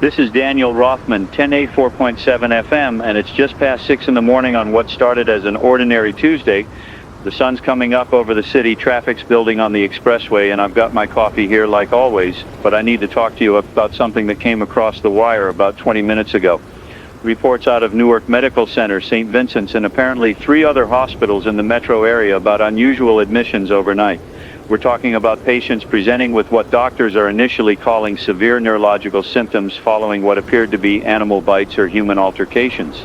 This is Daniel Rothman, 10A 4.7 FM, and it's just past 6 in the morning on what started as an ordinary Tuesday. The sun's coming up over the city, traffic's building on the expressway, and I've got my coffee here like always, but I need to talk to you about something that came across the wire about 20 minutes ago. Reports out of Newark Medical Center, St. Vincent's, and apparently 3 other hospitals in the metro area about unusual admissions overnight. We're talking about patients presenting with what doctors are initially calling severe neurological symptoms following what appeared to be animal bites or human altercations.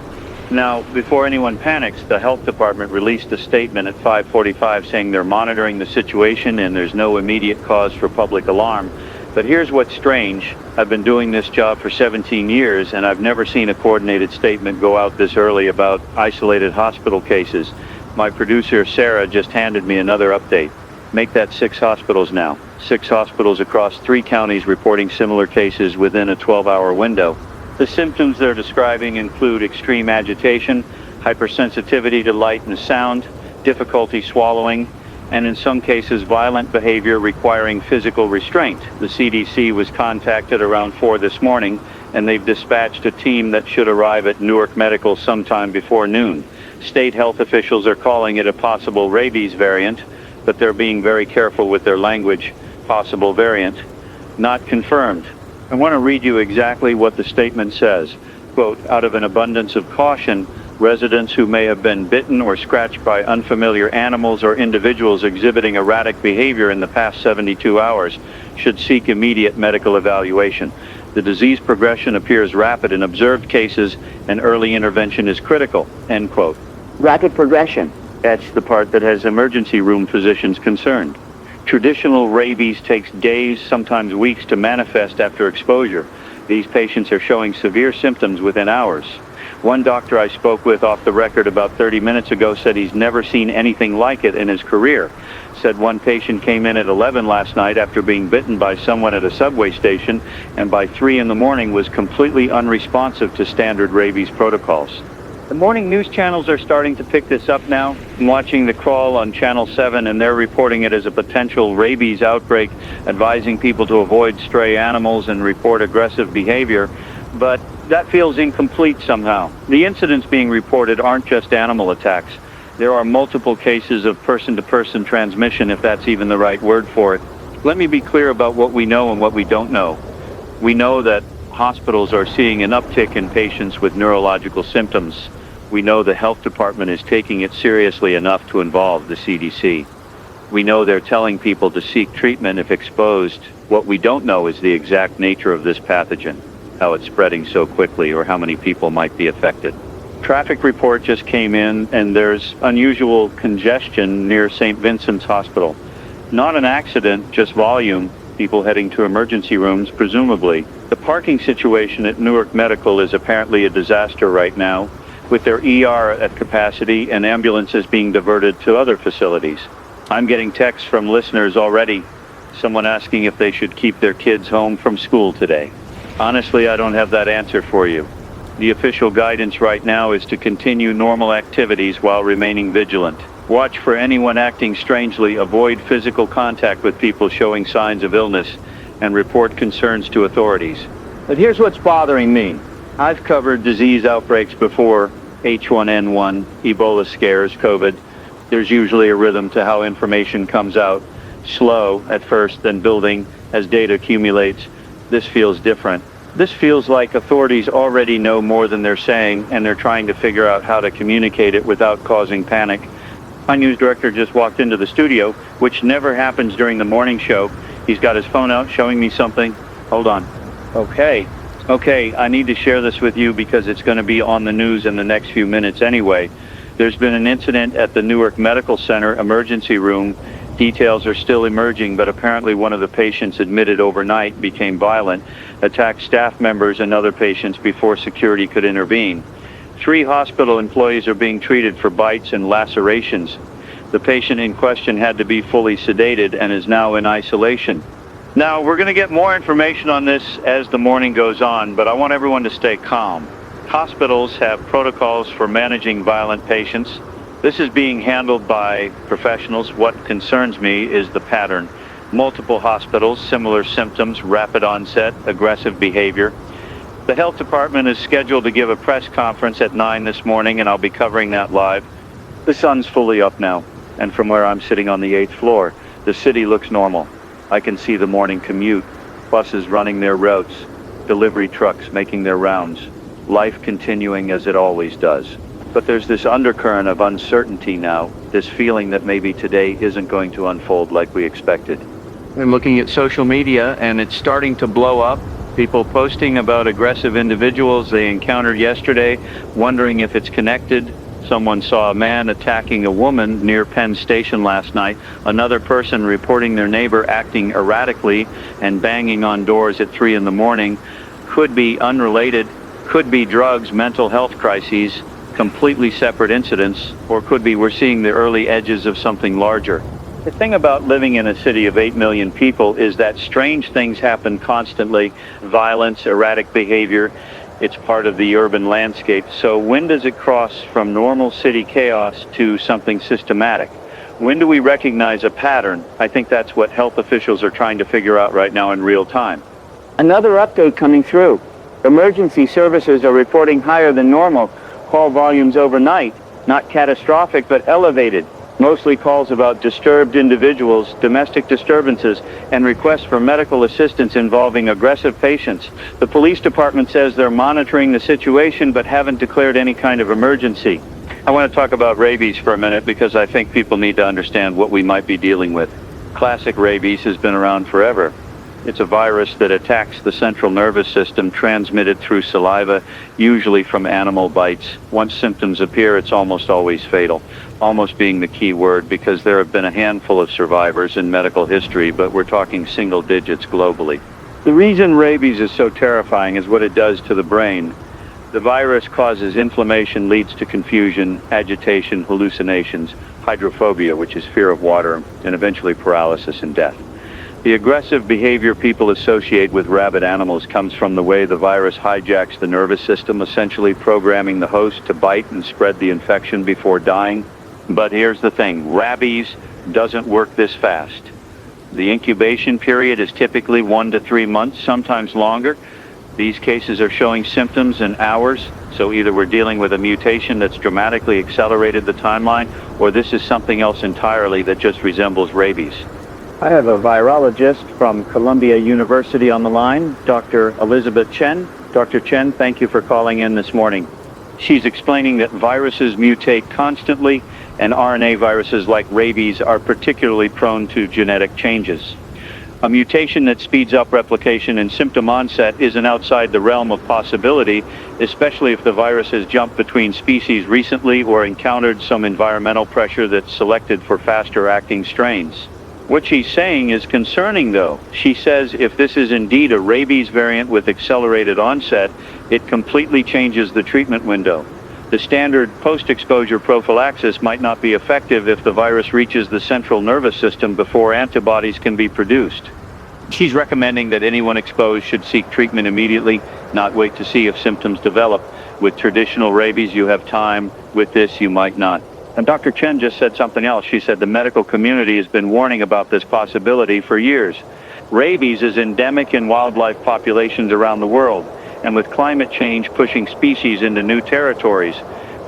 Now, before anyone panics, the health department released a statement at 5:45 saying they're monitoring the situation and there's no immediate cause for public alarm. But here's what's strange. I've been doing this job for 17 years and I've never seen a coordinated statement go out this early about isolated hospital cases. My producer, Sarah, just handed me another update. Make that 6 hospitals now. 6 hospitals across 3 counties reporting similar cases within a 12-hour window. The symptoms they're describing include extreme agitation, hypersensitivity to light and sound, difficulty swallowing, and in some cases violent behavior requiring physical restraint. The CDC was contacted around 4 this morning, and they've dispatched a team that should arrive at Newark Medical sometime before noon. State health officials are calling it a possible rabies variant, but they're being very careful with their language. Possible variant, not confirmed. I want to read you exactly what the statement says. Quote, out of an abundance of caution, residents who may have been bitten or scratched by unfamiliar animals or individuals exhibiting erratic behavior in the past 72 hours should seek immediate medical evaluation. The disease progression appears rapid in observed cases and early intervention is critical. End quote. Rapid progression. That's the part that has emergency room physicians concerned. Traditional rabies takes days, sometimes weeks to manifest after exposure. These patients are showing severe symptoms within hours. One doctor I spoke with off the record about 30 minutes ago said he's never seen anything like it in his career. Said one patient came in at 11 last night after being bitten by someone at a subway station, and by 3 in the morning was completely unresponsive to standard rabies protocols. The morning news channels are starting to pick this up now. I'm watching The Crawl on Channel 7, and they're reporting it as a potential rabies outbreak, advising people to avoid stray animals and report aggressive behavior. But that feels incomplete somehow. The incidents being reported aren't just animal attacks. There are multiple cases of person-to-person transmission, if that's even the right word for it. Let me be clear about what we know and what we don't know. We know that hospitals are seeing an uptick in patients with neurological symptoms. We know the health department is taking it seriously enough to involve the CDC. We know they're telling people to seek treatment if exposed. What we don't know is the exact nature of this pathogen, how it's spreading so quickly, or how many people might be affected. Traffic report just came in, and there's unusual congestion near St. Vincent's Hospital. Not an accident, just volume, people heading to emergency rooms, presumably. The parking situation at Newark Medical is apparently a disaster right now, with their ER at capacity and ambulances being diverted to other facilities. I'm getting texts from listeners already, someone asking if they should keep their kids home from school today. Honestly, I don't have that answer for you. The official guidance right now is to continue normal activities while remaining vigilant. Watch for anyone acting strangely, avoid physical contact with people showing signs of illness, and report concerns to authorities. But here's what's bothering me. I've covered disease outbreaks before, H1N1, Ebola scares, COVID. There's usually a rhythm to how information comes out. Slow at first, then building as data accumulates. This feels different. This feels like authorities already know more than they're saying, and they're trying to figure out how to communicate it without causing panic. My news director just walked into the studio, which never happens during the morning show. He's got his phone out showing me something. Hold on. Okay, I need to share this with you because it's going to be on the news in the next few minutes anyway. There's been an incident at the Newark Medical Center emergency room. Details are still emerging, but apparently one of the patients admitted overnight became violent, attacked staff members and other patients before security could intervene. 3 hospital employees are being treated for bites and lacerations. The patient in question had to be fully sedated and is now in isolation. Now, we're going to get more information on this as the morning goes on, but I want everyone to stay calm. Hospitals have protocols for managing violent patients. This is being handled by professionals. What concerns me is the pattern. Multiple hospitals, similar symptoms, rapid onset, aggressive behavior. The health department is scheduled to give a press conference at 9 this morning, and I'll be covering that live. The sun's fully up now, and from where I'm sitting on the 8th floor, the city looks normal. I can see the morning commute, buses running their routes, delivery trucks making their rounds, life continuing as it always does. But there's this undercurrent of uncertainty now, this feeling that maybe today isn't going to unfold like we expected. I'm looking at social media, and it's starting to blow up. People posting about aggressive individuals they encountered yesterday, wondering if it's connected. Someone saw a man attacking a woman near Penn Station last night. Another person reporting their neighbor acting erratically and banging on doors at 3 in the morning. Could be unrelated, could be drugs, mental health crises, completely separate incidents, or could be we're seeing the early edges of something larger. The thing about living in a city of 8 million people is that strange things happen constantly. Violence, erratic behavior, it's part of the urban landscape. So when does it cross from normal city chaos to something systematic? When do we recognize a pattern? I think that's what health officials are trying to figure out right now in real time. Another update coming through. Emergency services are reporting higher than normal call volumes overnight. Not catastrophic, but elevated. Mostly calls about disturbed individuals, domestic disturbances, and requests for medical assistance involving aggressive patients. The police department says they're monitoring the situation but haven't declared any kind of emergency. I want to talk about rabies for a minute because I think people need to understand what we might be dealing with. Classic rabies has been around forever. It's a virus that attacks the central nervous system, transmitted through saliva, usually from animal bites. Once symptoms appear, it's almost always fatal. Almost being the key word, because there have been a handful of survivors in medical history, but we're talking single digits globally. The reason rabies is so terrifying is what it does to the brain. The virus causes inflammation, leads to confusion, agitation, hallucinations, hydrophobia, which is fear of water, and eventually paralysis and death. The aggressive behavior people associate with rabid animals comes from the way the virus hijacks the nervous system, essentially programming the host to bite and spread the infection before dying. But here's the thing, rabies doesn't work this fast. The incubation period is typically 1 to 3 months, sometimes longer. These cases are showing symptoms in hours, so either we're dealing with a mutation that's dramatically accelerated the timeline, or this is something else entirely that just resembles rabies. I have a virologist from Columbia University on the line, Dr. Elizabeth Chen. Dr. Chen, thank you for calling in this morning. She's explaining that viruses mutate constantly, and RNA viruses like rabies are particularly prone to genetic changes. A mutation that speeds up replication and symptom onset isn't outside the realm of possibility, especially if the virus has jumped between species recently or encountered some environmental pressure that's selected for faster-acting strains. What she's saying is concerning, though. She says if this is indeed a rabies variant with accelerated onset, it completely changes the treatment window. The standard post-exposure prophylaxis might not be effective if the virus reaches the central nervous system before antibodies can be produced. She's recommending that anyone exposed should seek treatment immediately, not wait to see if symptoms develop. With traditional rabies, you have time. With this, you might not. And Dr. Chen just said something else. She said the medical community has been warning about this possibility for years. Rabies is endemic in wildlife populations around the world, and with climate change pushing species into new territories,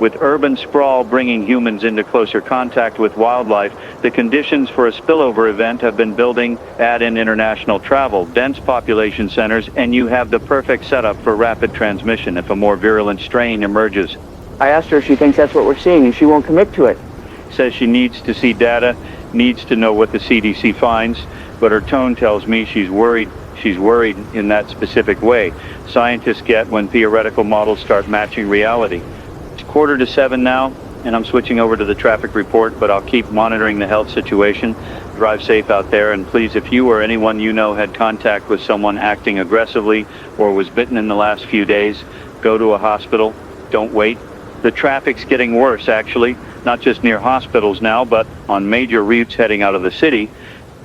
with urban sprawl bringing humans into closer contact with wildlife, the conditions for a spillover event have been building. Add in international travel, dense population centers, and you have the perfect setup for rapid transmission if a more virulent strain emerges. I asked her if she thinks that's what we're seeing, and she won't commit to it. Says she needs to see data, needs to know what the CDC finds, but her tone tells me she's worried. She's worried in that specific way. Scientists get when theoretical models start matching reality. It's 6:45 now, and I'm switching over to the traffic report, but I'll keep monitoring the health situation. Drive safe out there, and please, if you or anyone you know had contact with someone acting aggressively or was bitten in the last few days, go to a hospital. Don't wait. The traffic's getting worse, actually, not just near hospitals now, but on major routes heading out of the city.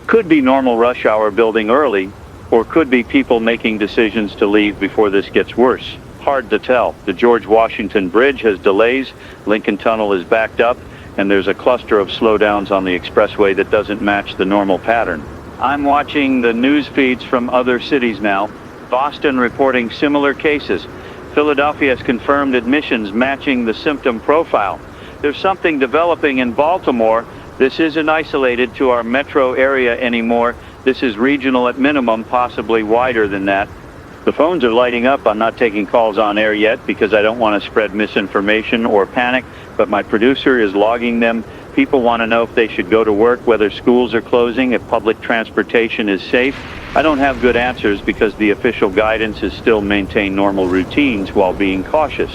Could be normal rush hour building early, or could be people making decisions to leave before this gets worse. Hard to tell. The George Washington Bridge has delays, Lincoln Tunnel is backed up, and there's a cluster of slowdowns on the expressway that doesn't match the normal pattern. I'm watching the news feeds from other cities now. Boston reporting similar cases. Philadelphia has confirmed admissions matching the symptom profile. There's something developing in Baltimore. This isn't isolated to our metro area anymore. This is regional at minimum, possibly wider than that. The phones are lighting up. I'm not taking calls on air yet because I don't want to spread misinformation or panic, but my producer is logging them. People want to know if they should go to work, whether schools are closing, if public transportation is safe. I don't have good answers because the official guidance is still maintain normal routines while being cautious.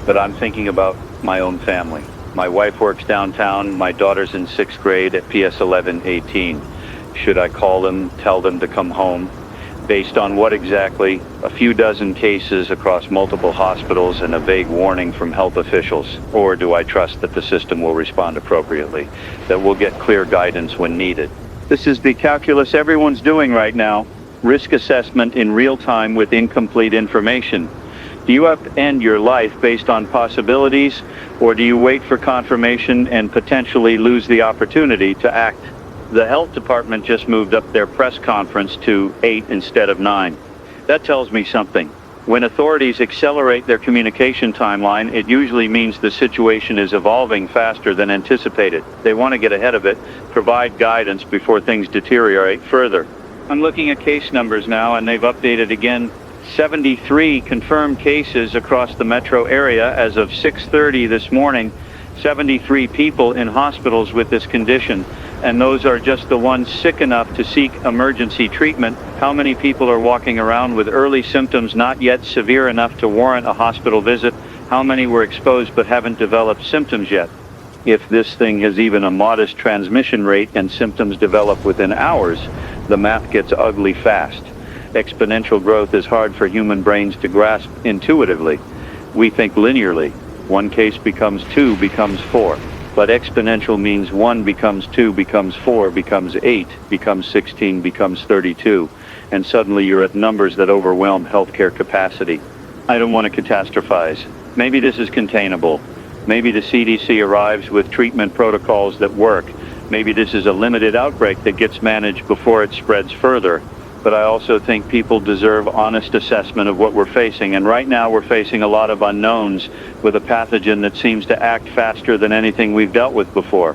But I'm thinking about my own family. My wife works downtown. My daughter's in 6th grade at PS 1118. Should I call them, tell them to come home? Based on what exactly? A few dozen cases across multiple hospitals and a vague warning from health officials. Or do I trust that the system will respond appropriately, that we'll get clear guidance when needed? This is the calculus everyone's doing right now. Risk assessment in real time with incomplete information. Do you upend your life based on possibilities, or do you wait for confirmation and potentially lose the opportunity to act? The health department just moved up their press conference to 8 instead of 9. That tells me something. When authorities accelerate their communication timeline, it usually means the situation is evolving faster than anticipated. They want to get ahead of it, provide guidance before things deteriorate further. I'm looking at case numbers now, and they've updated again. 73 confirmed cases across the metro area as of 6:30 this morning. 73 people in hospitals with this condition, and those are just the ones sick enough to seek emergency treatment. How many people are walking around with early symptoms not yet severe enough to warrant a hospital visit? How many were exposed but haven't developed symptoms yet? If this thing has even a modest transmission rate and symptoms develop within hours, the math gets ugly fast. Exponential growth is hard for human brains to grasp intuitively. We think linearly. One case becomes 2, becomes 4. But exponential means 1 becomes 2, becomes 4, becomes 8, becomes 16, becomes 32. And suddenly you're at numbers that overwhelm healthcare capacity. I don't want to catastrophize. Maybe this is containable. Maybe the CDC arrives with treatment protocols that work. Maybe this is a limited outbreak that gets managed before it spreads further. But I also think people deserve honest assessment of what we're facing. And right now we're facing a lot of unknowns with a pathogen that seems to act faster than anything we've dealt with before.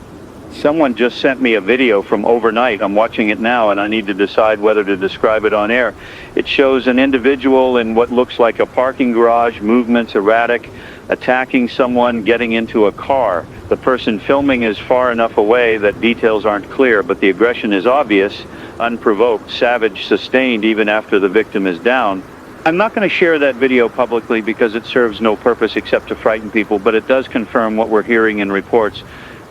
Someone just sent me a video from overnight. I'm watching it now, and I need to decide whether to describe it on air. It shows an individual in what looks like a parking garage, movements erratic, attacking someone, getting into a car. The person filming is far enough away that details aren't clear, but the aggression is obvious, unprovoked, savage, sustained even after the victim is down. I'm not going to share that video publicly because it serves no purpose except to frighten people, but it does confirm what we're hearing in reports.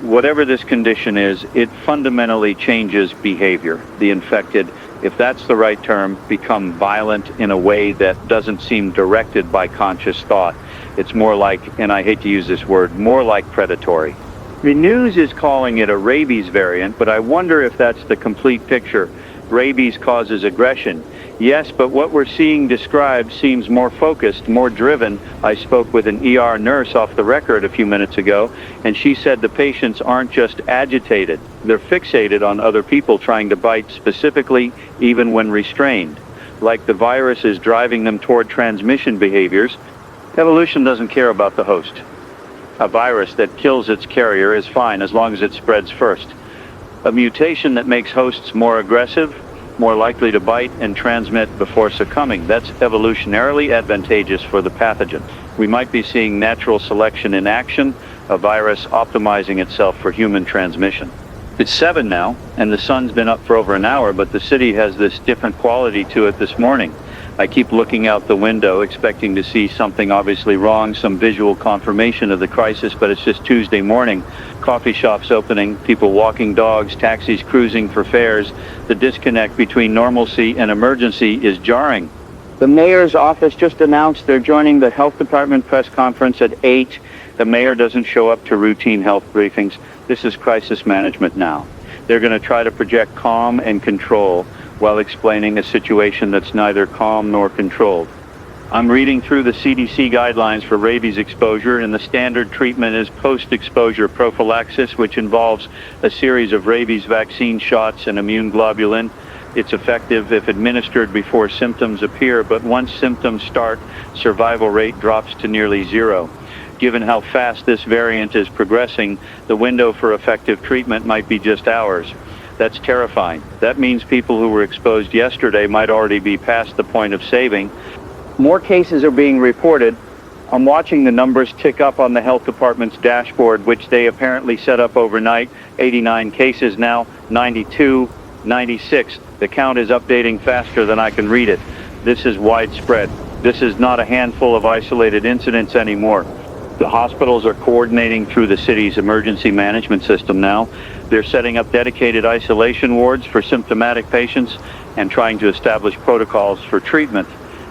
Whatever this condition is, it fundamentally changes behavior. The infected, if that's the right term, become violent in a way that doesn't seem directed by conscious thought. It's more like, and I hate to use this word, more like predatory. The news is calling it a rabies variant, but I wonder if that's the complete picture. Rabies causes aggression. Yes, but what we're seeing described seems more focused, more driven. I spoke with an ER nurse off the record a few minutes ago, and she said the patients aren't just agitated. They're fixated on other people trying to bite specifically, even when restrained. Like the virus is driving them toward transmission behaviors. Evolution doesn't care about the host. A virus that kills its carrier is fine as long as it spreads first. A mutation that makes hosts more aggressive, more likely to bite and transmit before succumbing. That's evolutionarily advantageous for the pathogen. We might be seeing natural selection in action, a virus optimizing itself for human transmission. It's 7 now, and the sun's been up for over an hour, but the city has this different quality to it this morning. I keep looking out the window, expecting to see something obviously wrong, some visual confirmation of the crisis, but it's just Tuesday morning. Coffee shops opening, people walking dogs, taxis cruising for fares. The disconnect between normalcy and emergency is jarring. The mayor's office just announced they're joining the health department press conference at 8. The mayor doesn't show up to routine health briefings. This is crisis management now. They're going to try to project calm and control while explaining a situation that's neither calm nor controlled. I'm reading through the CDC guidelines for rabies exposure, and the standard treatment is post-exposure prophylaxis, which involves a series of rabies vaccine shots and immune globulin. It's effective if administered before symptoms appear, but once symptoms start, survival rate drops to nearly zero. Given how fast this variant is progressing, the window for effective treatment might be just hours. That's terrifying. That means people who were exposed yesterday might already be past the point of saving. More cases are being reported. I'm watching the numbers tick up on the health department's dashboard, which they apparently set up overnight. 89 cases now, 92, 96. The count is updating faster than I can read it. This is widespread. This is not a handful of isolated incidents anymore. The hospitals are coordinating through the city's emergency management system now. They're setting up dedicated isolation wards for symptomatic patients and trying to establish protocols for treatment.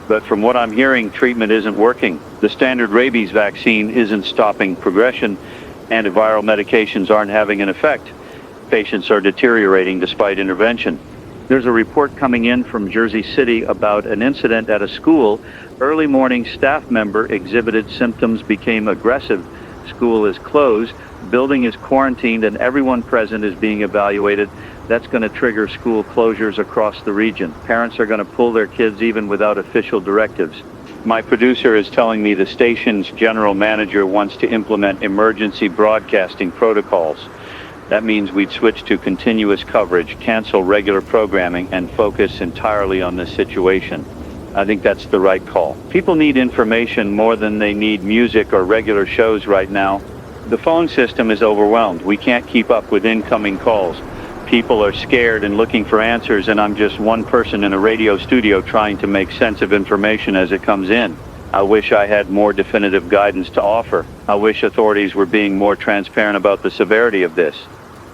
But from what I'm hearing, treatment isn't working. The standard rabies vaccine isn't stopping progression. Antiviral medications aren't having an effect. Patients are deteriorating despite intervention. There's a report coming in from Jersey City about an incident at a school. Early morning staff member exhibited symptoms, became aggressive. School is closed, building is quarantined, and everyone present is being evaluated. That's going to trigger school closures across the region. Parents are going to pull their kids even without official directives. My producer is telling me the station's general manager wants to implement emergency broadcasting protocols. That means we'd switch to continuous coverage, cancel regular programming, and focus entirely on this situation. I think that's the right call. People need information more than they need music or regular shows right now. The phone system is overwhelmed. We can't keep up with incoming calls. People are scared and looking for answers, and I'm just one person in a radio studio trying to make sense of information as it comes in. I wish I had more definitive guidance to offer. I wish authorities were being more transparent about the severity of this.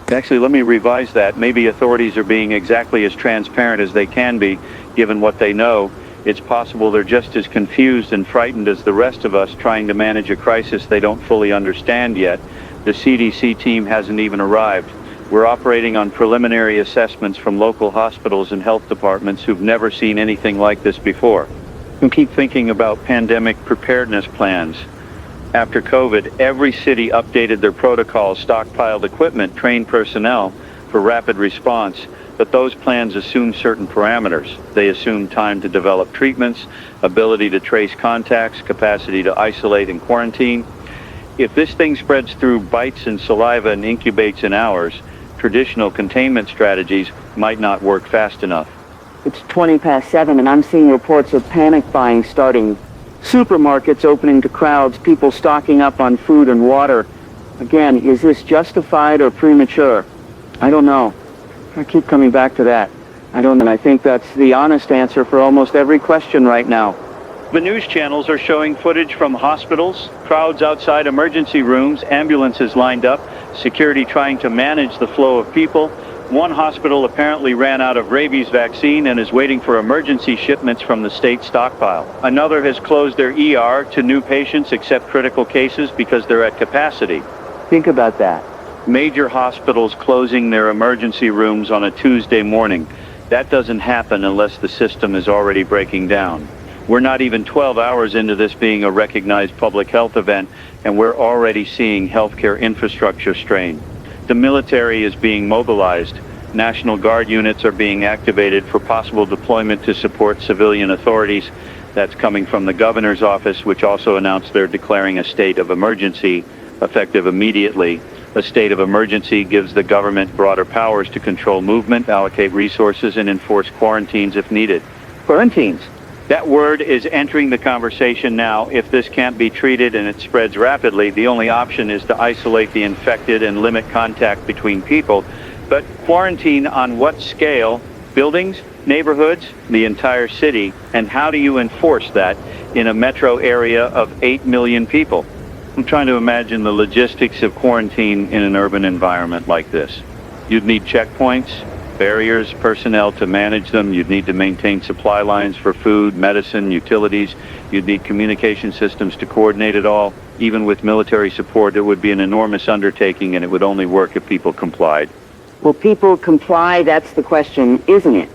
Actually, let me revise that. Maybe authorities are being exactly as transparent as they can be, given what they know. It's possible they're just as confused and frightened as the rest of us trying to manage a crisis they don't fully understand yet. The CDC team hasn't even arrived. We're operating on preliminary assessments from local hospitals and health departments who've never seen anything like this before. And keep thinking about pandemic preparedness plans. After COVID, every city updated their protocols, stockpiled equipment, trained personnel for rapid response. But those plans assume certain parameters. They assume time to develop treatments, ability to trace contacts, capacity to isolate and quarantine. If this thing spreads through bites and saliva and incubates in hours, traditional containment strategies might not work fast enough. It's 7:20, and I'm seeing reports of panic buying starting. Supermarkets opening to crowds, people stocking up on food and water. Again, is this justified or premature? I don't know. I keep coming back to that. I don't know. I think that's the honest answer for almost every question right now. The news channels are showing footage from hospitals, crowds outside emergency rooms, ambulances lined up, security trying to manage the flow of people. One hospital apparently ran out of rabies vaccine and is waiting for emergency shipments from the state stockpile. Another has closed their ER to new patients except critical cases because they're at capacity. Think about that. Major hospitals closing their emergency rooms on a Tuesday morning. That doesn't happen unless the system is already breaking down. We're not even 12 hours into this being a recognized public health event, and we're already seeing healthcare infrastructure strain. The military is being mobilized. National Guard units are being activated for possible deployment to support civilian authorities. That's coming from the governor's office, which also announced they're declaring a state of emergency, effective immediately. A state of emergency gives the government broader powers to control movement, allocate resources, and enforce quarantines if needed. Quarantines? That word is entering the conversation now. If this can't be treated and it spreads rapidly, the only option is to isolate the infected and limit contact between people. But quarantine on what scale? Buildings, neighborhoods, the entire city? And how do you enforce that in a metro area of 8 million people? I'm trying to imagine the logistics of quarantine in an urban environment like this. You'd need checkpoints, barriers, personnel to manage them. You'd need to maintain supply lines for food, medicine, utilities. You'd need communication systems to coordinate it all. Even with military support, it would be an enormous undertaking, and it would only work if people complied. Will people comply? That's the question, isn't it?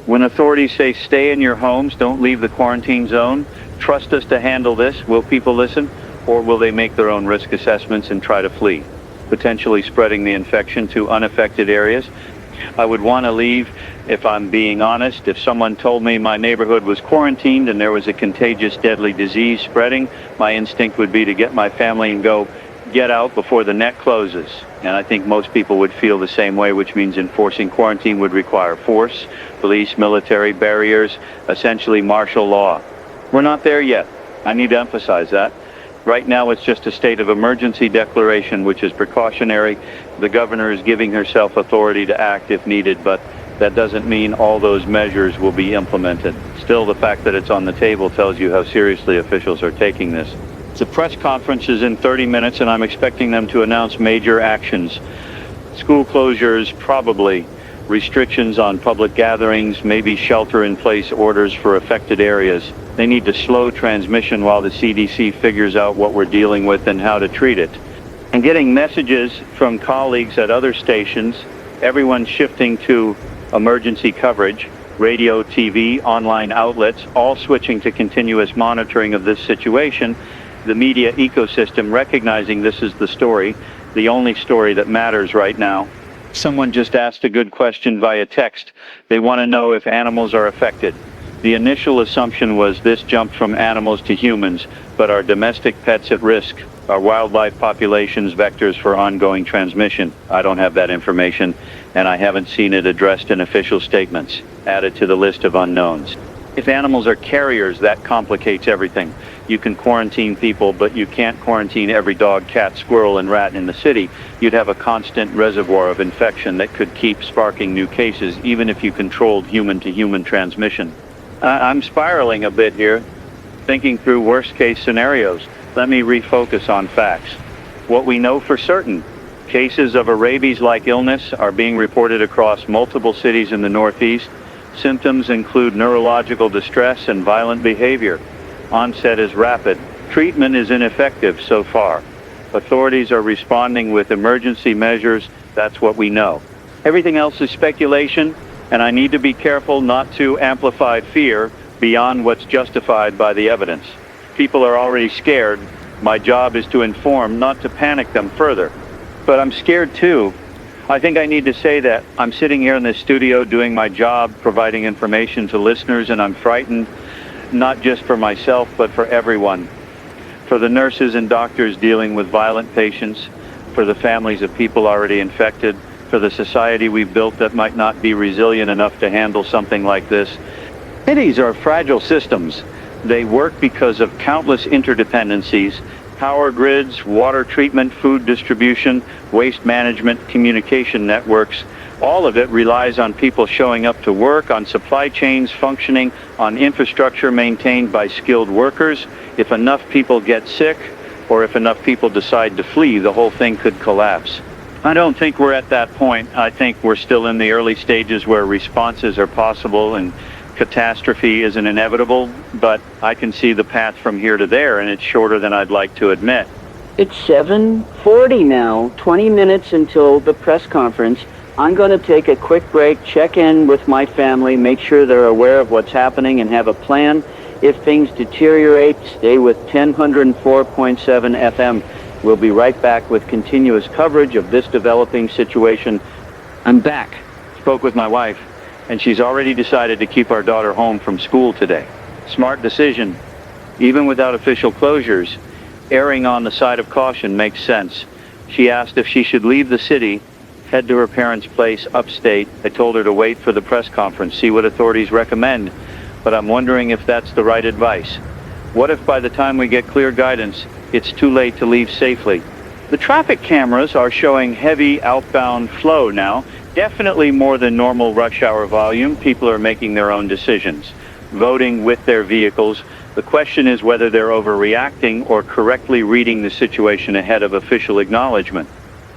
When authorities say stay in your homes, don't leave the quarantine zone, trust us to handle this, will people listen? Or will they make their own risk assessments and try to flee, potentially spreading the infection to unaffected areas? I would want to leave, if I'm being honest. If someone told me my neighborhood was quarantined and there was a contagious, deadly disease spreading, my instinct would be to get my family and go get out before the net closes. And I think most people would feel the same way, which means enforcing quarantine would require force, police, military, barriers, essentially martial law. We're not there yet. I need to emphasize that. Right now, it's just a state of emergency declaration, which is precautionary. The governor is giving herself authority to act if needed, but that doesn't mean all those measures will be implemented. Still, the fact that it's on the table tells you how seriously officials are taking this. The press conference is in 30 minutes, and I'm expecting them to announce major actions. School closures, probably. Restrictions on public gatherings, maybe shelter-in-place orders for affected areas. They need to slow transmission while the CDC figures out what we're dealing with and how to treat it. And getting messages from colleagues at other stations, everyone's shifting to emergency coverage, radio, TV, online outlets, all switching to continuous monitoring of this situation. The media ecosystem recognizing this is the story, the only story that matters right now. Someone just asked a good question via text. They want to know if animals are affected. The initial assumption was this jumped from animals to humans, but are domestic pets at risk? Are wildlife populations vectors for ongoing transmission? I don't have that information, and I haven't seen it addressed in official statements, added to the list of unknowns. If animals are carriers, that complicates everything. You can quarantine people, but you can't quarantine every dog, cat, squirrel, and rat in the city. You'd have a constant reservoir of infection that could keep sparking new cases, even if you controlled human-to-human transmission. I'm spiraling a bit here, thinking through worst-case scenarios. Let me refocus on facts. What we know for certain: cases of a rabies-like illness are being reported across multiple cities in the Northeast. Symptoms include neurological distress and violent behavior. Onset is rapid. Treatment is ineffective so far. Authorities are responding with emergency measures. That's what we know. Everything else is speculation, and I need to be careful not to amplify fear beyond what's justified by the evidence. People are already scared. My job is to inform, not to panic them further. But I'm scared too. I think I need to say that I'm sitting here in this studio doing my job, providing information to listeners, and I'm frightened, not just for myself, but for everyone. For the nurses and doctors dealing with violent patients, for the families of people already infected, for the society we've built that might not be resilient enough to handle something like this. Cities are fragile systems. They work because of countless interdependencies: power grids, water treatment, food distribution, waste management, communication networks. All of it relies on people showing up to work, on supply chains functioning, on infrastructure maintained by skilled workers. If enough people get sick, or if enough people decide to flee, the whole thing could collapse. I don't think we're at that point. I think we're still in the early stages where responses are possible and catastrophe isn't inevitable, but I can see the path from here to there, and it's shorter than I'd like to admit. It's 7:40 now, 20 minutes until the press conference. I'm going to take a quick break, check in with my family, make sure they're aware of what's happening, and have a plan. If things deteriorate, stay with 104.7 FM. We'll be right back with continuous coverage of this developing situation. I'm back. Spoke with my wife, and she's already decided to keep our daughter home from school today. Smart decision. Even without official closures, erring on the side of caution makes sense. She asked if she should leave the city, head to her parents' place upstate. I told her to wait for the press conference, see what authorities recommend, but I'm wondering if that's the right advice. What if by the time we get clear guidance, it's too late to leave safely? The traffic cameras are showing heavy outbound flow now, definitely more than normal rush hour volume. People are making their own decisions, voting with their vehicles. The question is whether they're overreacting or correctly reading the situation ahead of official acknowledgement.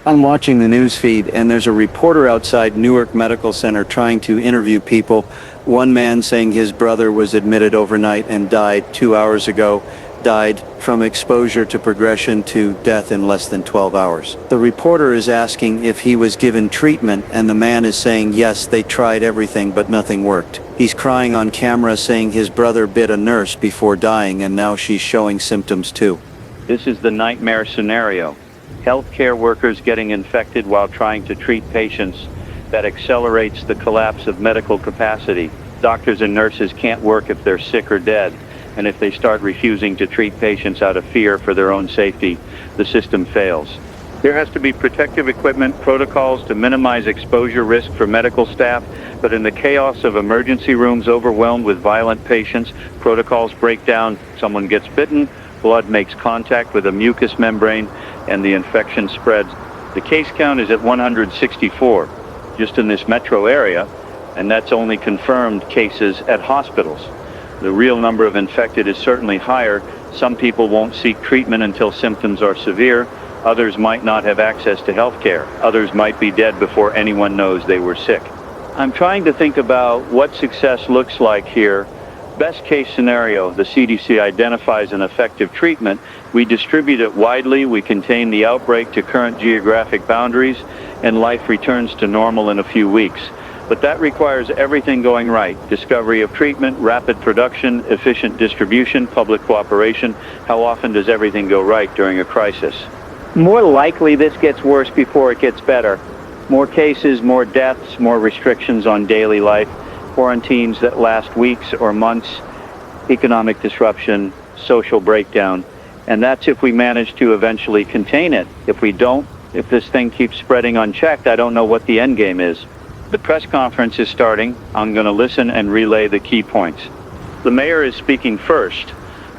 I'm watching the news feed, and there's a reporter outside Newark Medical Center trying to interview people. One man saying his brother was admitted overnight and died 2 hours ago, died from exposure to progression to death in less than 12 hours. The reporter is asking if he was given treatment, and the man is saying yes, they tried everything but nothing worked. He's crying on camera saying his brother bit a nurse before dying, and now she's showing symptoms too. This is the nightmare scenario. Healthcare workers getting infected while trying to treat patients. that accelerates the collapse of medical capacity. Doctors and nurses can't work if they're sick or dead, and if they start refusing to treat patients out of fear for their own safety, the system fails. There has to be protective equipment, protocols to minimize exposure risk for medical staff, but in the chaos of emergency rooms overwhelmed with violent patients, protocols break down, someone gets bitten, blood makes contact with a mucous membrane, and the infection spreads. The case count is at 164, just in this metro area, and that's only confirmed cases at hospitals. The real number of infected is certainly higher. Some people won't seek treatment until symptoms are severe. Others might not have access to health care. Others might be dead before anyone knows they were sick. I'm trying to think about what success looks like here. Best case scenario, the CDC identifies an effective treatment. We distribute it widely, we contain the outbreak to current geographic boundaries, and life returns to normal in a few weeks. But that requires everything going right. Discovery of treatment, rapid production, efficient distribution, public cooperation. How often does everything go right during a crisis? More likely this gets worse before it gets better. More cases, more deaths, more restrictions on daily life, quarantines that last weeks or months, economic disruption, social breakdown. And that's if we manage to eventually contain it. If we don't, if this thing keeps spreading unchecked, I don't know what the end game is. The press conference is starting. I'm going to listen and relay the key points. The mayor is speaking first,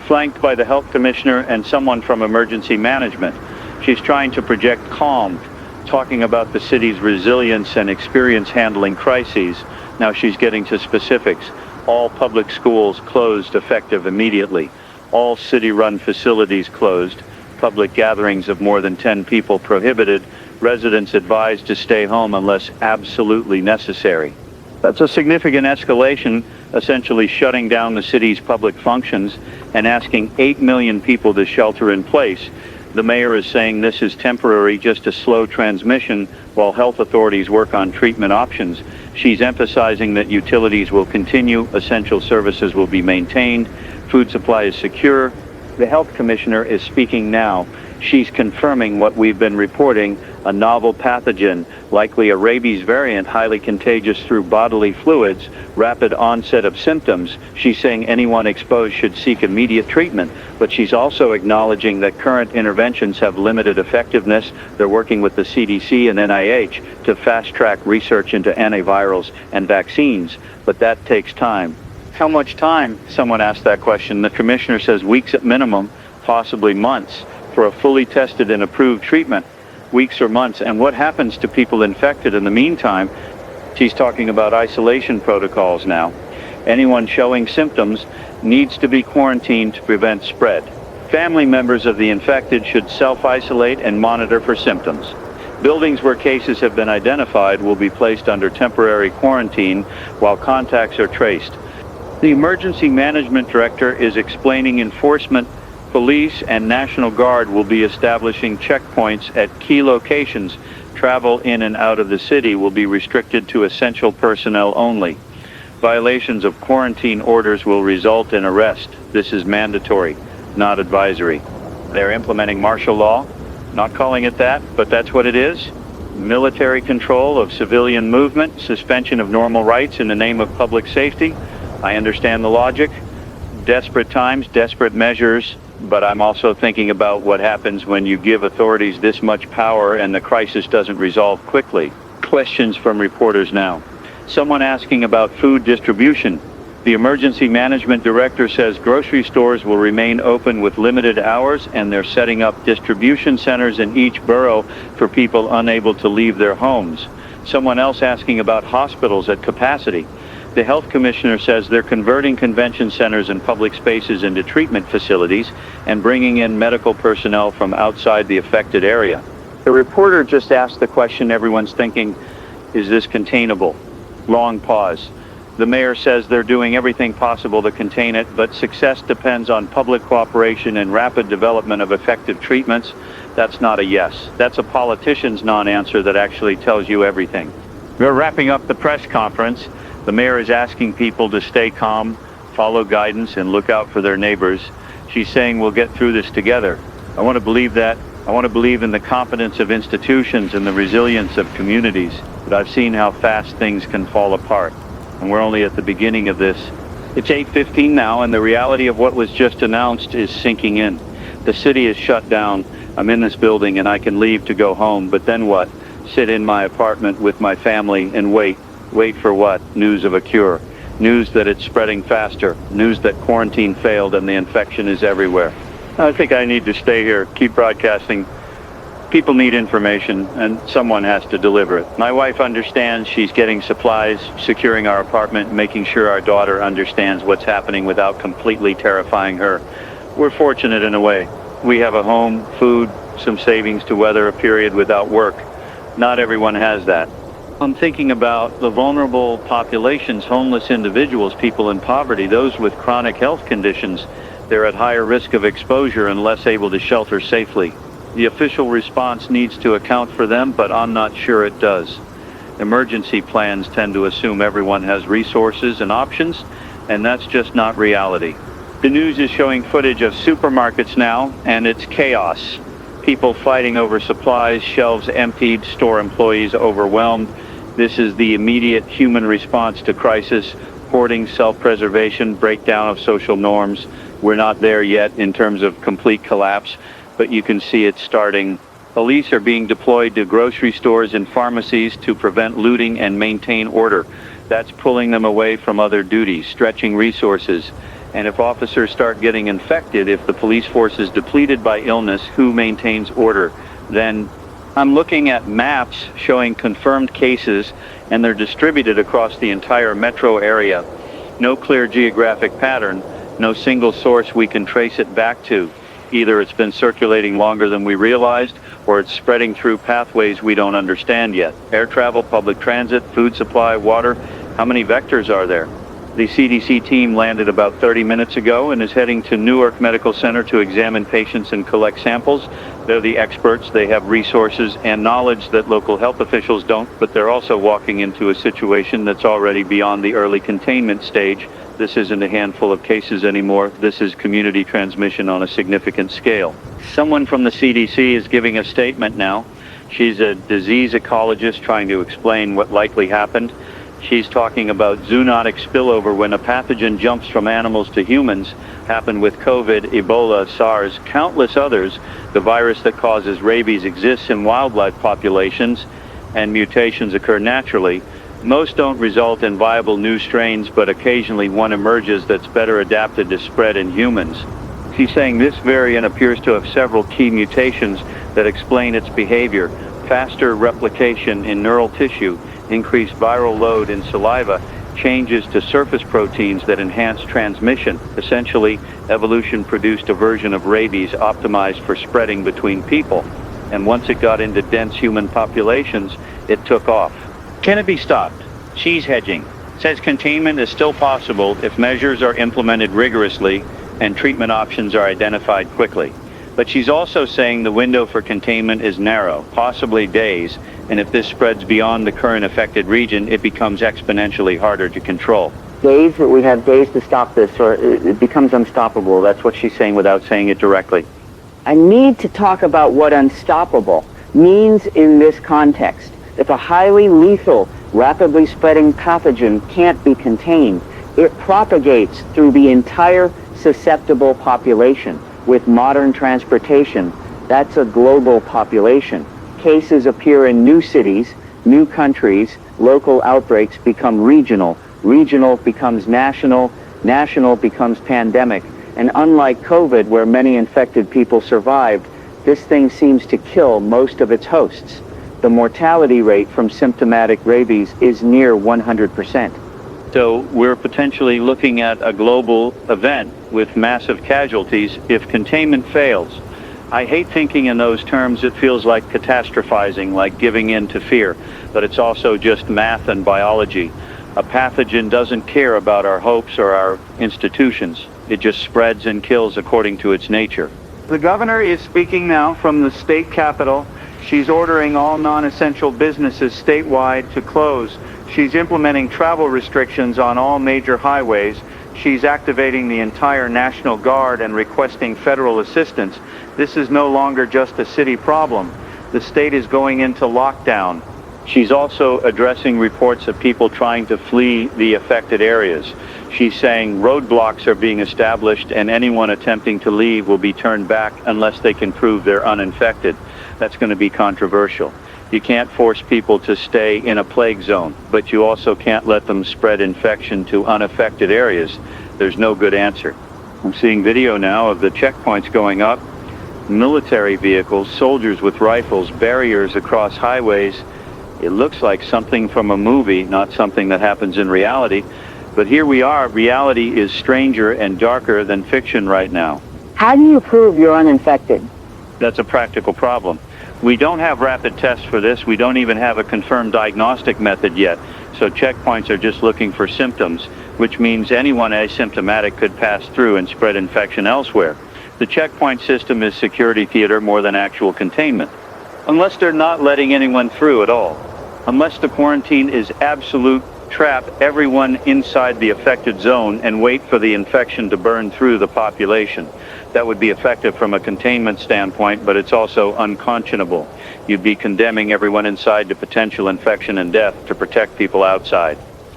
flanked by the health commissioner and someone from emergency management. She's trying to project calm, talking about the city's resilience and experience handling crises. Now she's getting to specifics. All public schools closed effective immediately. All city-run facilities closed. Public gatherings of more than 10 people prohibited. Residents advised to stay home unless absolutely necessary. That's a significant escalation, essentially shutting down the city's public functions and asking 8 million people to shelter in place. The mayor is saying this is temporary, just a slow transmission, while health authorities work on treatment options. She's emphasizing that utilities will continue, essential services will be maintained, food supply is secure. The health commissioner is speaking now. She's confirming what we've been reporting, a novel pathogen, likely a rabies variant, highly contagious through bodily fluids, rapid onset of symptoms. She's saying anyone exposed should seek immediate treatment, but she's also acknowledging that current interventions have limited effectiveness. They're working with the CDC and NIH to fast-track research into antivirals and vaccines, but that takes time. How much time? Someone asked that question. The commissioner says weeks at minimum, possibly months, for a fully tested and approved treatment. Weeks or months. And what happens to people infected in the meantime? She's talking about isolation protocols now. Anyone showing symptoms needs to be quarantined to prevent spread. Family members of the infected should self-isolate and monitor for symptoms. Buildings where cases have been identified will be placed under temporary quarantine while contacts are traced. The emergency management director is explaining enforcement. Police and National Guard will be establishing checkpoints at key locations. Travel in and out of the city will be restricted to essential personnel only. Violations of quarantine orders will result in arrest. This is mandatory, not advisory. They're implementing martial law, not calling it that, but that's what it is. Military control of civilian movement, suspension of normal rights in the name of public safety. I understand the logic. Desperate times, desperate measures, but I'm also thinking about what happens when you give authorities this much power and the crisis doesn't resolve quickly. Questions from reporters now. Someone asking about food distribution. The emergency management director says grocery stores will remain open with limited hours, and they're setting up distribution centers in each borough for people unable to leave their homes. Someone else asking about hospitals at capacity. The health commissioner says they're converting convention centers and public spaces into treatment facilities and bringing in medical personnel from outside the affected area. The reporter just asked the question everyone's thinking, is this containable? Long pause. The mayor says they're doing everything possible to contain it, but success depends on public cooperation and rapid development of effective treatments. That's not a yes. That's a politician's non-answer that actually tells you everything. We're wrapping up the press conference. The mayor is asking people to stay calm, follow guidance, and look out for their neighbors. She's saying we'll get through this together. I want to believe that. I want to believe in the competence of institutions and the resilience of communities. but I've seen how fast things can fall apart, and we're only at the beginning of this. It's 8:15 now, and the reality of what was just announced is sinking in. The city is shut down. I'm in this building, and I can leave to go home, but then what? Sit in my apartment with my family and wait. Wait for what? News of a cure. News that it's spreading faster. News that quarantine failed and the infection is everywhere. I think I need to stay here, keep broadcasting. People need information, and someone has to deliver it. My wife understands. She's getting supplies, securing our apartment, making sure our daughter understands what's happening without completely terrifying her. We're fortunate in a way. We have a home, food, some savings to weather a period without work. Not everyone has that. I'm thinking about the vulnerable populations, homeless individuals, people in poverty, those with chronic health conditions. They're at higher risk of exposure and less able to shelter safely. The official response needs to account for them, but I'm not sure it does. Emergency plans tend to assume everyone has resources and options, and that's just not reality. The news is showing footage of supermarkets now, and it's chaos. People fighting over supplies, shelves emptied, store employees overwhelmed. This is the immediate human response to crisis: hoarding, self-preservation, breakdown of social norms. We're not there yet in terms of complete collapse, but you can see it starting. Police are being deployed to grocery stores and pharmacies to prevent looting and maintain order. That's pulling them away from other duties, stretching resources. And if officers start getting infected, if the police force is depleted by illness, who maintains order? Then I'm looking at maps showing confirmed cases, and they're distributed across the entire metro area. No clear geographic pattern, no single source we can trace it back to. Either it's been circulating longer than we realized, or it's spreading through pathways we don't understand yet. Air travel, public transit, food supply, water. How many vectors are there? The CDC team landed about 30 minutes ago and is heading to Newark Medical Center to examine patients and collect samples. They're the experts. They have resources and knowledge that local health officials don't, but they're also walking into a situation that's already beyond the early containment stage. This isn't a handful of cases anymore. This is community transmission on a significant scale. Someone from the CDC is giving a statement now. She's a disease ecologist trying to explain what likely happened. She's talking about zoonotic spillover when a pathogen jumps from animals to humans. Happened with COVID, Ebola, SARS, countless others. The virus that causes rabies exists in wildlife populations, and mutations occur naturally. Most don't result in viable new strains, but occasionally one emerges that's better adapted to spread in humans. She's saying this variant appears to have several key mutations that explain its behavior: faster replication in neural tissue, increased viral load in saliva, changes to surface proteins that enhance transmission. Essentially, evolution produced a version of rabies optimized for spreading between people. And once it got into dense human populations, it took off. Can it be stopped? She's hedging. Says containment is still possible if measures are implemented rigorously and treatment options are identified quickly. But she's also saying the window for containment is narrow, possibly days, and if this spreads beyond the current affected region, it becomes exponentially harder to control. Days, we have days to stop this, or it becomes unstoppable. That's what she's saying without saying it directly. I need to talk about what unstoppable means in this context. If a highly lethal, rapidly spreading pathogen can't be contained, it propagates through the entire susceptible population. With modern transportation, that's a global population. Cases appear in new cities, new countries, local outbreaks become regional, regional becomes national, national becomes pandemic, and unlike COVID, where many infected people survived, this thing seems to kill most of its hosts. The mortality rate from symptomatic rabies is near 100%. So we're potentially looking at a global event with massive casualties if containment fails. I hate thinking in those terms. It feels like catastrophizing, like giving in to fear, but it's also just math and biology. A pathogen doesn't care about our hopes or our institutions. It just spreads and kills according to its nature. The governor is speaking now from the state capitol. She's ordering all non-essential businesses statewide to close. She's implementing travel restrictions on all major highways. She's activating the entire National Guard and requesting federal assistance. This is no longer just a city problem. The state is going into lockdown. She's also addressing reports of people trying to flee the affected areas. She's saying roadblocks are being established and anyone attempting to leave will be turned back unless they can prove they're uninfected. That's going to be controversial. You can't force people to stay in a plague zone, but you also can't let them spread infection to unaffected areas. There's no good answer. I'm seeing video now of the checkpoints going up, military vehicles, soldiers with rifles, barriers across highways. It looks like something from a movie, not something that happens in reality. But here we are. Reality is stranger and darker than fiction right now. How do you prove you're uninfected? That's a practical problem. We don't have rapid tests for this. We don't even have a confirmed diagnostic method yet. So checkpoints are just looking for symptoms, which means anyone asymptomatic could pass through and spread infection elsewhere. The checkpoint system is security theater more than actual containment. Unless they're not letting anyone through at all. Unless the quarantine is absolute, trap everyone inside the affected zone and wait for the infection to burn through the population. That would be effective from a containment standpoint, but it's also unconscionable. You'd be condemning everyone inside to potential infection and death to protect people outside.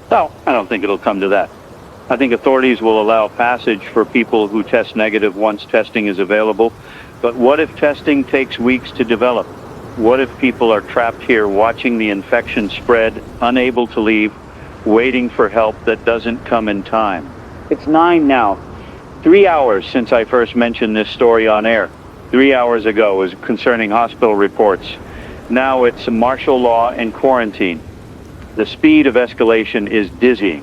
So, I don't think it'll come to that. I think authorities will allow passage for people who test negative once testing is available. But what if testing takes weeks to develop? What if people are trapped here watching the infection spread, unable to leave, waiting for help that doesn't come in time? It's 9 now. 3 hours since I first mentioned this story on air. 3 hours ago was concerning hospital reports. Now it's martial law and quarantine. The speed of escalation is dizzying.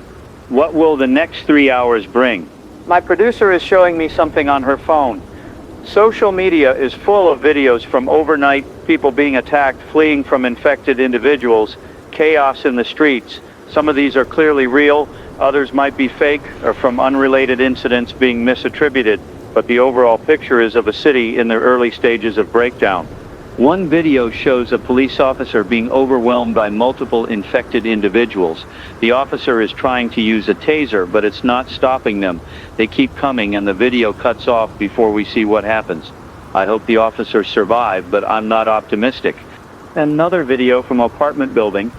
What will the next 3 hours bring? My producer is showing me something on her phone. Social media is full of videos from overnight people being attacked, fleeing from infected individuals, chaos in the streets. Some of these are clearly real. Others might be fake or from unrelated incidents being misattributed, but the overall picture is of a city in the early stages of breakdown. One video shows a police officer being overwhelmed by multiple infected individuals. The officer is trying to use a taser, but it's not stopping them. They keep coming and the video cuts off before we see what happens. I hope the officers survive, but I'm not optimistic. Another video from an apartment building.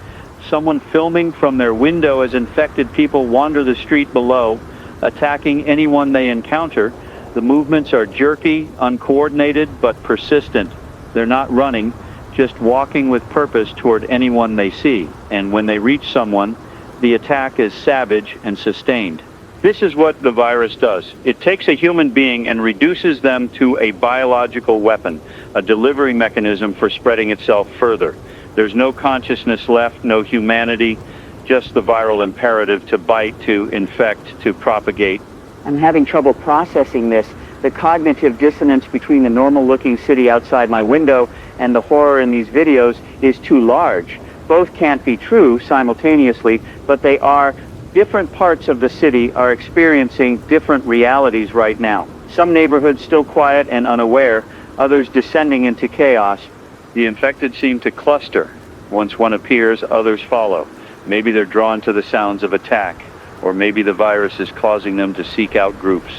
Someone filming from their window as infected people wander the street below, attacking anyone they encounter. The movements are jerky, uncoordinated, but persistent. They're not running, just walking with purpose toward anyone they see. And when they reach someone, the attack is savage and sustained. This is what the virus does. It takes a human being and reduces them to a biological weapon, a delivery mechanism for spreading itself further. There's no consciousness left, no humanity, just the viral imperative to bite, to infect, to propagate. I'm having trouble processing this. The cognitive dissonance between the normal-looking city outside my window and the horror in these videos is too large. Both can't be true simultaneously, but they are. Different parts of the city are experiencing different realities right now. Some neighborhoods still quiet and unaware, others descending into chaos. The infected seem to cluster. Once one appears, others follow. Maybe they're drawn to the sounds of attack, or maybe the virus is causing them to seek out groups.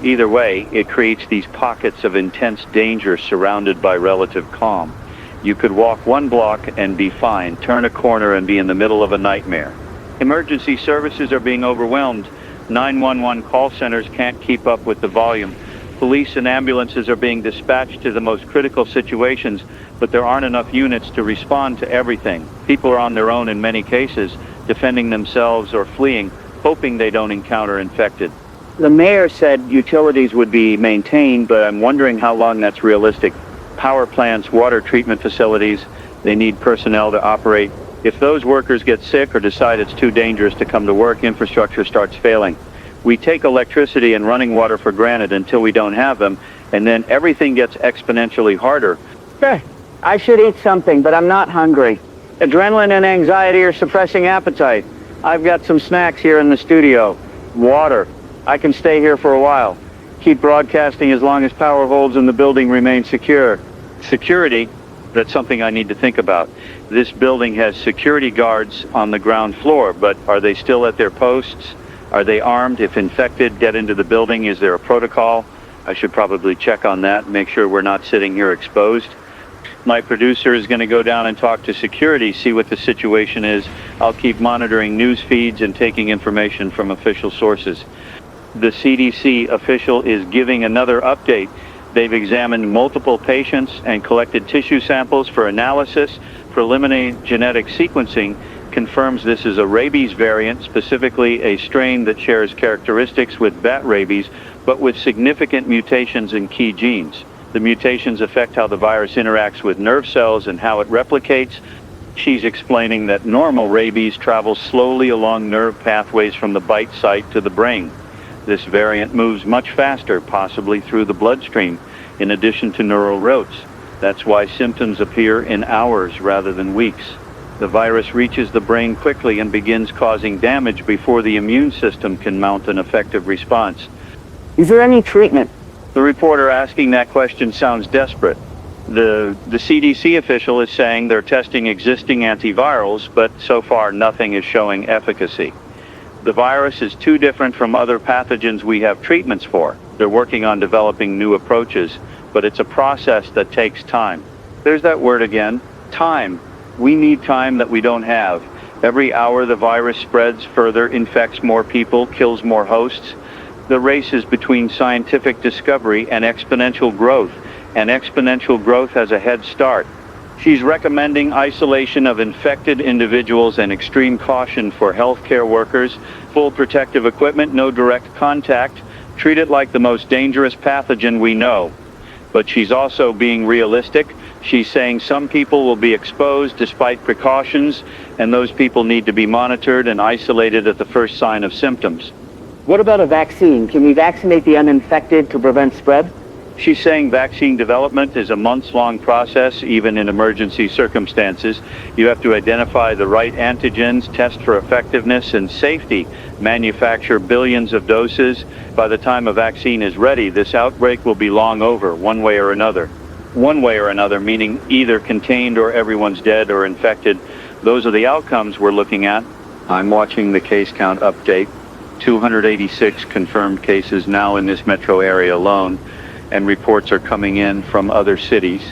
Either way, it creates these pockets of intense danger surrounded by relative calm. You could walk 1 block and be fine, turn a corner and be in the middle of a nightmare. Emergency services are being overwhelmed. 911 call centers can't keep up with the volume. Police and ambulances are being dispatched to the most critical situations, but there aren't enough units to respond to everything. People are on their own in many cases, defending themselves or fleeing, hoping they don't encounter infected. The mayor said utilities would be maintained, But I'm wondering how long that's realistic. Power plants, water treatment facilities, they need personnel to operate. If those workers get sick or decide it's too dangerous to come to work, infrastructure starts failing. We take electricity and running water for granted until we don't have them, and then everything gets exponentially harder. I should eat something, but I'm not hungry. Adrenaline and anxiety are suppressing appetite. I've got some snacks here in the studio. Water. I can stay here for a while. Keep broadcasting as long as power holds and the building remains secure. Security, that's something I need to think about. This building has security guards on the ground floor, but are they still at their posts? Are they armed? If infected get into the building, is there a protocol? I should probably check on that, make sure we're not sitting here exposed. My producer is going to go down and talk to security, see what the situation is. I'll keep monitoring news feeds and taking information from official sources. The CDC official is giving another update. They've examined multiple patients and collected tissue samples for analysis. Preliminary genetic sequencing confirms this is a rabies variant, specifically a strain that shares characteristics with bat rabies, but with significant mutations in key genes. The mutations affect how the virus interacts with nerve cells and how it replicates. She's explaining that normal rabies travels slowly along nerve pathways from the bite site to the brain. This variant moves much faster, possibly through the bloodstream, in addition to neural routes. That's why symptoms appear in hours rather than weeks. The virus reaches the brain quickly and begins causing damage before the immune system can mount an effective response. Is there any treatment? The reporter asking that question sounds desperate. The CDC official is saying they're testing existing antivirals, but so far nothing is showing efficacy. The virus is too different from other pathogens we have treatments for. They're working on developing new approaches, but it's a process that takes time. There's that word again, time. We need time that we don't have. Every hour the virus spreads further, infects more people, kills more hosts. The race is between scientific discovery and exponential growth, and exponential growth has a head start. She's recommending isolation of infected individuals and extreme caution for healthcare workers, full protective equipment, no direct contact, treat it like the most dangerous pathogen we know. But she's also being realistic. She's saying some people will be exposed despite precautions, and those people need to be monitored and isolated at the first sign of symptoms. What about a vaccine? Can we vaccinate the uninfected to prevent spread? She's saying vaccine development is a months-long process, even in emergency circumstances. You have to identify the right antigens, test for effectiveness and safety, manufacture billions of doses. By the time a vaccine is ready, this outbreak will be long over, one way or another. One way or another, meaning either contained or everyone's dead or infected. Those are the outcomes we're looking at. I'm watching the case count update. 286 confirmed cases now in this metro area alone, and reports are coming in from other cities.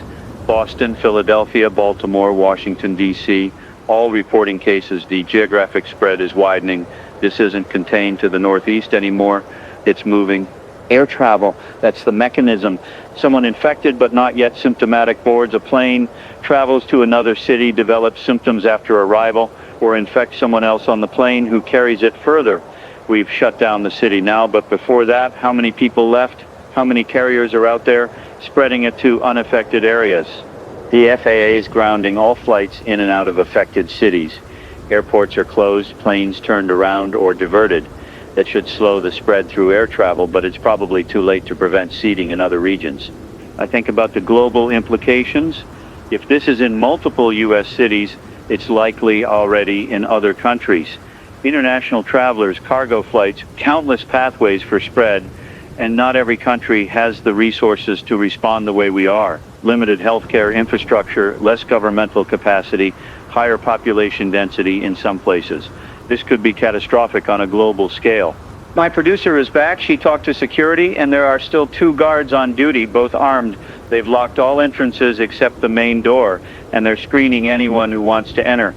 Boston, Philadelphia, Baltimore, Washington, D.C., all reporting cases. The geographic spread is widening. This isn't contained to the Northeast anymore. It's moving. Air travel, that's the mechanism. Someone infected but not yet symptomatic boards a plane, travels to another city, develops symptoms after arrival, or infects someone else on the plane who carries it further. We've shut down the city now, but before that, how many people left? How many carriers are out there spreading it to unaffected areas? The FAA is grounding all flights in and out of affected cities. Airports are closed, planes turned around or diverted. That should slow the spread through air travel, but it's probably too late to prevent seeding in other regions. I think about the global implications. If this is in multiple U.S. cities, it's likely already in other countries. International travelers, cargo flights, countless pathways for spread, and not every country has the resources to respond the way we are. Limited healthcare infrastructure, less governmental capacity, higher population density in some places. This could be catastrophic on a global scale. My producer is back. She talked to security, and there are still 2 guards on duty, both armed. They've locked all entrances except the main door, and they're screening anyone who wants to enter.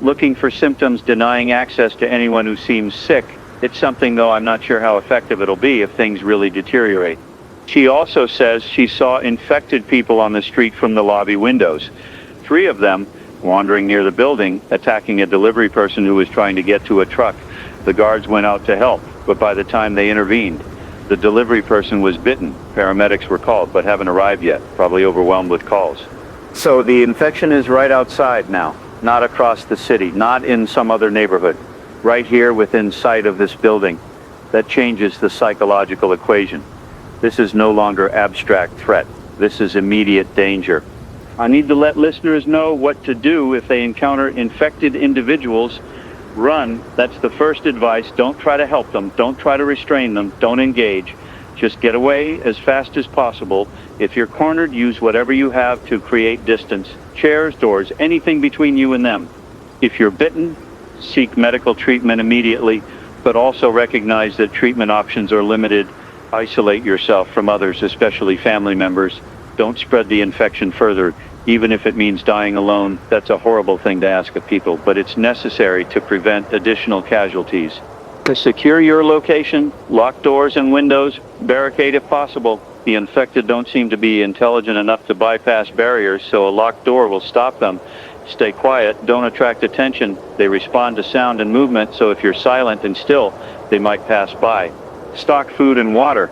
Looking for symptoms, denying access to anyone who seems sick. It's something, though, I'm not sure how effective it'll be if things really deteriorate. She also says she saw infected people on the street from the lobby windows. 3 of them wandering near the building, attacking a delivery person who was trying to get to a truck. The guards went out to help, but by the time they intervened, the delivery person was bitten. Paramedics were called, but haven't arrived yet, probably overwhelmed with calls. So the infection is right outside now, not across the city, not in some other neighborhood. Right here within sight of this building. That changes the psychological equation. This is no longer abstract threat. This is immediate danger. I need to let listeners know what to do if they encounter infected individuals. Run. That's the first advice. Don't try to help them. Don't try to restrain them. Don't engage. Just get away as fast as possible. If you're cornered, use whatever you have to create distance. Chairs, doors, anything between you and them. If you're bitten, seek medical treatment immediately, but also recognize that treatment options are limited. Isolate yourself from others, especially family members. Don't spread the infection further. even if it means dying alone. That's a horrible thing to ask of people, but it's necessary to prevent additional casualties. To secure your location, lock doors and windows, barricade if possible. The infected don't seem to be intelligent enough to bypass barriers, so a locked door will stop them. Stay quiet, don't attract attention. They respond to sound and movement, so if you're silent and still, they might pass by. Stock food and water.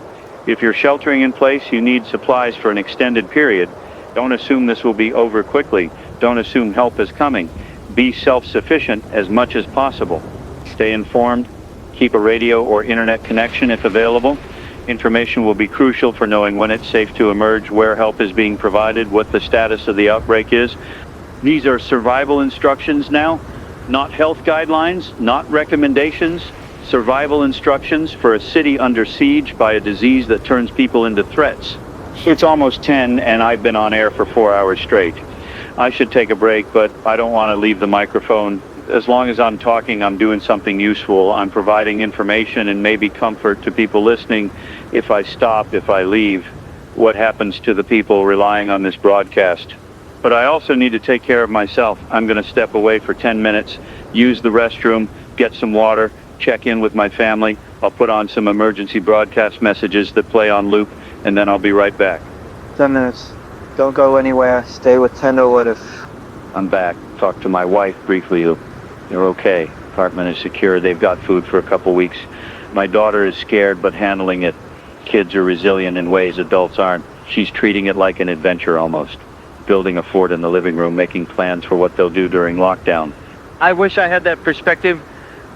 If you're sheltering in place, you need supplies for an extended period. Don't assume this will be over quickly. Don't assume help is coming. Be self-sufficient as much as possible. Stay informed. Keep a radio or internet connection if available. Information will be crucial for knowing when it's safe to emerge, where help is being provided, what the status of the outbreak is. These are survival instructions now, not health guidelines, not recommendations. Survival instructions for a city under siege by a disease that turns people into threats. It's almost 10 and I've been on air for 4 hours straight. I should take a break, but I don't want to leave the microphone. As long as I'm talking, I'm doing something useful. I'm providing information and maybe comfort to people listening. If I stop, if I leave, what happens to the people relying on this broadcast? But I also need to take care of myself. I'm going to step away for 10 minutes, use the restroom, get some water, check in with my family. I'll put on some emergency broadcast messages that play on loop, and then I'll be right back. 10 minutes. Don't go anywhere. Stay with Tender Wood. I'm back. Talked to my wife briefly. They're okay. Apartment is secure. They've got food for a couple weeks. My daughter is scared but handling it. Kids are resilient in ways adults aren't. She's treating it like an adventure almost. Building a fort in the living room, making plans for what they'll do during lockdown. I wish I had that perspective.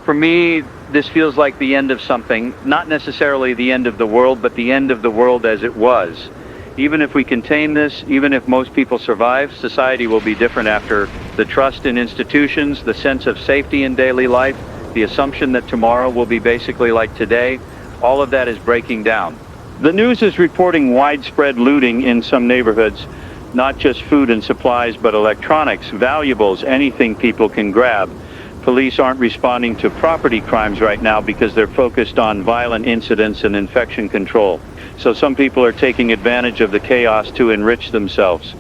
For me, this feels like the end of something. Not necessarily the end of the world, but the end of the world as it was. Even if we contain this, even if most people survive, society will be different after. The trust in institutions, the sense of safety in daily life, the assumption that tomorrow will be basically like today, all of that is breaking down. The news is reporting widespread looting in some neighborhoods, not just food and supplies, but electronics, valuables, anything people can grab. Police aren't responding to property crimes right now because they're focused on violent incidents and infection control. So some people are taking advantage of the chaos to enrich themselves.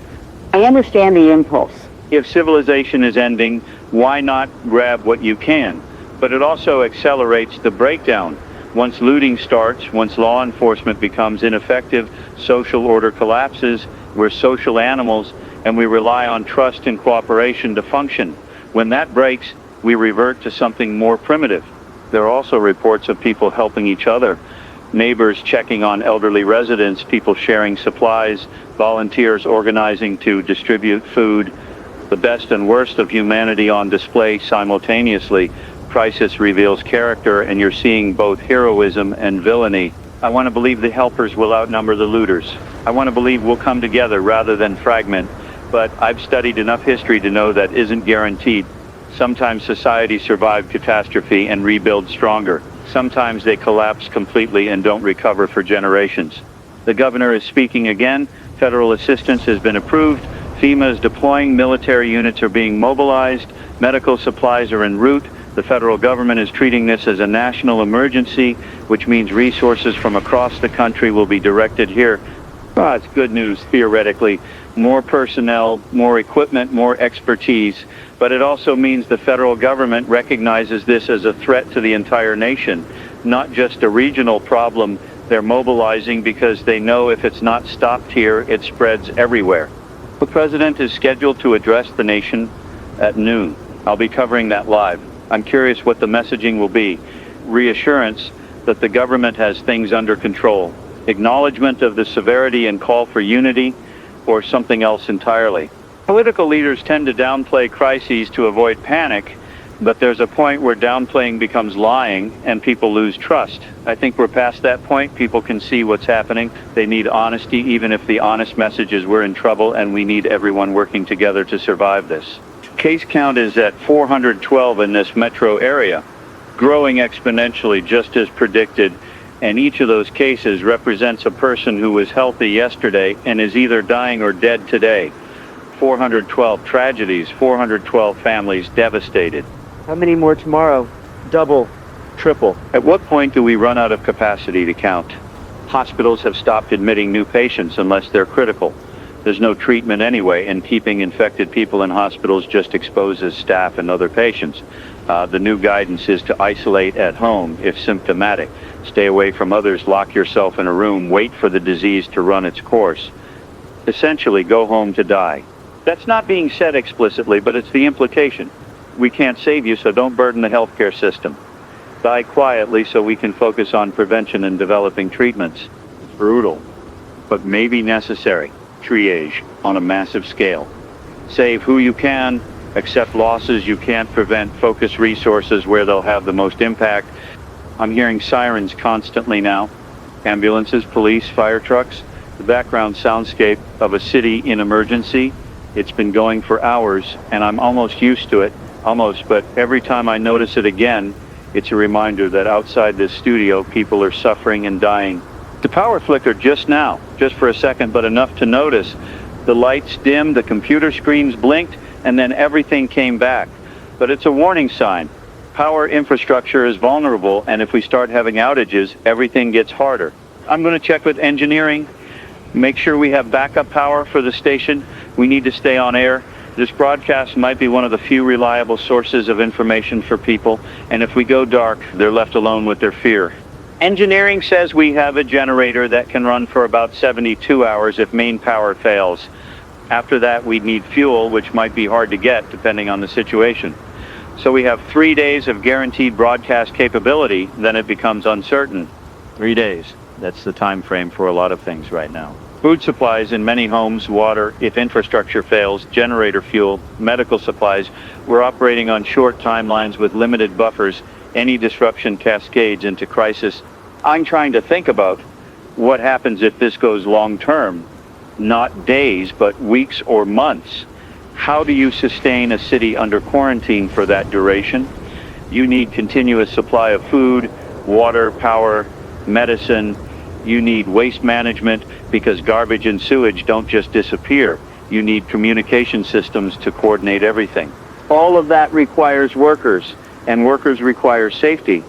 I understand the impulse. If civilization is ending, why not grab what you can? But it also accelerates the breakdown. Once looting starts, once law enforcement becomes ineffective, social order collapses. We're social animals, and we rely on trust and cooperation to function. When that breaks, we revert to something more primitive. There are also reports of people helping each other. Neighbors checking on elderly residents, people sharing supplies, volunteers organizing to distribute food. The best and worst of humanity on display simultaneously. Crisis reveals character, and you're seeing both heroism and villainy. I want to believe the helpers will outnumber the looters. I want to believe we'll come together rather than fragment, but I've studied enough history to know that isn't guaranteed. Sometimes societies survive catastrophe and rebuild stronger. Sometimes they collapse completely and don't recover for generations. The governor is speaking again. Federal assistance has been approved. FEMA is deploying. Military units are being mobilized. Medical supplies are en route. The federal government is treating this as a national emergency, which means resources from across the country will be directed here. It's good news, theoretically. More personnel, more equipment, more expertise. But it also means the federal government recognizes this as a threat to the entire nation, not just a regional problem. They're mobilizing because they know if it's not stopped here, it spreads everywhere. The president is scheduled to address the nation at noon. I'll be covering that live. I'm curious what the messaging will be. Reassurance that the government has things under control. Acknowledgement of the severity and call for unity, or something else entirely. Political leaders tend to downplay crises to avoid panic, but there's a point where downplaying becomes lying and people lose trust. I think we're past that point. People can see what's happening. They need honesty, even if the honest message is we're in trouble and we need everyone working together to survive this. Case count is at 412 in this metro area, growing exponentially just as predicted, and each of those cases represents a person who was healthy yesterday and is either dying or dead today. 412 tragedies, 412 families devastated. How many more tomorrow? Double, triple. At what point do we run out of capacity to count? Hospitals have stopped admitting new patients unless they're critical. There's no treatment anyway, and keeping infected people in hospitals just exposes staff and other patients. The new guidance is to isolate at home if symptomatic. Stay away from others, lock yourself in a room, wait for the disease to run its course. Essentially, go home to die. That's not being said explicitly, but it's the implication. We can't save you, so don't burden the healthcare system. Die quietly so we can focus on prevention and developing treatments. Brutal, but maybe necessary. Triage on a massive scale. Save who you can, accept losses you can't prevent, focus resources where they'll have the most impact. I'm hearing sirens constantly now. Ambulances, police, fire trucks. The background soundscape of a city in emergency. It's been going for hours, and I'm almost used to it. Almost, but every time I notice it again, it's a reminder that outside this studio, people are suffering and dying. The power flickered just now, just for a second, but enough to notice. The lights dimmed, the computer screens blinked, and then everything came back. But it's a warning sign. Power infrastructure is vulnerable, and if we start having outages, everything gets harder. I'm going to check with engineering, make sure we have backup power for the station. We need to stay on air. This broadcast might be one of the few reliable sources of information for people, and if we go dark, they're left alone with their fear. Engineering says we have a generator that can run for about 72 hours if main power fails. After that, we'd need fuel, which might be hard to get depending on the situation. So we have 3 days of guaranteed broadcast capability, then it becomes uncertain. 3 days. That's the time frame for a lot of things right now. Food supplies in many homes, water, if infrastructure fails, generator fuel, medical supplies. We're operating on short timelines with limited buffers. Any disruption cascades into crisis. I'm trying to think about what happens if this goes long term, not days, but weeks or months. How do you sustain a city under quarantine for that duration? You need continuous supply of food, water, power, medicine. You need waste management because garbage and sewage don't just disappear. You need communication systems to coordinate everything. All of that requires workers, and workers require safety.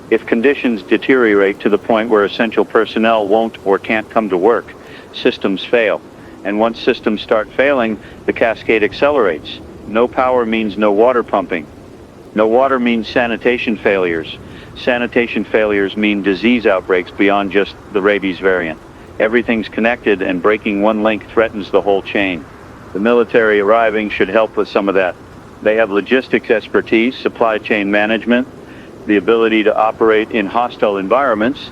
If conditions deteriorate to the point where essential personnel won't or can't come to work, systems fail. And once systems start failing, the cascade accelerates. No power means no water pumping. No water means sanitation failures. Sanitation failures mean disease outbreaks beyond just the rabies variant. Everything's connected, and breaking one link threatens the whole chain. The military arriving should help with some of that. They have logistics expertise, supply chain management, the ability to operate in hostile environments,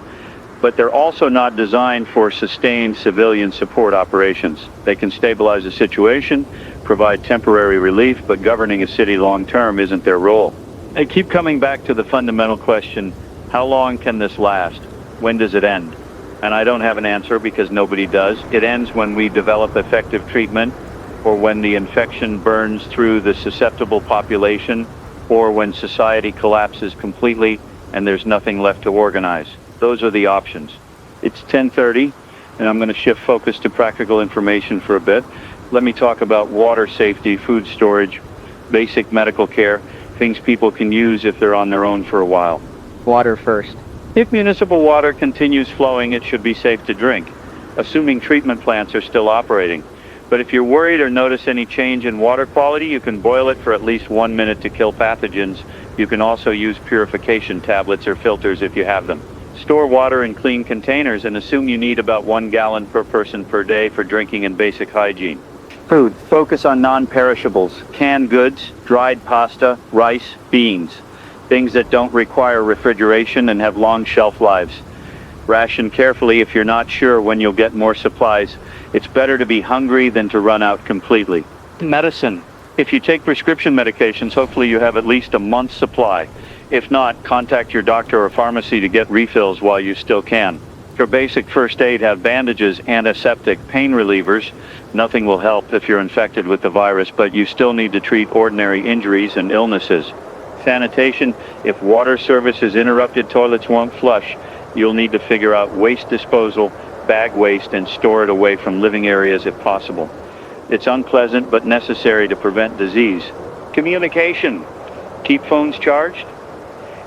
but they're also not designed for sustained civilian support operations. They can stabilize a situation, provide temporary relief, but governing a city long-term isn't their role. I keep coming back to the fundamental question, how long can this last? When does it end? And I don't have an answer because nobody does. It ends when we develop effective treatment, or when the infection burns through the susceptible population, or when society collapses completely and there's nothing left to organize. Those are the options. It's 10:30, and I'm going to shift focus to practical information for a bit. Let me talk about water safety, food storage, basic medical care, things people can use if they're on their own for a while. Water first. If municipal water continues flowing, it should be safe to drink, assuming treatment plants are still operating. But if you're worried or notice any change in water quality, you can boil it for at least 1 minute to kill pathogens. You can also use purification tablets or filters if you have them. Store water in clean containers and assume you need about 1 gallon per person per day for drinking and basic hygiene. Food. Focus on non-perishables, canned goods, dried pasta, rice, beans. Things that don't require refrigeration and have long shelf lives. Ration carefully if you're not sure when you'll get more supplies. It's better to be hungry than to run out completely. Medicine. If you take prescription medications, hopefully you have at least a month's supply. If not, contact your doctor or pharmacy to get refills while you still can. For basic first aid, have bandages, antiseptic, pain relievers. Nothing will help if you're infected with the virus, but you still need to treat ordinary injuries and illnesses. Sanitation. If water service is interrupted, toilets won't flush. You'll need to figure out waste disposal, bag waste, and store it away from living areas if possible. It's unpleasant but necessary to prevent disease. Communication. Keep phones charged.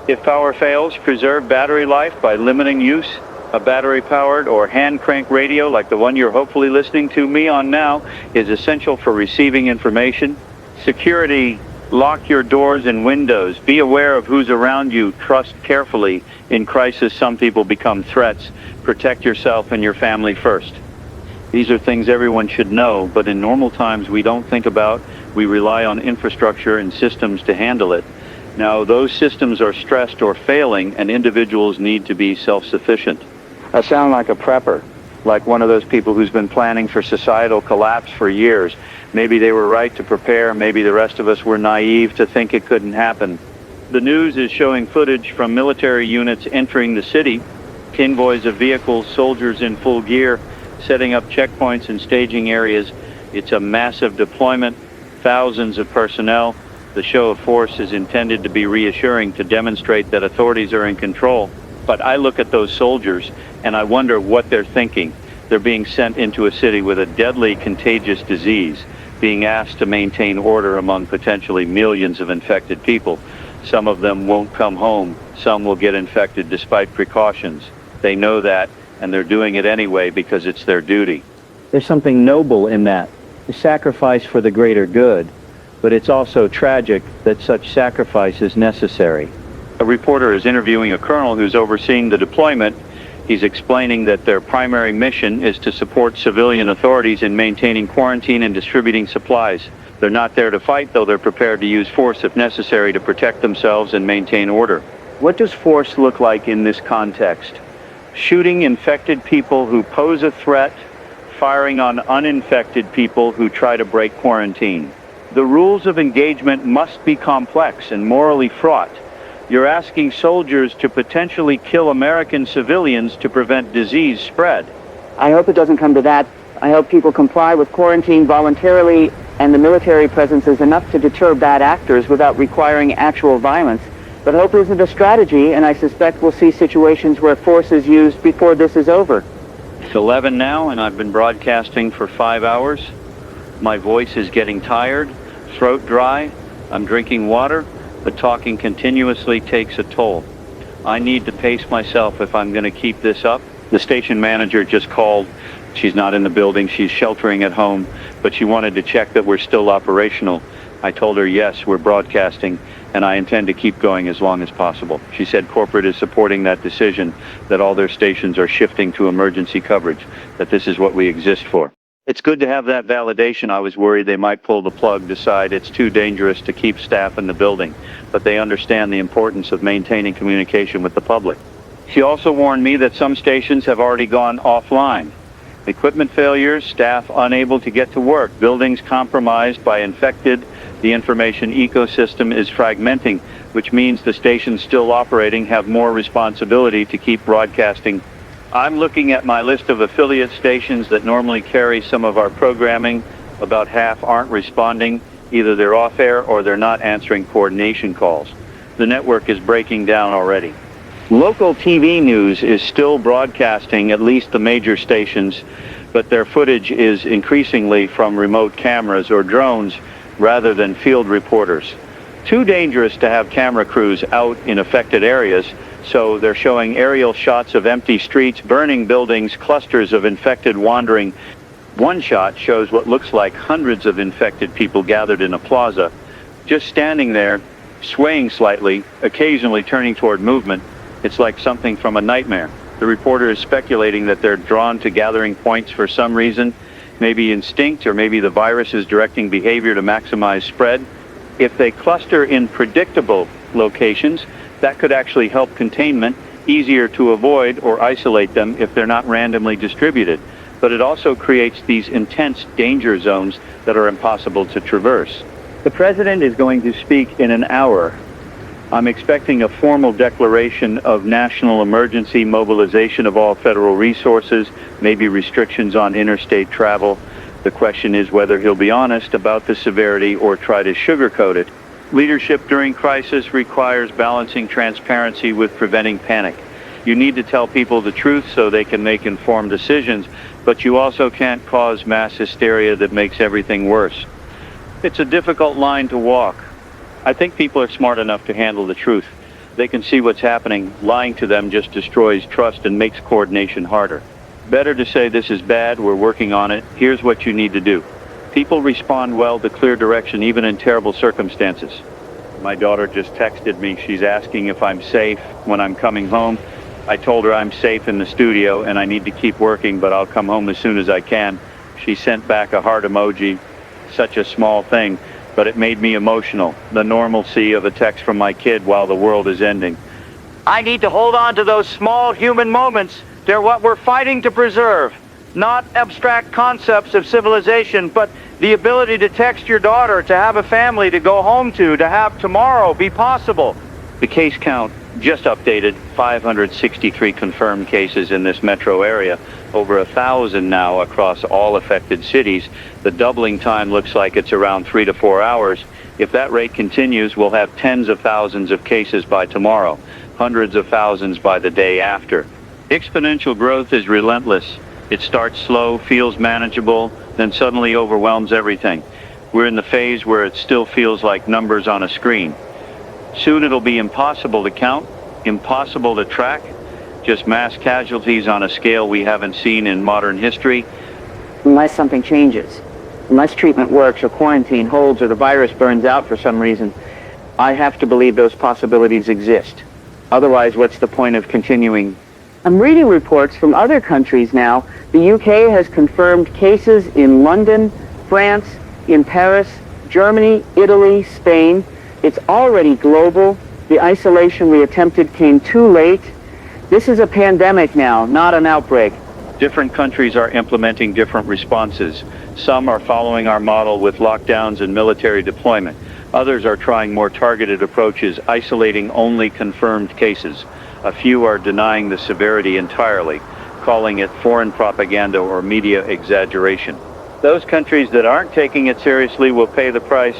If power fails, preserve battery life by limiting use. A battery-powered or hand-crank radio like the one you're hopefully listening to me on now is essential for receiving information. Security, lock your doors and windows. Be aware of who's around you. Trust carefully. In crisis, some people become threats. Protect yourself and your family first. These are things everyone should know, but in normal times we don't think about. We rely on infrastructure and systems to handle it. Now, those systems are stressed or failing, and individuals need to be self-sufficient. I sound like a prepper, like one of those people who's been planning for societal collapse for years. Maybe they were right to prepare, maybe the rest of us were naive to think it couldn't happen. The news is showing footage from military units entering the city, convoys of vehicles, soldiers in full gear, setting up checkpoints and staging areas. It's a massive deployment, thousands of personnel. The show of force is intended to be reassuring, to demonstrate that authorities are in control. But I look at those soldiers and I wonder what they're thinking. They're being sent into a city with a deadly contagious disease, being asked to maintain order among potentially millions of infected people. Some of them won't come home. Some will get infected despite precautions. They know that, and they're doing it anyway because it's their duty. There's something noble in that, the sacrifice for the greater good, but it's also tragic that such sacrifice is necessary. A reporter is interviewing a colonel who's overseeing the deployment. He's explaining that their primary mission is to support civilian authorities in maintaining quarantine and distributing supplies. They're not there to fight, though they're prepared to use force if necessary to protect themselves and maintain order. What does force look like in this context? Shooting infected people who pose a threat, firing on uninfected people who try to break quarantine. The rules of engagement must be complex and morally fraught. You're asking soldiers to potentially kill American civilians to prevent disease spread. I hope it doesn't come to that. I hope people comply with quarantine voluntarily, and the military presence is enough to deter bad actors without requiring actual violence. But hope isn't a strategy, and I suspect we'll see situations where force is used before this is over. It's 11 now, and I've been broadcasting for 5 hours. My voice is getting tired, throat dry. I'm drinking water, but talking continuously takes a toll. I need to pace myself if I'm going to keep this up. The station manager just called. She's not in the building. She's sheltering at home, but she wanted to check that we're still operational. I told her, yes, we're broadcasting, and I intend to keep going as long as possible. She said corporate is supporting that decision, that all their stations are shifting to emergency coverage, that this is what we exist for. It's good to have that validation. I was worried they might pull the plug, decide it's too dangerous to keep staff in the building, but they understand the importance of maintaining communication with the public. She also warned me that some stations have already gone offline. Equipment failures, staff unable to get to work, buildings compromised by infected. The information ecosystem is fragmenting, which means the stations still operating have more responsibility to keep broadcasting. I'm looking at my list of affiliate stations that normally carry some of our programming. About half aren't responding. Either they're off air or they're not answering coordination calls. The network is breaking down already. Local TV news is still broadcasting, at least the major stations, but their footage is increasingly from remote cameras or drones rather than field reporters. Too dangerous to have camera crews out in affected areas, so they're showing aerial shots of empty streets, burning buildings, clusters of infected wandering. One shot shows what looks like hundreds of infected people gathered in a plaza, just standing there, swaying slightly, occasionally turning toward movement. It's like something from a nightmare. The reporter is speculating that they're drawn to gathering points for some reason, maybe instinct, or maybe the virus is directing behavior to maximize spread. If they cluster in predictable locations, that could actually help containment, easier to avoid or isolate them if they're not randomly distributed. But it also creates these intense danger zones that are impossible to traverse. The president is going to speak in an hour. I'm expecting a formal declaration of national emergency, mobilization of all federal resources, maybe restrictions on interstate travel. The question is whether he'll be honest about the severity or try to sugarcoat it. Leadership during crisis requires balancing transparency with preventing panic. You need to tell people the truth so they can make informed decisions, but you also can't cause mass hysteria that makes everything worse. It's a difficult line to walk. I think people are smart enough to handle the truth. They can see what's happening. Lying to them just destroys trust and makes coordination harder. Better to say this is bad, we're working on it, here's what you need to do. People respond well to clear direction even in terrible circumstances. My daughter just texted me. She's asking if I'm safe when I'm coming home. I told her I'm safe in the studio and I need to keep working, but I'll come home as soon as I can. She sent back a heart emoji. Such a small thing, but it made me emotional. The normalcy of a text from my kid while the world is ending. I need to hold on to those small human moments. They're what we're fighting to preserve. Not abstract concepts of civilization, but the ability to text your daughter, to have a family to go home to have tomorrow be possible. The case count just updated, 563 confirmed cases in this metro area, over 1,000 now across all affected cities. The doubling time looks like it's around 3 to 4 hours. If that rate continues, we'll have tens of thousands of cases by tomorrow, hundreds of thousands by the day after. Exponential growth is relentless. It starts slow, feels manageable, then suddenly overwhelms everything. We're in the phase where it still feels like numbers on a screen. Soon it'll be impossible to count, impossible to track, just mass casualties on a scale we haven't seen in modern history. Unless something changes, unless treatment works or quarantine holds or the virus burns out for some reason, I have to believe those possibilities exist. Otherwise, what's the point of continuing? I'm reading reports from other countries now. The UK has confirmed cases in London, France, in Paris, Germany, Italy, Spain. It's already global. The isolation we attempted came too late. This is a pandemic now, not an outbreak. Different countries are implementing different responses. Some are following our model with lockdowns and military deployment. Others are trying more targeted approaches, isolating only confirmed cases. A few are denying the severity entirely, calling it foreign propaganda or media exaggeration. Those countries that aren't taking it seriously will pay the price.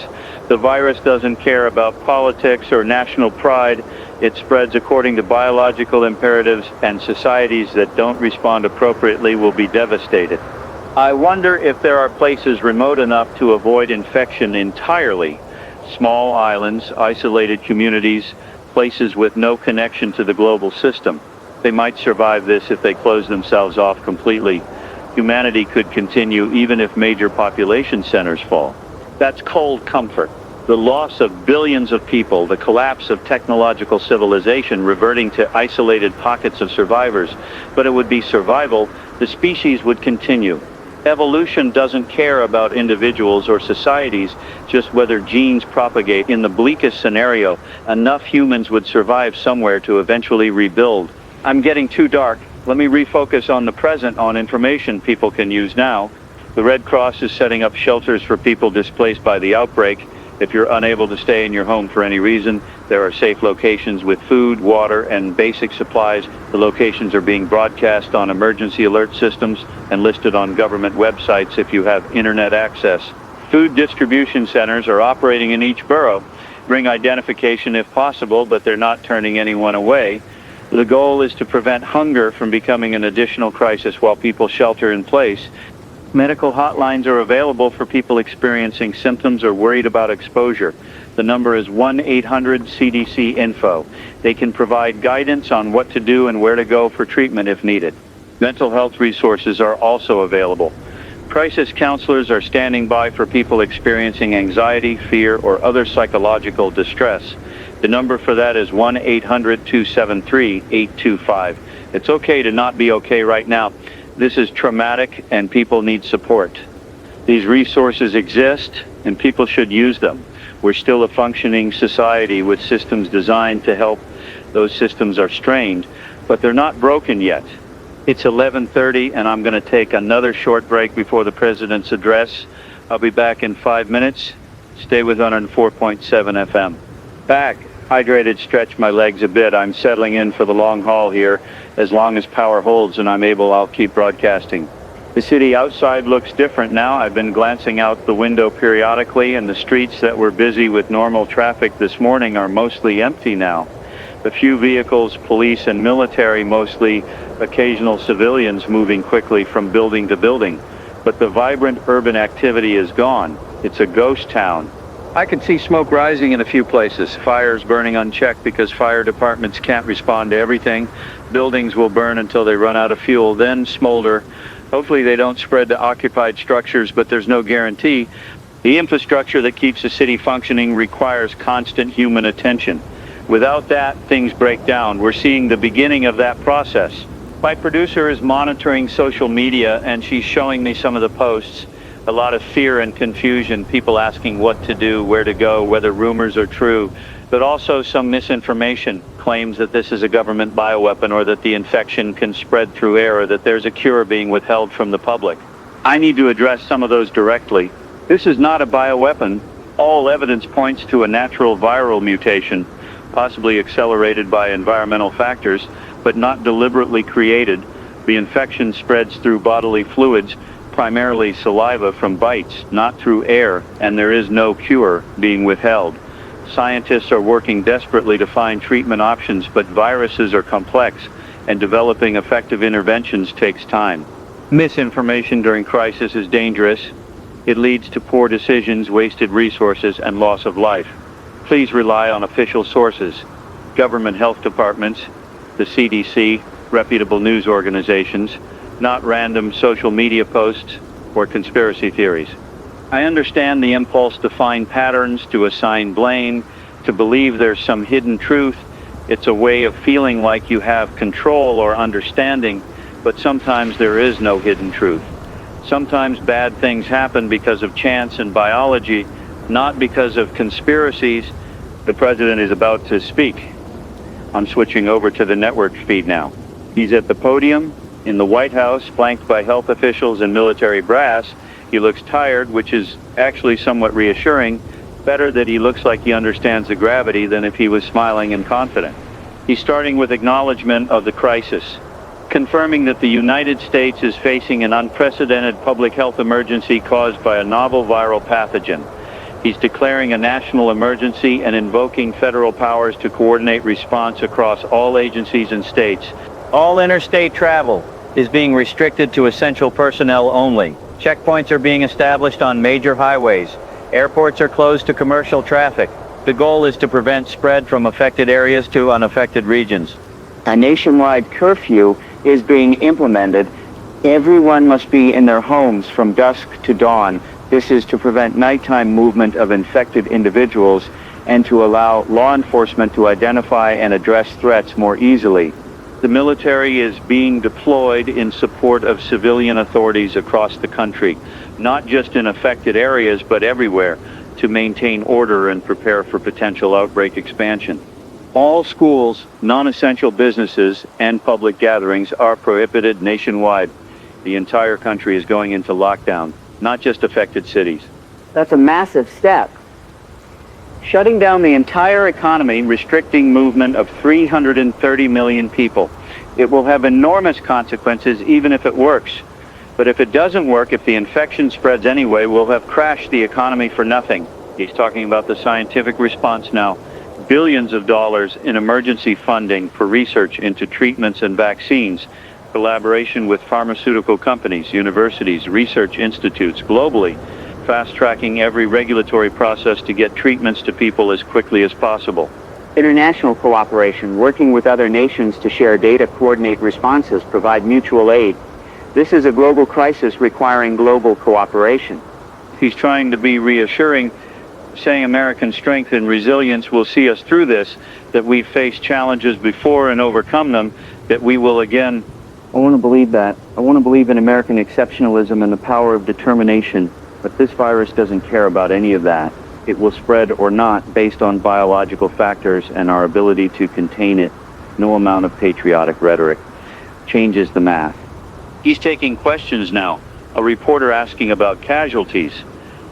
The virus doesn't care about politics or national pride. It spreads according to biological imperatives, and societies that don't respond appropriately will be devastated. I wonder if there are places remote enough to avoid infection entirely. Small islands, isolated communities, places with no connection to the global system. They might survive this if they close themselves off completely. Humanity could continue even if major population centers fall. That's cold comfort. The loss of billions of people, the collapse of technological civilization, reverting to isolated pockets of survivors. But it would be survival. The species would continue. Evolution doesn't care about individuals or societies, just whether genes propagate. In the bleakest scenario, enough humans would survive somewhere to eventually rebuild. I'm getting too dark. Let me refocus on the present, on information people can use now. The Red Cross is setting up shelters for people displaced by the outbreak. If you're unable to stay in your home for any reason, there are safe locations with food, water, and basic supplies. The locations are being broadcast on emergency alert systems and listed on government websites if you have internet access. Food distribution centers are operating in each borough. Bring identification if possible, but they're not turning anyone away. The goal is to prevent hunger from becoming an additional crisis while people shelter in place. Medical hotlines are available for people experiencing symptoms or worried about exposure. The number is 1-800-CDC-INFO. They can provide guidance on what to do and where to go for treatment if needed. Mental health resources are also available. Crisis counselors are standing by for people experiencing anxiety, fear, or other psychological distress. The number for that is 1-800-273-825. It's okay to not be okay right now. This is traumatic and people need support. These resources exist and people should use them. We're still a functioning society with systems designed to help. Those systems are strained, but they're not broken yet. It's 11:30 and I'm going to take another short break before the President's address. I'll be back in 5 minutes. Stay with 104.7 FM. Back. Hydrated, stretch my legs a bit. I'm settling in for the long haul here. As long as power holds and I'm able, I'll keep broadcasting. The city outside looks different now. I've been glancing out the window periodically, and the streets that were busy with normal traffic this morning are mostly empty now. A few vehicles, police and military mostly, occasional civilians moving quickly from building to building. But the vibrant urban activity is gone. It's a ghost town. I could see smoke rising in a few places, fires burning unchecked because fire departments can't respond to everything. Buildings will burn until they run out of fuel, then smolder. Hopefully they don't spread to occupied structures, but there's no guarantee. The infrastructure that keeps a city functioning requires constant human attention. Without that, things break down. We're seeing the beginning of that process. My producer is monitoring social media, and she's showing me some of the posts. A lot of fear and confusion, people asking what to do, where to go, whether rumors are true, but also some misinformation, claims that this is a government bioweapon or that the infection can spread through air or that there's a cure being withheld from the public. I need to address some of those directly. This is not a bioweapon. All evidence points to a natural viral mutation, possibly accelerated by environmental factors, but not deliberately created. The infection spreads through bodily fluids, primarily saliva from bites, not through air, and there is no cure being withheld. Scientists are working desperately to find treatment options, but viruses are complex, and developing effective interventions takes time. Misinformation during crisis is dangerous. It leads to poor decisions, wasted resources, and loss of life. Please rely on official sources, government health departments, the CDC, reputable news organizations, not random social media posts or conspiracy theories. I understand the impulse to find patterns, to assign blame, to believe there's some hidden truth. It's a way of feeling like you have control or understanding, but sometimes there is no hidden truth. Sometimes bad things happen because of chance and biology, not because of conspiracies. The president is about to speak. I'm switching over to the network feed now. He's at the podium in the White House, flanked by health officials and military brass. He looks tired, which is actually somewhat reassuring. Better that he looks like he understands the gravity than if he was smiling and confident. He's starting with acknowledgement of the crisis, confirming that the United States is facing an unprecedented public health emergency caused by a novel viral pathogen. He's declaring a national emergency and invoking federal powers to coordinate response across all agencies and states. All interstate travel is being restricted to essential personnel only. Checkpoints are being established on major highways. Airports are closed to commercial traffic. The goal is to prevent spread from affected areas to unaffected regions. A nationwide curfew is being implemented. Everyone must be in their homes from dusk to dawn. This is to prevent nighttime movement of infected individuals and to allow law enforcement to identify and address threats more easily. The military is being deployed in support of civilian authorities across the country, not just in affected areas, but everywhere, to maintain order and prepare for potential outbreak expansion. All schools, non-essential businesses, and public gatherings are prohibited nationwide. The entire country is going into lockdown, not just affected cities. That's a massive step. Shutting down the entire economy, restricting movement of 330 million people. It will have enormous consequences even if it works. But if it doesn't work, if the infection spreads anyway, we'll have crashed the economy for nothing. He's talking about the scientific response now. Billions of dollars in emergency funding for research into treatments and vaccines, collaboration with pharmaceutical companies, universities, research institutes globally, fast-tracking every regulatory process to get treatments to people as quickly as possible. International cooperation, working with other nations to share data, coordinate responses, provide mutual aid. This is a global crisis requiring global cooperation. He's trying to be reassuring, saying American strength and resilience will see us through this, that we've faced challenges before and overcome them, that we will again. I want to believe that. I want to believe in American exceptionalism and the power of determination. But this virus doesn't care about any of that. It will spread or not based on biological factors and our ability to contain it. No amount of patriotic rhetoric changes the math. He's taking questions now. A reporter asking about casualties.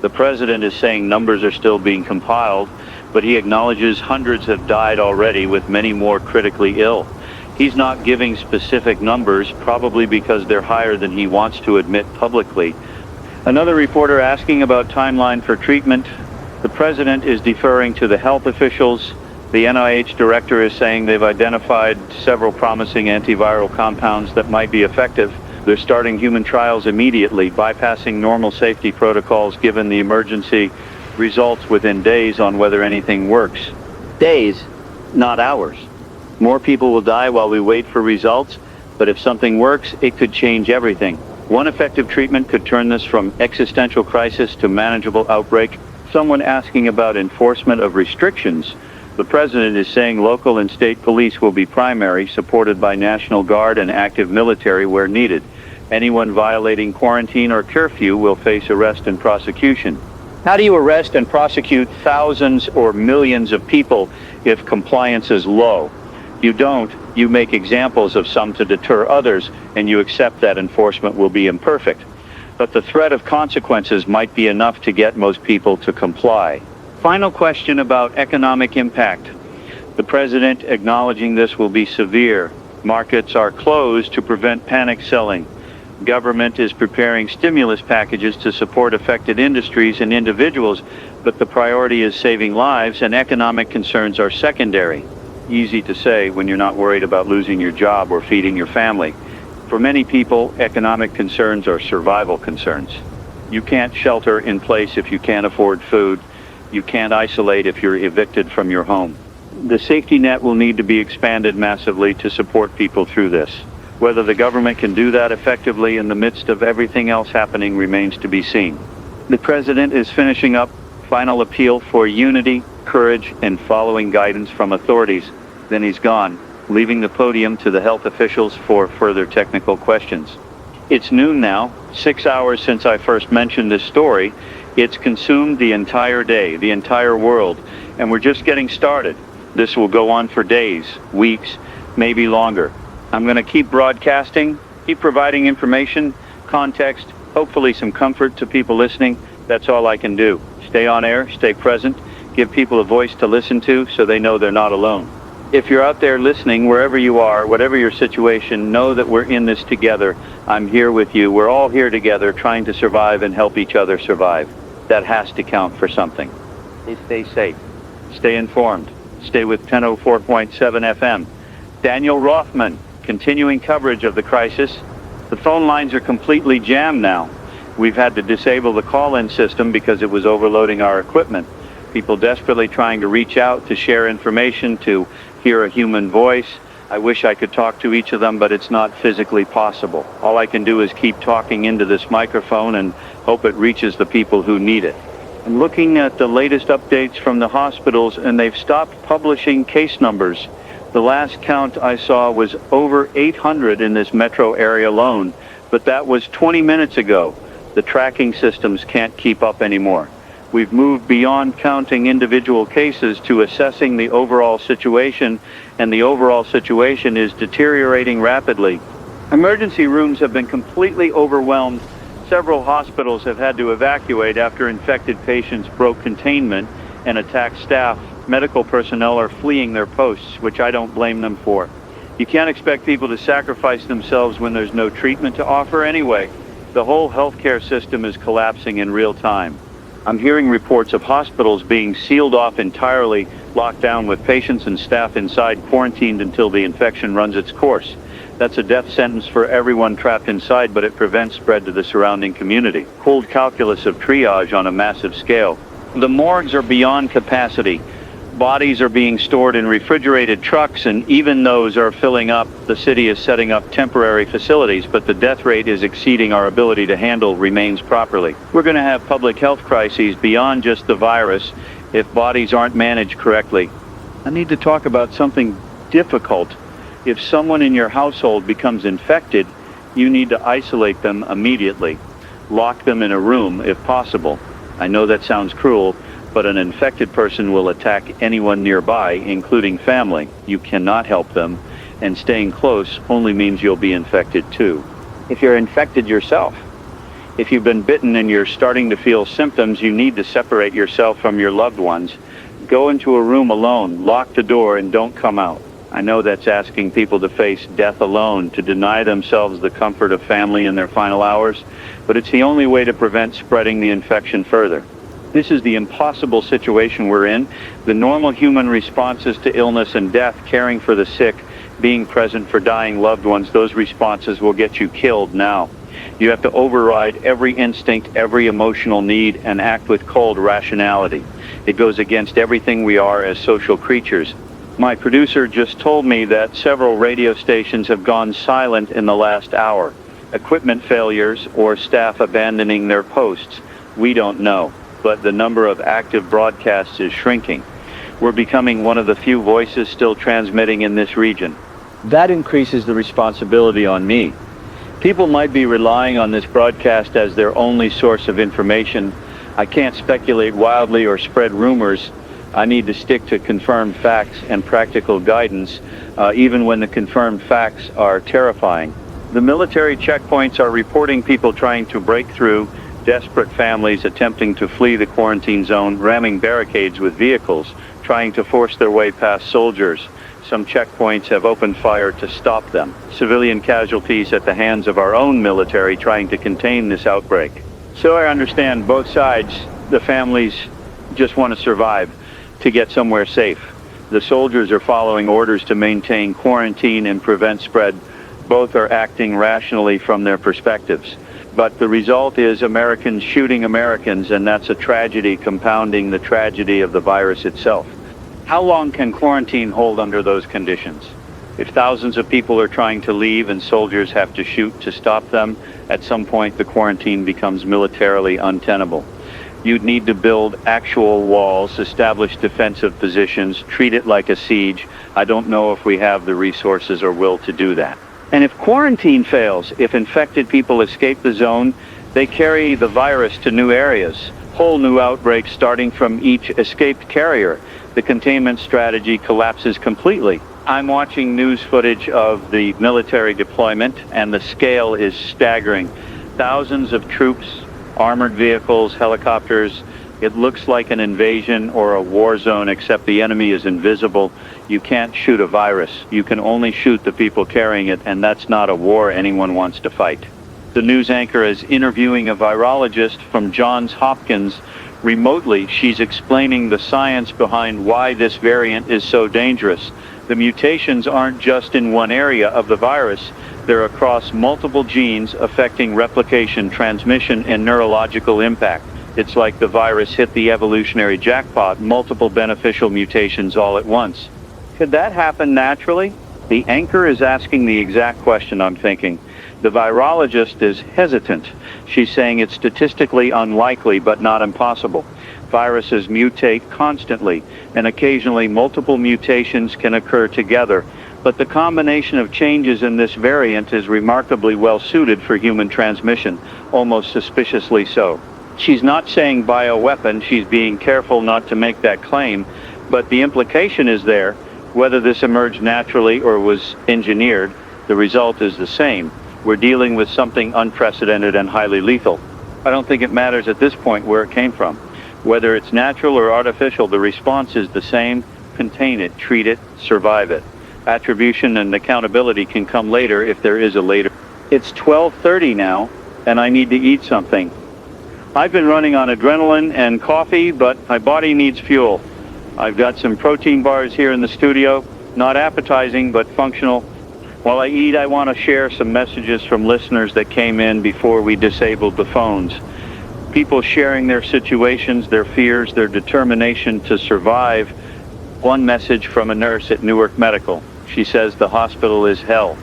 The president is saying numbers are still being compiled, but he acknowledges hundreds have died already, with many more critically ill. He's not giving specific numbers, probably because they're higher than he wants to admit publicly. Another reporter asking about timeline for treatment. The president is deferring to the health officials. The NIH director is saying they've identified several promising antiviral compounds that might be effective. They're starting human trials immediately, bypassing normal safety protocols given the emergency. results within days on whether anything works. Days, not hours. More people will die while we wait for results, but if something works, it could change everything. One effective treatment could turn this from existential crisis to manageable outbreak. Someone asking about enforcement of restrictions. The president is saying local and state police will be primary, supported by National Guard and active military where needed. Anyone violating quarantine or curfew will face arrest and prosecution. How do you arrest and prosecute thousands or millions of people if compliance is low? You don't. You make examples of some to deter others, and you accept that enforcement will be imperfect. But the threat of consequences might be enough to get most people to comply. Final question about economic impact. The president acknowledging this will be severe. Markets are closed to prevent panic selling. Government is preparing stimulus packages to support affected industries and individuals, but the priority is saving lives, and economic concerns are secondary. Easy to say when you're not worried about losing your job or feeding your family. For many people, economic concerns are survival concerns. You can't shelter in place if you can't afford food. You can't isolate if you're evicted from your home. The safety net will need to be expanded massively to support people through this. Whether the government can do that effectively in the midst of everything else happening remains to be seen. The president is finishing up final appeal for unity, courage, and following guidance from authorities. Then he's gone, leaving the podium to the health officials for further technical questions. It's noon now, 6 hours since I first mentioned this story. It's consumed the entire day, the entire world, and we're just getting started. This will go on for days, weeks, maybe longer. I'm going to keep broadcasting, keep providing information, context, hopefully some comfort to people listening. That's all I can do. Stay on air, stay present, give people a voice to listen to so they know they're not alone. If you're out there listening, wherever you are, whatever your situation, know that we're in this together. I'm here with you. We're all here together trying to survive and help each other survive. That has to count for something. Stay safe. Stay informed. Stay with 1004.7 FM. Daniel Rothman, continuing coverage of the crisis. The phone lines are completely jammed now. We've had to disable the call-in system because it was overloading our equipment. People desperately trying to reach out, to share information, to hear a human voice. I wish I could talk to each of them, but it's not physically possible. All I can do is keep talking into this microphone and hope it reaches the people who need it. I'm looking at the latest updates from the hospitals, and they've stopped publishing case numbers. The last count I saw was over 800 in this metro area alone, but that was 20 minutes ago. The tracking systems can't keep up anymore. We've moved beyond counting individual cases to assessing the overall situation, and the overall situation is deteriorating rapidly. Emergency rooms have been completely overwhelmed. Several hospitals have had to evacuate after infected patients broke containment and attacked staff. Medical personnel are fleeing their posts, which I don't blame them for. You can't expect people to sacrifice themselves when there's no treatment to offer anyway. The whole healthcare system is collapsing in real time. I'm hearing reports of hospitals being sealed off entirely, locked down with patients and staff inside, quarantined until the infection runs its course. That's a death sentence for everyone trapped inside, but it prevents spread to the surrounding community. Cold calculus of triage on a massive scale. The morgues are beyond capacity. Bodies are being stored in refrigerated trucks, and even those are filling up. The city is setting up temporary facilities, but the death rate is exceeding our ability to handle remains properly. We're going to have public health crises beyond just the virus if bodies aren't managed correctly. I need to talk about something difficult. If someone in your household becomes infected, you need to isolate them immediately. Lock them in a room if possible. I know that sounds cruel, but an infected person will attack anyone nearby, including family. You cannot help them, and staying close only means you'll be infected too. If you're infected yourself, if you've been bitten and you're starting to feel symptoms, you need to separate yourself from your loved ones. Go into a room alone, lock the door, and don't come out. I know that's asking people to face death alone, to deny themselves the comfort of family in their final hours, but it's the only way to prevent spreading the infection further. This is the impossible situation we're in. The normal human responses to illness and death, caring for the sick, being present for dying loved ones, those responses will get you killed now. You have to override every instinct, every emotional need, and act with cold rationality. It goes against everything we are as social creatures. My producer just told me that several radio stations have gone silent in the last hour. Equipment failures or staff abandoning their posts. We don't know, but the number of active broadcasts is shrinking. We're becoming one of the few voices still transmitting in this region. That increases the responsibility on me. People might be relying on this broadcast as their only source of information. I can't speculate wildly or spread rumors. I need to stick to confirmed facts and practical guidance, even when the confirmed facts are terrifying. The military checkpoints are reporting people trying to break through, desperate families attempting to flee the quarantine zone, ramming barricades with vehicles, trying to force their way past soldiers. Some checkpoints have opened fire to stop them. Civilian casualties at the hands of our own military trying to contain this outbreak. So I understand both sides. The families just want to survive, to get somewhere safe. The soldiers are following orders to maintain quarantine and prevent spread. Both are acting rationally from their perspectives. But the result is Americans shooting Americans, and that's a tragedy compounding the tragedy of the virus itself. How long can quarantine hold under those conditions? If thousands of people are trying to leave and soldiers have to shoot to stop them, at some point the quarantine becomes militarily untenable. You'd need to build actual walls, establish defensive positions, treat it like a siege. I don't know if we have the resources or will to do that. And if quarantine fails, if infected people escape the zone, they carry the virus to new areas, whole new outbreaks starting from each escaped carrier. The containment strategy collapses completely. I'm watching news footage of the military deployment, and the scale is staggering. Thousands of troops, armored vehicles, helicopters. It looks like an invasion or a war zone, except the enemy is invisible. You can't shoot a virus. You can only shoot the people carrying it, and that's not a war anyone wants to fight. The news anchor is interviewing a virologist from Johns Hopkins remotely. She's explaining the science behind why this variant is so dangerous. The mutations aren't just in one area of the virus. They're across multiple genes affecting replication, transmission, and neurological impact. It's like the virus hit the evolutionary jackpot, multiple beneficial mutations all at once. Could that happen naturally? The anchor is asking the exact question I'm thinking. The virologist is hesitant. She's saying it's statistically unlikely but not impossible. Viruses mutate constantly, and occasionally multiple mutations can occur together. But the combination of changes in this variant is remarkably well suited for human transmission, almost suspiciously so. She's not saying bioweapon. She's being careful not to make that claim, but the implication is there. Whether this emerged naturally or was engineered, the result is the same. We're dealing with something unprecedented and highly lethal. I don't think it matters at this point where it came from. Whether it's natural or artificial, the response is the same. Contain it, treat it, survive it. Attribution and accountability can come later if there is a later. It's 12:30 now, and I need to eat something. I've been running on adrenaline and coffee, but my body needs fuel. I've got some protein bars here in the studio, not appetizing, but functional. While I eat, I want to share some messages from listeners that came in before we disabled the phones. People sharing their situations, their fears, their determination to survive. One message from a nurse at Newark Medical. She says the hospital is hell.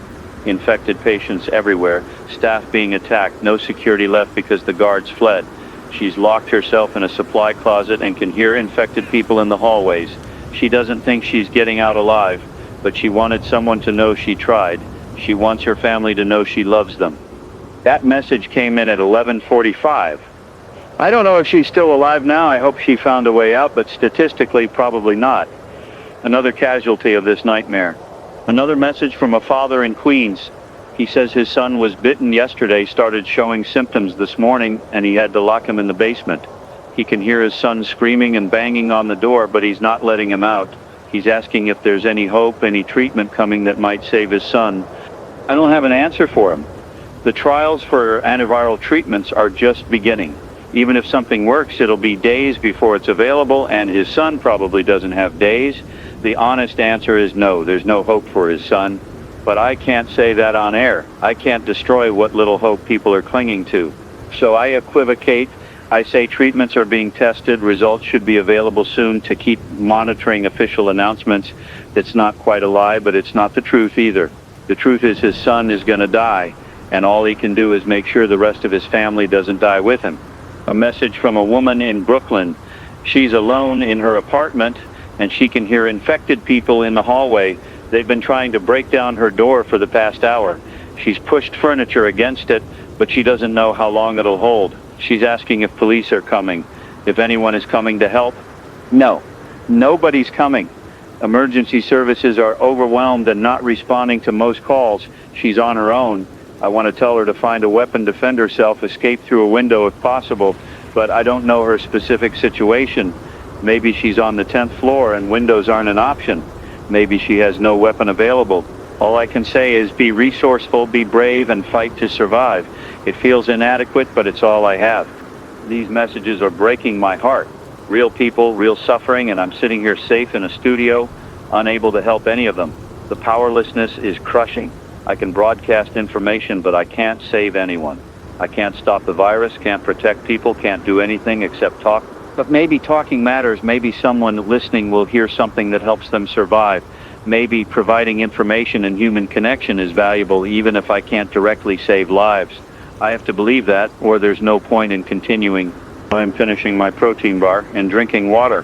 Infected patients everywhere, staff being attacked, no security left because the guards fled. She's locked herself in a supply closet and can hear infected people in the hallways. She doesn't think she's getting out alive, but she wanted someone to know she tried. She wants her family to know she loves them. That message came in at 11:45. I don't know if she's still alive now. I hope she found a way out, but statistically, probably not. Another casualty of this nightmare. Another message from a father in Queens. He says his son was bitten yesterday, started showing symptoms this morning, and he had to lock him in the basement. He can hear his son screaming and banging on the door, but he's not letting him out. He's asking if there's any hope, any treatment coming that might save his son. I don't have an answer for him. The trials for antiviral treatments are just beginning. Even if something works, it'll be days before it's available, and his son probably doesn't have days. The honest answer is no, there's no hope for his son. but I can't say that on air. I can't destroy what little hope people are clinging to. So I equivocate. I say treatments are being tested. Results should be available soon to keep monitoring official announcements. It's not quite a lie, but it's not the truth either. The truth is his son is going to die, and all he can do is make sure the rest of his family doesn't die with him. A message from a woman in Brooklyn. She's alone in her apartment, and she can hear infected people in the hallway. They've been trying to break down her door for the past hour. She's pushed furniture against it, but she doesn't know how long it'll hold. She's asking if police are coming, if anyone is coming to help. No, nobody's coming. Emergency services are overwhelmed and not responding to most calls. She's on her own. I want to tell her to find a weapon, defend herself, escape through a window if possible, but I don't know her specific situation. Maybe she's on the 10th floor and windows aren't an option. Maybe she has no weapon available. All I can say is be resourceful, be brave, and fight to survive. It feels inadequate, but it's all I have. These messages are breaking my heart. Real people, real suffering, and I'm sitting here safe in a studio, unable to help any of them. The powerlessness is crushing. I can broadcast information, but I can't save anyone. I can't stop the virus, can't protect people, can't do anything except talk. But maybe talking matters. Maybe someone listening will hear something that helps them survive. Maybe providing information and human connection is valuable, even if I can't directly save lives. I have to believe that, or there's no point in continuing. I'm finishing my protein bar and drinking water.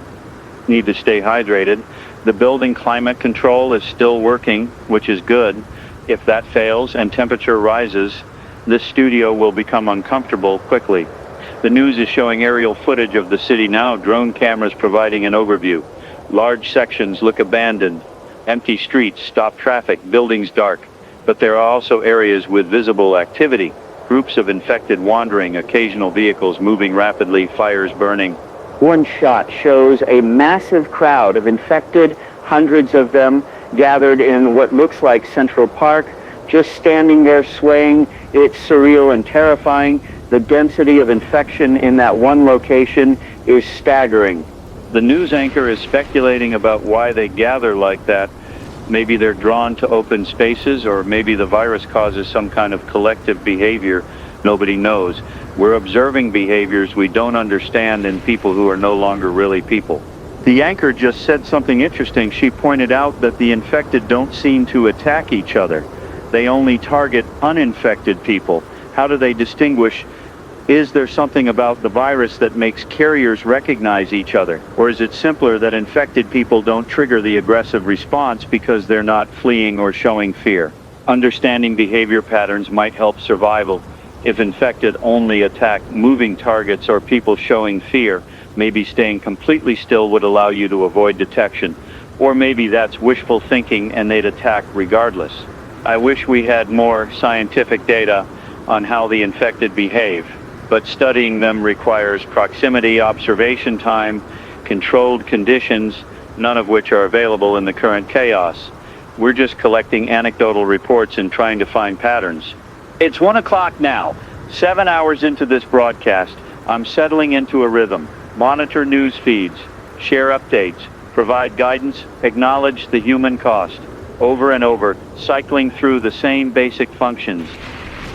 Need to stay hydrated. The building climate control is still working, which is good. If that fails and temperature rises, this studio will become uncomfortable quickly. The news is showing aerial footage of the city now, drone cameras providing an overview. Large sections look abandoned. Empty streets, stopped traffic, buildings dark. But there are also areas with visible activity. Groups of infected wandering, occasional vehicles moving rapidly, fires burning. One shot shows a massive crowd of infected, hundreds of them gathered in what looks like Central Park, just standing there swaying. It's surreal and terrifying. The density of infection in that one location is staggering. The news anchor is speculating about why they gather like that. Maybe they're drawn to open spaces, or maybe the virus causes some kind of collective behavior. Nobody knows. We're observing behaviors we don't understand in people who are no longer really people. The anchor just said something interesting. She pointed out that the infected don't seem to attack each other. They only target uninfected people. How do they distinguish? Is there something about the virus that makes carriers recognize each other? Or is it simpler that infected people don't trigger the aggressive response because they're not fleeing or showing fear? Understanding behavior patterns might help survival. If infected only attack moving targets or people showing fear, maybe staying completely still would allow you to avoid detection. Or maybe that's wishful thinking and they'd attack regardless. I wish we had more scientific data on how the infected behave, but studying them requires proximity, observation time, controlled conditions, none of which are available in the current chaos. We're just collecting anecdotal reports and trying to find patterns. It's 1 o'clock now, 7 hours into this broadcast. I'm settling into a rhythm. Monitor news feeds, share updates, provide guidance, acknowledge the human cost. Over and over, cycling through the same basic functions.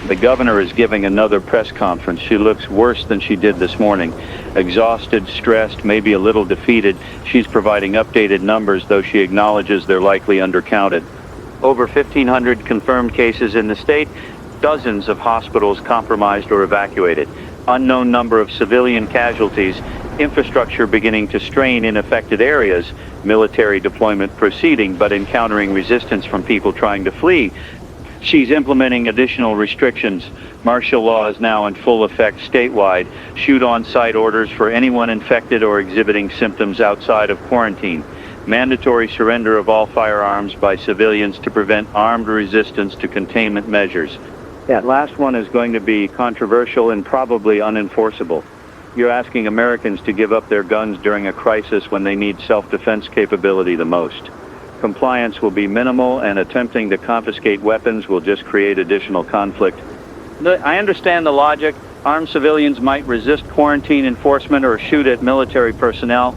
The governor is giving another press conference. She looks worse than she did this morning. Exhausted, stressed, maybe a little defeated. She's providing updated numbers, though she acknowledges they're likely undercounted. Over 1,500 confirmed cases in the state, dozens of hospitals compromised or evacuated. Unknown number of civilian casualties, infrastructure beginning to strain in affected areas, military deployment proceeding but encountering resistance from people trying to flee. She's implementing additional restrictions. Martial law is now in full effect statewide. Shoot on-site orders for anyone infected or exhibiting symptoms outside of quarantine. Mandatory surrender of all firearms by civilians to prevent armed resistance to containment measures. That last one is going to be controversial and probably unenforceable. You're asking Americans to give up their guns during a crisis when they need self-defense capability the most. Compliance will be minimal, and attempting to confiscate weapons will just create additional conflict. I understand the logic. Armed civilians might resist quarantine enforcement or shoot at military personnel,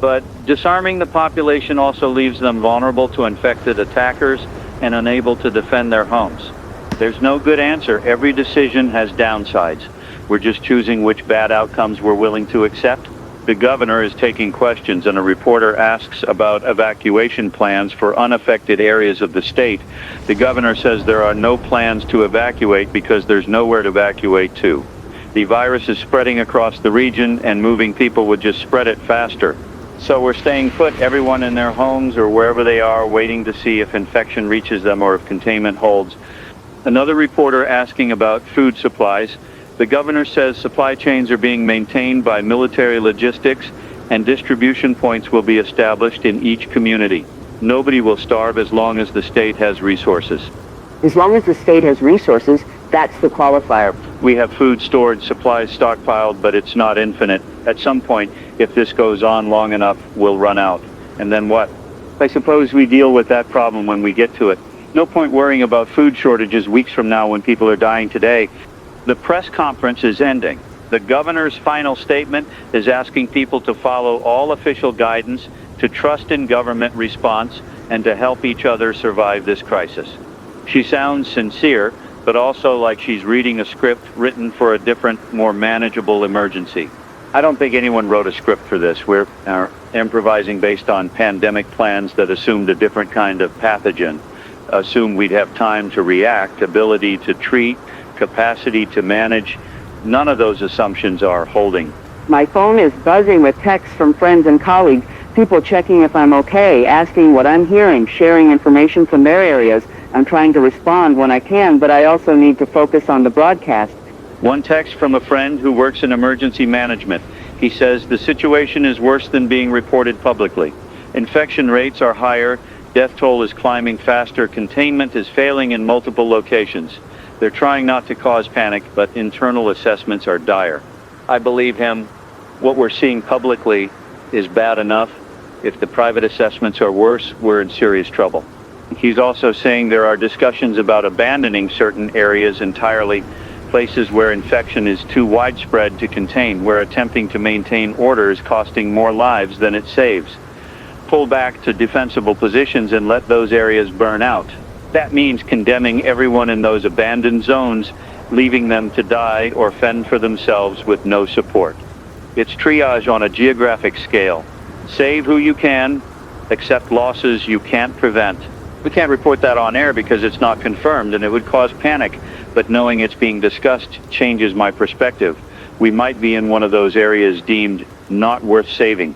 but disarming the population also leaves them vulnerable to infected attackers, and unable to defend their homes. There's no good answer. Every decision has downsides. We're just choosing which bad outcomes we're willing to accept. The governor is taking questions, and a reporter asks about evacuation plans for unaffected areas of the state. The governor says there are no plans to evacuate because there's nowhere to evacuate to. The virus is spreading across the region, and moving people would just spread it faster. So we're staying put, everyone in their homes or wherever they are, waiting to see if infection reaches them or if containment holds. Another reporter asking about food supplies. The governor says supply chains are being maintained by military logistics and distribution points will be established in each community. Nobody will starve as long as the state has resources. As long as the state has resources, that's the qualifier. We have food stored, supplies stockpiled, but it's not infinite. At some point, if this goes on long enough, we'll run out. And then what? I suppose we deal with that problem when we get to it. No point worrying about food shortages weeks from now when people are dying today. The press conference is ending. The governor's final statement is asking people to follow all official guidance, to trust in government response, and to help each other survive this crisis. She sounds sincere, but also like she's reading a script written for a different, more manageable emergency. I don't think anyone wrote a script for this. We're improvising based on pandemic plans that assumed a different kind of pathogen, assumed we'd have time to react, ability to treat, capacity to manage. None of those assumptions are holding. My phone is buzzing with texts from friends and colleagues, people checking if I'm okay, asking what I'm hearing, sharing information from their areas. I'm trying to respond when I can, but I also need to focus on the broadcast. One text from a friend who works in emergency management. He says the situation is worse than being reported publicly. Infection rates are higher, death toll is climbing faster, containment is failing in multiple locations. They're trying not to cause panic, but internal assessments are dire. I believe him. What we're seeing publicly is bad enough. If the private assessments are worse, we're in serious trouble. He's also saying there are discussions about abandoning certain areas entirely, places where infection is too widespread to contain, where attempting to maintain order is costing more lives than it saves. Pull back to defensible positions and let those areas burn out. That means condemning everyone in those abandoned zones, leaving them to die or fend for themselves with no support. It's triage on a geographic scale. Save who you can, accept losses you can't prevent. We can't report that on air because it's not confirmed and it would cause panic, but knowing it's being discussed changes my perspective. We might be in one of those areas deemed not worth saving.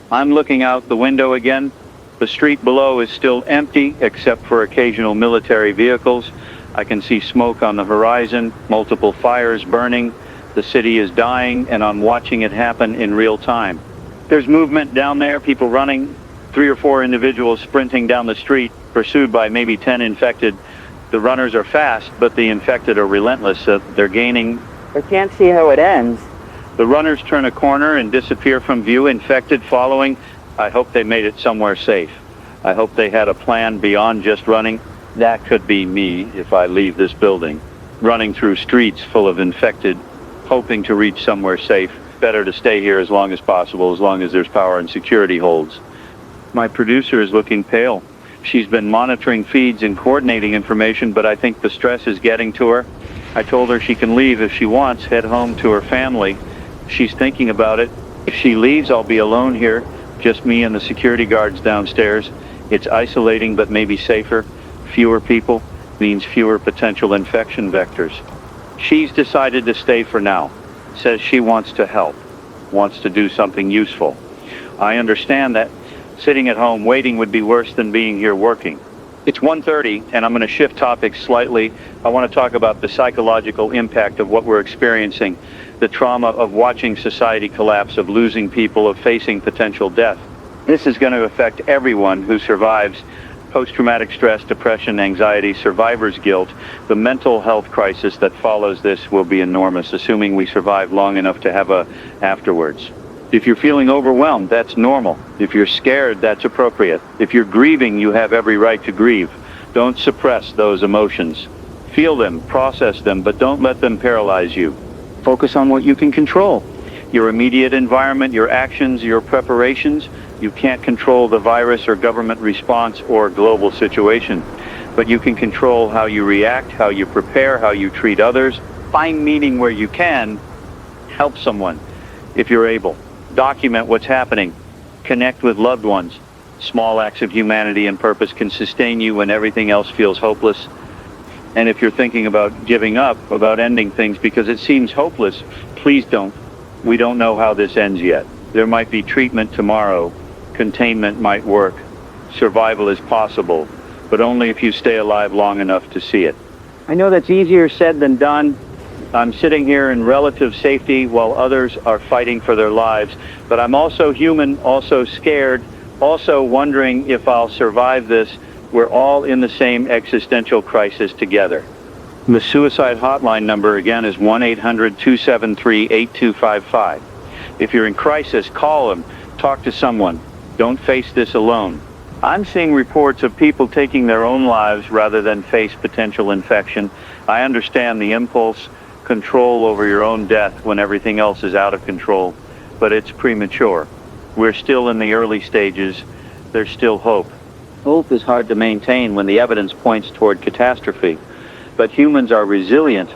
I'm looking out the window again. The street below is still empty except for occasional military vehicles. I can see smoke on the horizon, multiple fires burning. The city is dying, and I'm watching it happen in real time. There's movement down there, people running, 3 or 4 individuals sprinting down the street, pursued by maybe 10 infected. The runners are fast, but the infected are relentless. They're gaining. I can't see how it ends. The runners turn a corner and disappear from view, infected following. I hope they made it somewhere safe. I hope they had a plan beyond just running. That could be me if I leave this building. Running through streets full of infected, hoping to reach somewhere safe. Better to stay here as long as possible, as long as there's power and security holds. My producer is looking pale. She's been monitoring feeds and coordinating information, but I think the stress is getting to her. I told her she can leave if she wants, head home to her family. She's thinking about it. If she leaves, I'll be alone here. Just me and the security guards downstairs. It's isolating, but maybe safer. Fewer people means fewer potential infection vectors. She's decided to stay for now. Says she wants to help, wants to do something useful. I understand that. Sitting at home waiting would be worse than being here working. It's 1:30, and I'm going to shift topics slightly. I want to talk about the psychological impact of what we're experiencing, the trauma of watching society collapse, of losing people, of facing potential death. This is going to affect everyone who survives post-traumatic stress, depression, anxiety, survivor's guilt. The mental health crisis that follows this will be enormous, assuming we survive long enough to have a afterwards. If you're feeling overwhelmed, that's normal. If you're scared, that's appropriate. If you're grieving, you have every right to grieve. Don't suppress those emotions. Feel them, process them, but don't let them paralyze you. Focus on what you can control. Your immediate environment, your actions, your preparations. You can't control the virus or government response or global situation. but you can control how you react, how you prepare, how you treat others. Find meaning where you can. Help someone if you're able. Document what's happening. Connect with loved ones. Small acts of humanity and purpose can sustain you when everything else feels hopeless. And if you're thinking about giving up, about ending things because it seems hopeless, please don't. We don't know how this ends yet. There might be treatment tomorrow. Containment might work. Survival is possible, but only if you stay alive long enough to see it. I know that's easier said than done. I'm sitting here in relative safety while others are fighting for their lives, but I'm also human, also scared, also wondering if I'll survive this. We're all in the same existential crisis together. The suicide hotline number again is 1-800-273-8255. If you're in crisis, call them, talk to someone. Don't face this alone. I'm seeing reports of people taking their own lives rather than face potential infection. I understand the impulse, control over your own death when everything else is out of control, but it's premature. We're still in the early stages. There's still hope. Hope is hard to maintain when the evidence points toward catastrophe. But humans are resilient.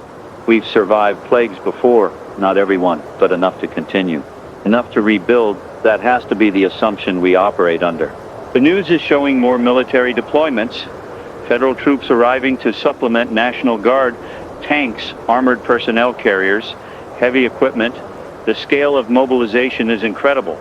We've survived plagues before. Not everyone, but enough to continue. Enough to rebuild. That has to be the assumption we operate under. The news is showing more military deployments. Federal troops arriving to supplement National Guard, tanks, armored personnel carriers, heavy equipment. The scale of mobilization is incredible.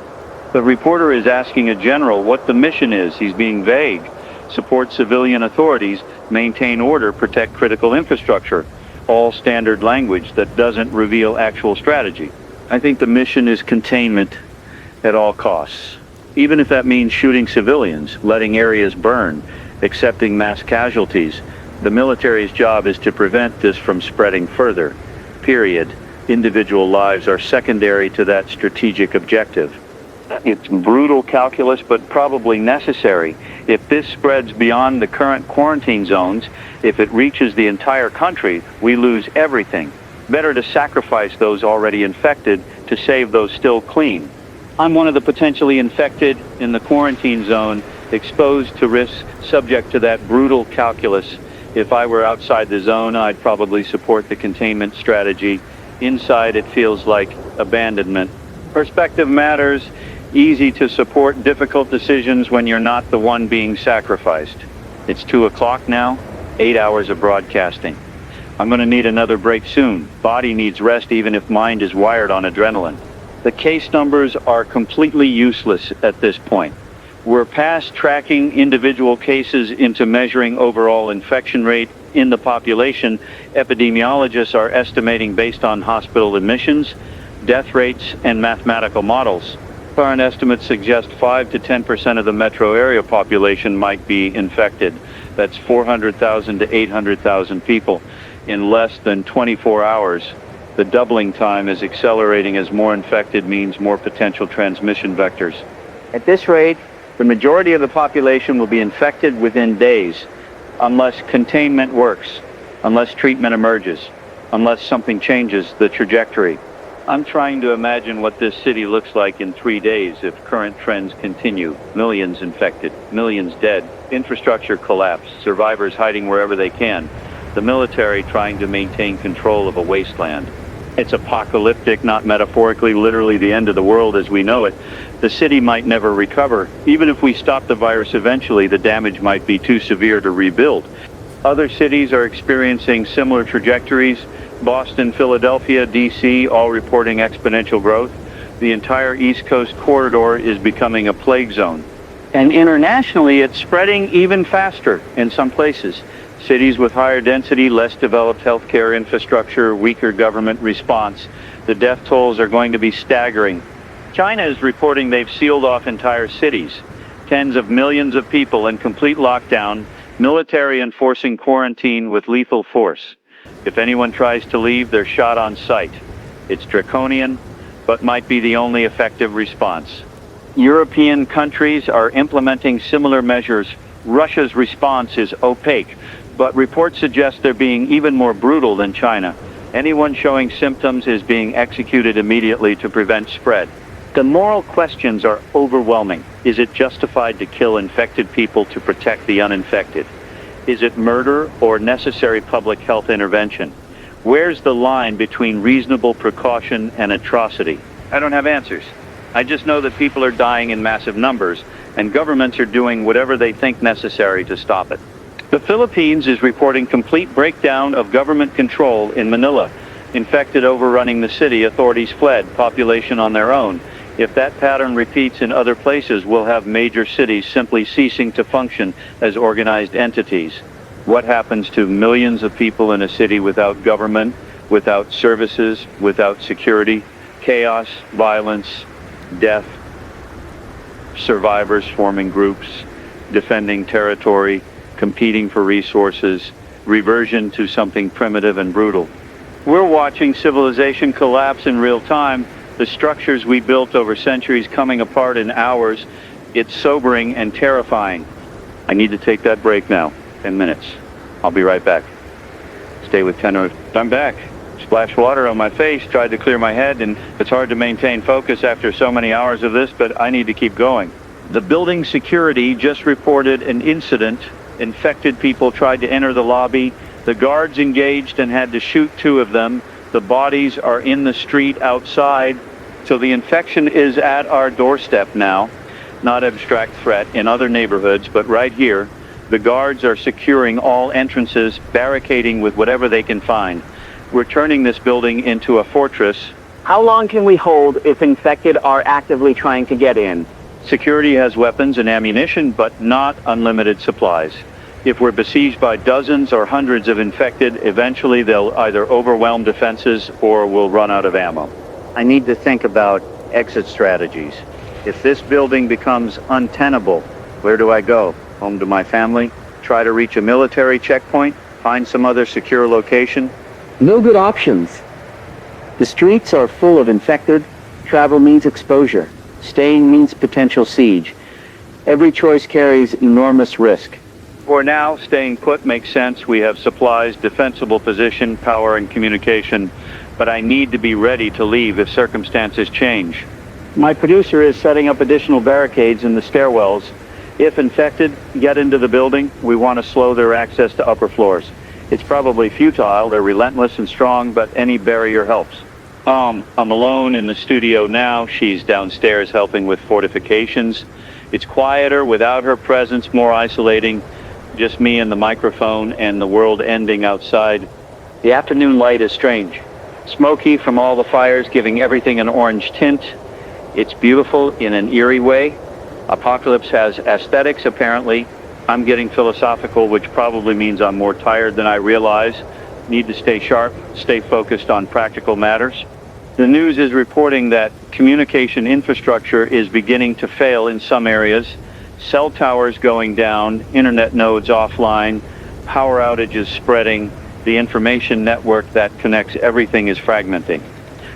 The reporter is asking a general what the mission is. He's being vague. Support civilian authorities, maintain order, protect critical infrastructure. All standard language that doesn't reveal actual strategy. I think the mission is containment at all costs. Even if that means shooting civilians, letting areas burn, accepting mass casualties. The military's job is to prevent this from spreading further. Period. Individual lives are secondary to that strategic objective. It's brutal calculus, but probably necessary. If this spreads beyond the current quarantine zones, if it reaches the entire country, we lose everything. Better to sacrifice those already infected to save those still clean. I'm one of the potentially infected in the quarantine zone, exposed to risk, subject to that brutal calculus. If I were outside the zone, I'd probably support the containment strategy. Inside, it feels like abandonment. Perspective matters. Easy to support difficult decisions when you're not the one being sacrificed. It's 2 o'clock now, 8 hours of broadcasting. I'm going to need another break soon. Body needs rest even if mind is wired on adrenaline. The case numbers are completely useless at this point. We're past tracking individual cases into measuring overall infection rate in the population. Epidemiologists are estimating based on hospital admissions, death rates, and mathematical models. Current estimates suggest 5 to 10% of the metro area population might be infected. That's 400,000 to 800,000 people in less than 24 hours. The doubling time is accelerating as more infected means more potential transmission vectors. At this rate, the majority of the population will be infected within days, unless containment works, unless treatment emerges, unless something changes the trajectory. I'm trying to imagine what this city looks like in 3 days if current trends continue. Millions infected, millions dead, infrastructure collapse, survivors hiding wherever they can, the military trying to maintain control of a wasteland. It's apocalyptic, not metaphorically, literally the end of the world as we know it. The city might never recover. Even if we stop the virus eventually, the damage might be too severe to rebuild. Other cities are experiencing similar trajectories. Boston, Philadelphia, D.C., all reporting exponential growth. The entire East Coast corridor is becoming a plague zone. And internationally, it's spreading even faster in some places. Cities with higher density, less developed healthcare infrastructure, weaker government response. The death tolls are going to be staggering. China is reporting they've sealed off entire cities. Tens of millions of people in complete lockdown, military enforcing quarantine with lethal force. If anyone tries to leave, they're shot on sight. It's draconian, but might be the only effective response. European countries are implementing similar measures. Russia's response is opaque, but reports suggest they're being even more brutal than China. Anyone showing symptoms is being executed immediately to prevent spread. The moral questions are overwhelming. Is it justified to kill infected people to protect the uninfected? Is it murder or necessary public health intervention? Where's the line between reasonable precaution and atrocity? I don't have answers. I just know that people are dying in massive numbers, and governments are doing whatever they think necessary to stop it. The Philippines is reporting complete breakdown of government control in Manila. Infected overrunning the city, authorities fled, population on their own. If that pattern repeats in other places, we'll have major cities simply ceasing to function as organized entities. What happens to millions of people in a city without government, without services, without security? Chaos, violence, death, survivors forming groups, defending territory, competing for resources, reversion to something primitive and brutal. We're watching civilization collapse in real time, the structures we built over centuries coming apart in hours. It's sobering and terrifying. I need to take that break now. 10 minutes. I'll be right back. Stay with Tenor. I'm back. Splashed water on my face, tried to clear my head, and it's hard to maintain focus after so many hours of this, but I need to keep going. The building security just reported an incident. Infected people tried to enter the lobby. The guards engaged and had to shoot 2 of them. The bodies are in the street outside. So the infection is at our doorstep now. Not abstract threat in other neighborhoods, but right here. The guards are securing all entrances, barricading with whatever they can find. We're turning this building into a fortress. How long can we hold if infected are actively trying to get in? Security has weapons and ammunition, but not unlimited supplies. If we're besieged by dozens or hundreds of infected, eventually they'll either overwhelm defenses or we'll run out of ammo. I need to think about exit strategies. If this building becomes untenable, where do I go? Home to my family? Try to reach a military checkpoint? Find some other secure location? No good options. The streets are full of infected. Travel means exposure. Staying means potential siege. Every choice carries enormous risk. For now, staying put makes sense. We have supplies, defensible position, power, and communication. But I need to be ready to leave if circumstances change. My producer is setting up additional barricades in the stairwells. If infected get into the building, we want to slow their access to upper floors. It's probably futile. They're relentless and strong, but any barrier helps. I'm alone in the studio now. She's downstairs helping with fortifications. It's quieter without her presence, more isolating. Just me and the microphone and the world ending outside. The afternoon light is strange. Smoky from all the fires, giving everything an orange tint. It's beautiful in an eerie way. Apocalypse has aesthetics, apparently. I'm getting philosophical, which probably means I'm more tired than I realize. Need to stay sharp, stay focused on practical matters. The news is reporting that communication infrastructure is beginning to fail in some areas. Cell towers going down, internet nodes offline, power outages spreading. The information network that connects everything is fragmenting.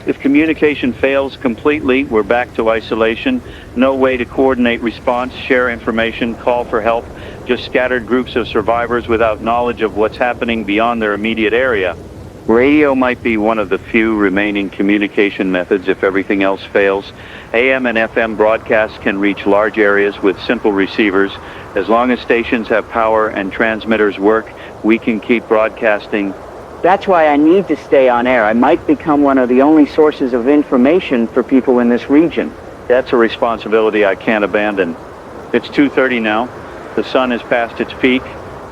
If communication fails completely, we're back to isolation. No way to coordinate response, share information, call for help. Just scattered groups of survivors without knowledge of what's happening beyond their immediate area. Radio might be one of the few remaining communication methods if everything else fails. AM and FM broadcasts can reach large areas with simple receivers. As long as stations have power and transmitters work, we can keep broadcasting. That's why I need to stay on air. I might become one of the only sources of information for people in this region. That's a responsibility I can't abandon. It's 2:30 now. The sun is past its peak.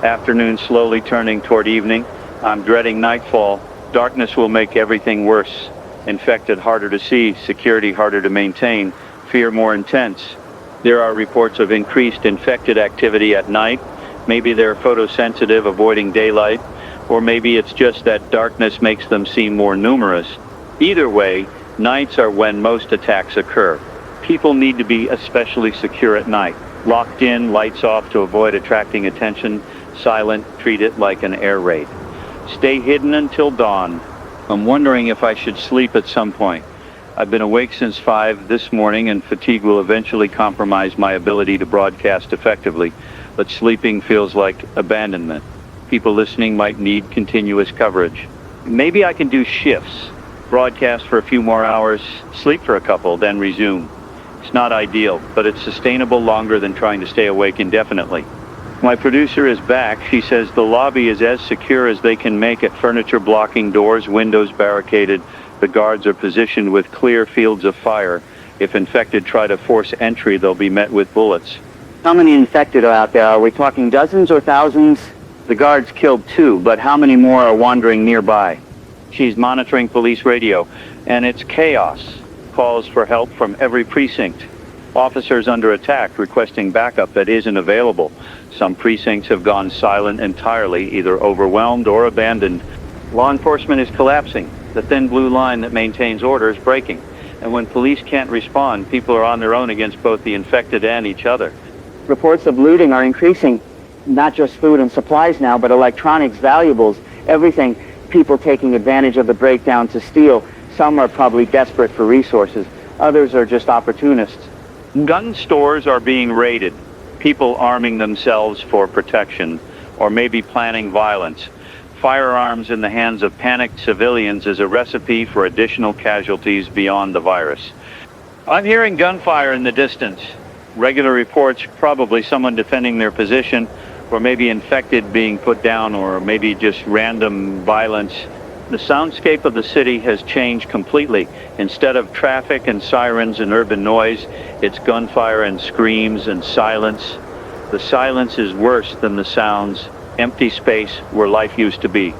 Afternoon slowly turning toward evening. I'm dreading nightfall. Darkness will make everything worse. Infected harder to see, security harder to maintain, fear more intense. There are reports of increased infected activity at night. Maybe they're photosensitive, avoiding daylight, or maybe it's just that darkness makes them seem more numerous. Either way, nights are when most attacks occur. People need to be especially secure at night. Locked in, lights off to avoid attracting attention, silent, treat it like an air raid. Stay hidden until dawn. I'm wondering if I should sleep at some point. I've been awake since 5 this morning, and fatigue will eventually compromise my ability to broadcast effectively, but sleeping feels like abandonment. People listening might need continuous coverage. Maybe I can do shifts, broadcast for a few more hours, sleep for a couple, then resume. It's not ideal, but it's sustainable longer than trying to stay awake indefinitely. My producer is back. She says the lobby is as secure as they can make it. Furniture blocking doors, windows barricaded. The guards are positioned with clear fields of fire. If infected try to force entry, they'll be met with bullets. How many infected are out there? Are we talking dozens or thousands? The guards killed 2, but how many more are wandering nearby? She's monitoring police radio, and it's chaos. Calls for help from every precinct. Officers under attack requesting backup that isn't available. Some precincts have gone silent entirely, either overwhelmed or abandoned. Law enforcement is collapsing. The thin blue line that maintains order is breaking. And when police can't respond, people are on their own against both the infected and each other. Reports of looting are increasing. Not just food and supplies now, but electronics, valuables, everything. People taking advantage of the breakdown to steal. Some are probably desperate for resources. Others are just opportunists. Gun stores are being raided. People arming themselves for protection, or maybe planning violence. Firearms in the hands of panicked civilians is a recipe for additional casualties beyond the virus. I'm hearing gunfire in the distance. Regular reports, probably someone defending their position, or maybe infected being put down, or maybe just random violence. The soundscape of the city has changed completely. Instead of traffic and sirens and urban noise, it's gunfire and screams and silence. The silence is worse than the sounds. Empty space where life used to be.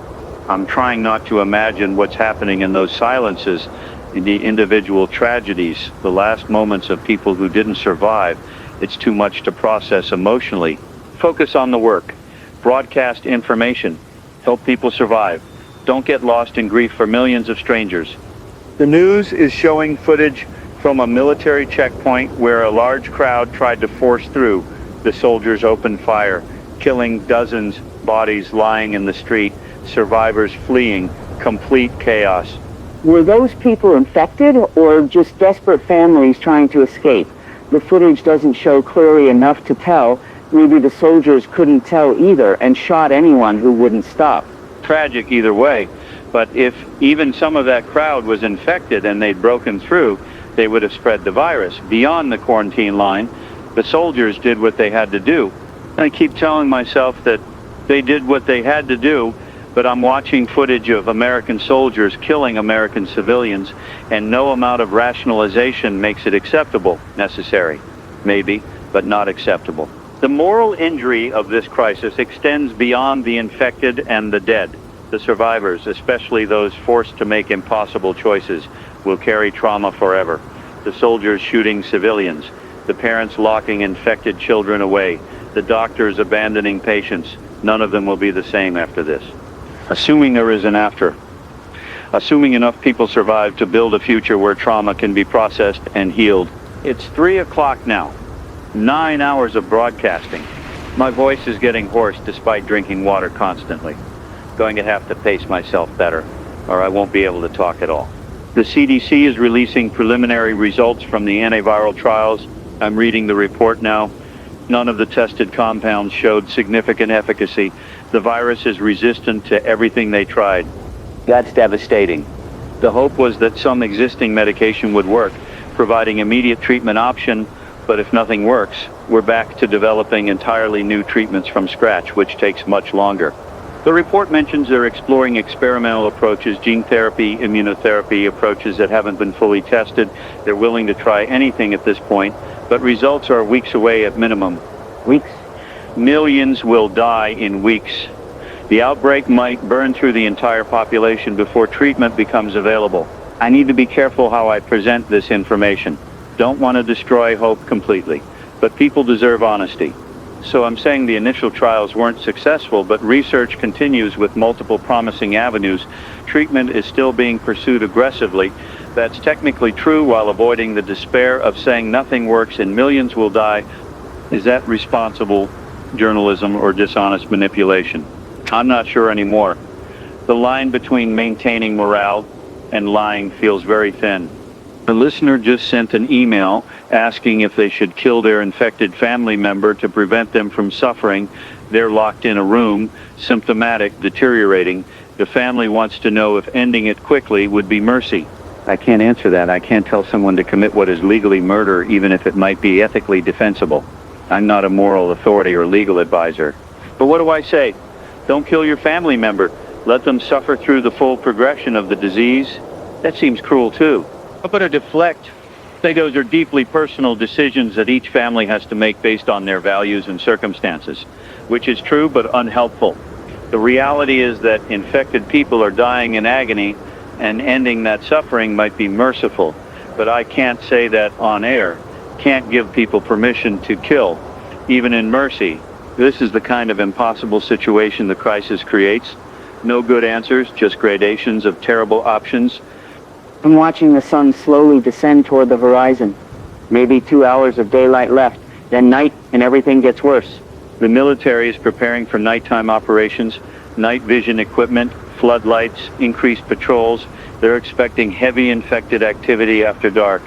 I'm trying not to imagine what's happening in those silences, in the individual tragedies, the last moments of people who didn't survive. It's too much to process emotionally. Focus on the work. Broadcast information. Help people survive. Don't get lost in grief for millions of strangers. The news is showing footage from a military checkpoint where a large crowd tried to force through. The soldiers opened fire, killing dozens, bodies lying in the street, survivors fleeing, complete chaos. Were those people infected or just desperate families trying to escape? The footage doesn't show clearly enough to tell. Maybe the soldiers couldn't tell either and shot anyone who wouldn't stop. Tragic either way, but if even some of that crowd was infected and they'd broken through, they would have spread the virus. Beyond the quarantine line, the soldiers did what they had to do. I keep telling myself that they did what they had to do, but I'm watching footage of American soldiers killing American civilians, and no amount of rationalization makes it acceptable. Necessary, maybe, but not acceptable. The moral injury of this crisis extends beyond the infected and the dead. The survivors, especially those forced to make impossible choices, will carry trauma forever. The soldiers shooting civilians, the parents locking infected children away, the doctors abandoning patients. None of them will be the same after this. Assuming there is an after. Assuming enough people survive to build a future where trauma can be processed and healed. It's 3 o'clock now. 9 hours of broadcasting. My voice is getting hoarse despite drinking water constantly. Going to have to pace myself better, or I won't be able to talk at all. The CDC is releasing preliminary results from the antiviral trials. I'm reading the report now. None of the tested compounds showed significant efficacy. The virus is resistant to everything they tried. That's devastating. The hope was that some existing medication would work, providing immediate treatment option. But if nothing works, we're back to developing entirely new treatments from scratch, which takes much longer. The report mentions they're exploring experimental approaches, gene therapy, immunotherapy approaches that haven't been fully tested. They're willing to try anything at this point, but results are weeks away at minimum. Weeks? Millions will die in weeks. The outbreak might burn through the entire population before treatment becomes available. I need to be careful how I present this information. Don't want to destroy hope completely, but people deserve honesty. So I'm saying the initial trials weren't successful, but research continues with multiple promising avenues. Treatment is still being pursued aggressively. That's technically true while avoiding the despair of saying nothing works and millions will die. Is that responsible journalism or dishonest manipulation? I'm not sure anymore. The line between maintaining morale and lying feels very thin. A listener just sent an email asking if they should kill their infected family member to prevent them from suffering. They're locked in a room, symptomatic, deteriorating. The family wants to know if ending it quickly would be mercy. I can't answer that. I can't tell someone to commit what is legally murder, even if it might be ethically defensible. I'm not a moral authority or legal advisor. But what do I say? Don't kill your family member. Let them suffer through the full progression of the disease. That seems cruel too. But to deflect, say those are deeply personal decisions that each family has to make based on their values and circumstances, which is true but unhelpful. The reality is that infected people are dying in agony, and ending that suffering might be merciful. But I can't say that on air. Can't give people permission to kill, even in mercy. This is the kind of impossible situation the crisis creates. No good answers, just gradations of terrible options. I'm watching the sun slowly descend toward the horizon. Maybe 2 hours of daylight left, then night, and everything gets worse. The military is preparing for nighttime operations, night vision equipment, floodlights, increased patrols. They're expecting heavy infected activity after dark.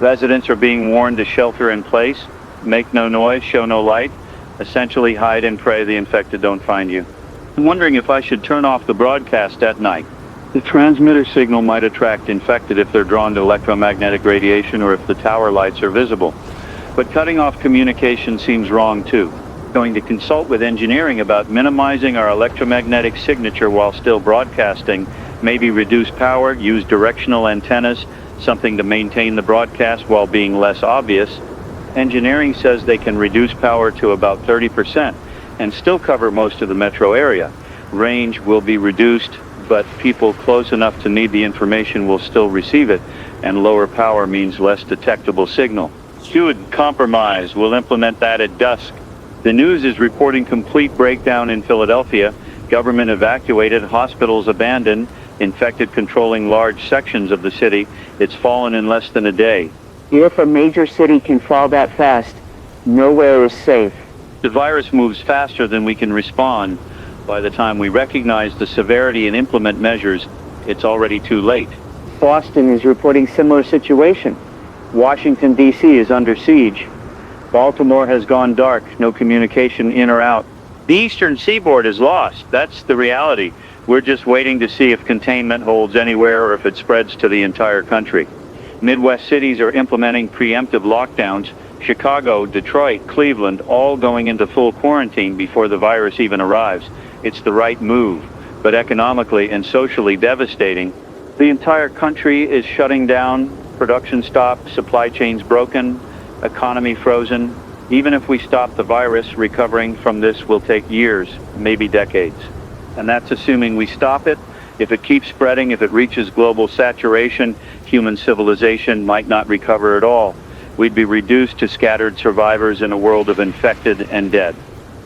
Residents are being warned to shelter in place, make no noise, show no light, essentially hide and pray the infected don't find you. I'm wondering if I should turn off the broadcast at night. The transmitter signal might attract infected if they're drawn to electromagnetic radiation or if the tower lights are visible. But cutting off communication seems wrong too. Going to consult with engineering about minimizing our electromagnetic signature while still broadcasting, maybe reduce power, use directional antennas, something to maintain the broadcast while being less obvious. Engineering says they can reduce power to about 30% and still cover most of the metro area. Range will be reduced, but people close enough to need the information will still receive it, and lower power means less detectable signal. Good compromise. We'll implement that at dusk. The news is reporting complete breakdown in Philadelphia. Government evacuated, hospitals abandoned, infected controlling large sections of the city. It's fallen in less than a day. If a major city can fall that fast, nowhere is safe. The virus moves faster than we can respond. By the time we recognize the severity and implement measures, it's already too late. Boston is reporting similar situation. Washington, D.C. is under siege. Baltimore has gone dark, no communication in or out. The eastern seaboard is lost. That's the reality. We're just waiting to see if containment holds anywhere or if it spreads to the entire country. Midwest cities are implementing preemptive lockdowns. Chicago, Detroit, Cleveland, all going into full quarantine before the virus even arrives. It's the right move, but economically and socially devastating. The entire country is shutting down, production stopped, supply chains broken, economy frozen. Even if we stop the virus, recovering from this will take years, maybe decades. And that's assuming we stop it. If it keeps spreading, if it reaches global saturation, human civilization might not recover at all. We'd be reduced to scattered survivors in a world of infected and dead.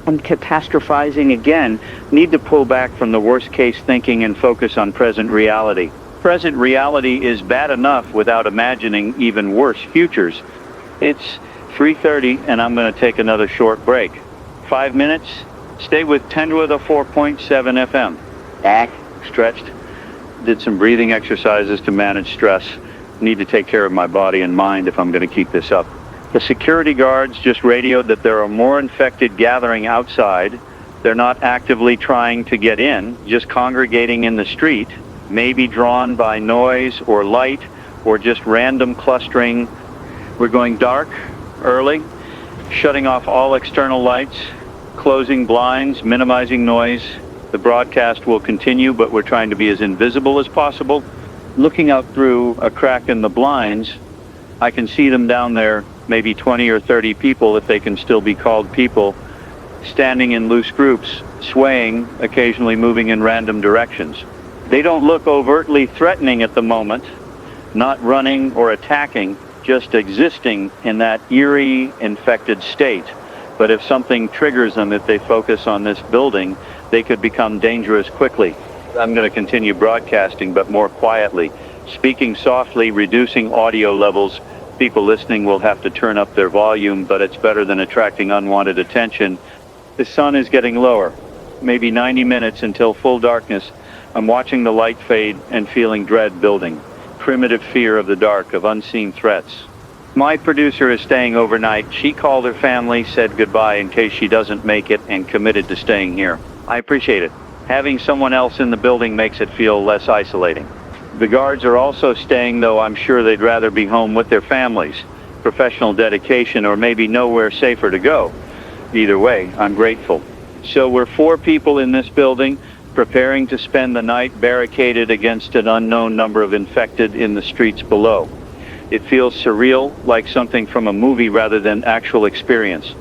I'm catastrophizing again. Need to pull back from the worst case thinking and focus on present reality. Present reality is bad enough without imagining even worse futures. It's 3:30 and I'm going to take another short break. 5 minutes. Stay with 10 with a 4.7 FM. Back. Stretched. Did some breathing exercises to manage stress. Need to take care of my body and mind if I'm going to keep this up. The security guards just radioed that there are more infected gathering outside. They're not actively trying to get in, just congregating in the street, maybe drawn by noise or light or just random clustering. We're going dark early, shutting off all external lights, closing blinds, minimizing noise. The broadcast will continue, but we're trying to be as invisible as possible. Looking out through a crack in the blinds, I can see them down there, maybe 20 or 30 people, if they can still be called people, standing in loose groups, swaying, occasionally moving in random directions. They don't look overtly threatening at the moment, not running or attacking, just existing in that eerie, infected state. But if something triggers them, if they focus on this building, they could become dangerous quickly. I'm going to continue broadcasting, but more quietly, speaking softly, reducing audio levels. People listening will have to turn up their volume, but it's better than attracting unwanted attention. The sun is getting lower, maybe 90 minutes until full darkness. I'm watching the light fade and feeling dread building. Primitive fear of the dark, of unseen threats. My producer is staying overnight. She called her family, said goodbye in case she doesn't make it, and committed to staying here. I appreciate it. Having someone else in the building makes it feel less isolating. The guards are also staying, though I'm sure they'd rather be home with their families. Professional dedication, or maybe nowhere safer to go. Either way, I'm grateful. So we're 4 people in this building, preparing to spend the night barricaded against an unknown number of infected in the streets below. It feels surreal, like something from a movie rather than actual experience.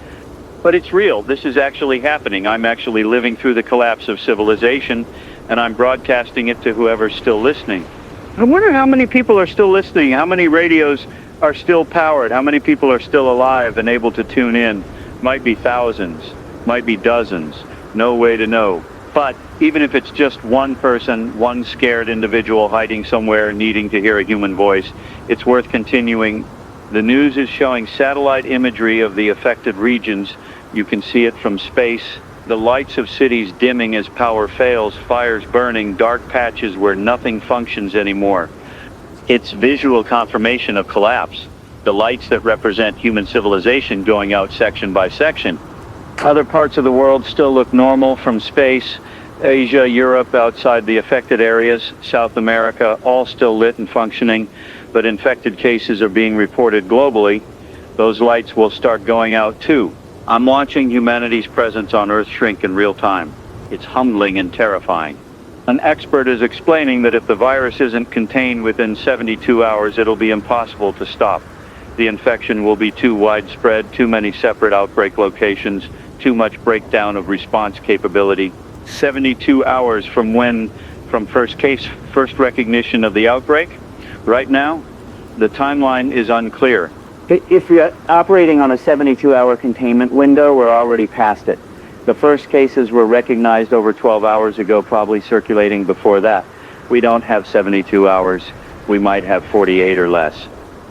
But it's real. This is actually happening. I'm actually living through the collapse of civilization, and I'm broadcasting it to whoever's still listening. I wonder how many people are still listening, how many radios are still powered, how many people are still alive and able to tune in. Might be thousands, might be dozens, no way to know. But even if it's just one person, one scared individual hiding somewhere needing to hear a human voice, it's worth continuing. The news is showing satellite imagery of the affected regions. You can see it from space. The lights of cities dimming as power fails, fires burning, dark patches where nothing functions anymore. It's visual confirmation of collapse. The lights that represent human civilization going out section by section. Other parts of the world still look normal from space. Asia, Europe, outside the affected areas, South America, all still lit and functioning, but infected cases are being reported globally. Those lights will start going out too. I'm watching humanity's presence on Earth shrink in real time. It's humbling and terrifying. An expert is explaining that if the virus isn't contained within 72 hours, it'll be impossible to stop. The infection will be too widespread, too many separate outbreak locations, too much breakdown of response capability. 72 hours from when, from first recognition of the outbreak? Right now, the timeline is unclear. If you're operating on a 72-hour containment window, we're already past it. The first cases were recognized over 12 hours ago, probably circulating before that. We don't have 72 hours. We might have 48 or less.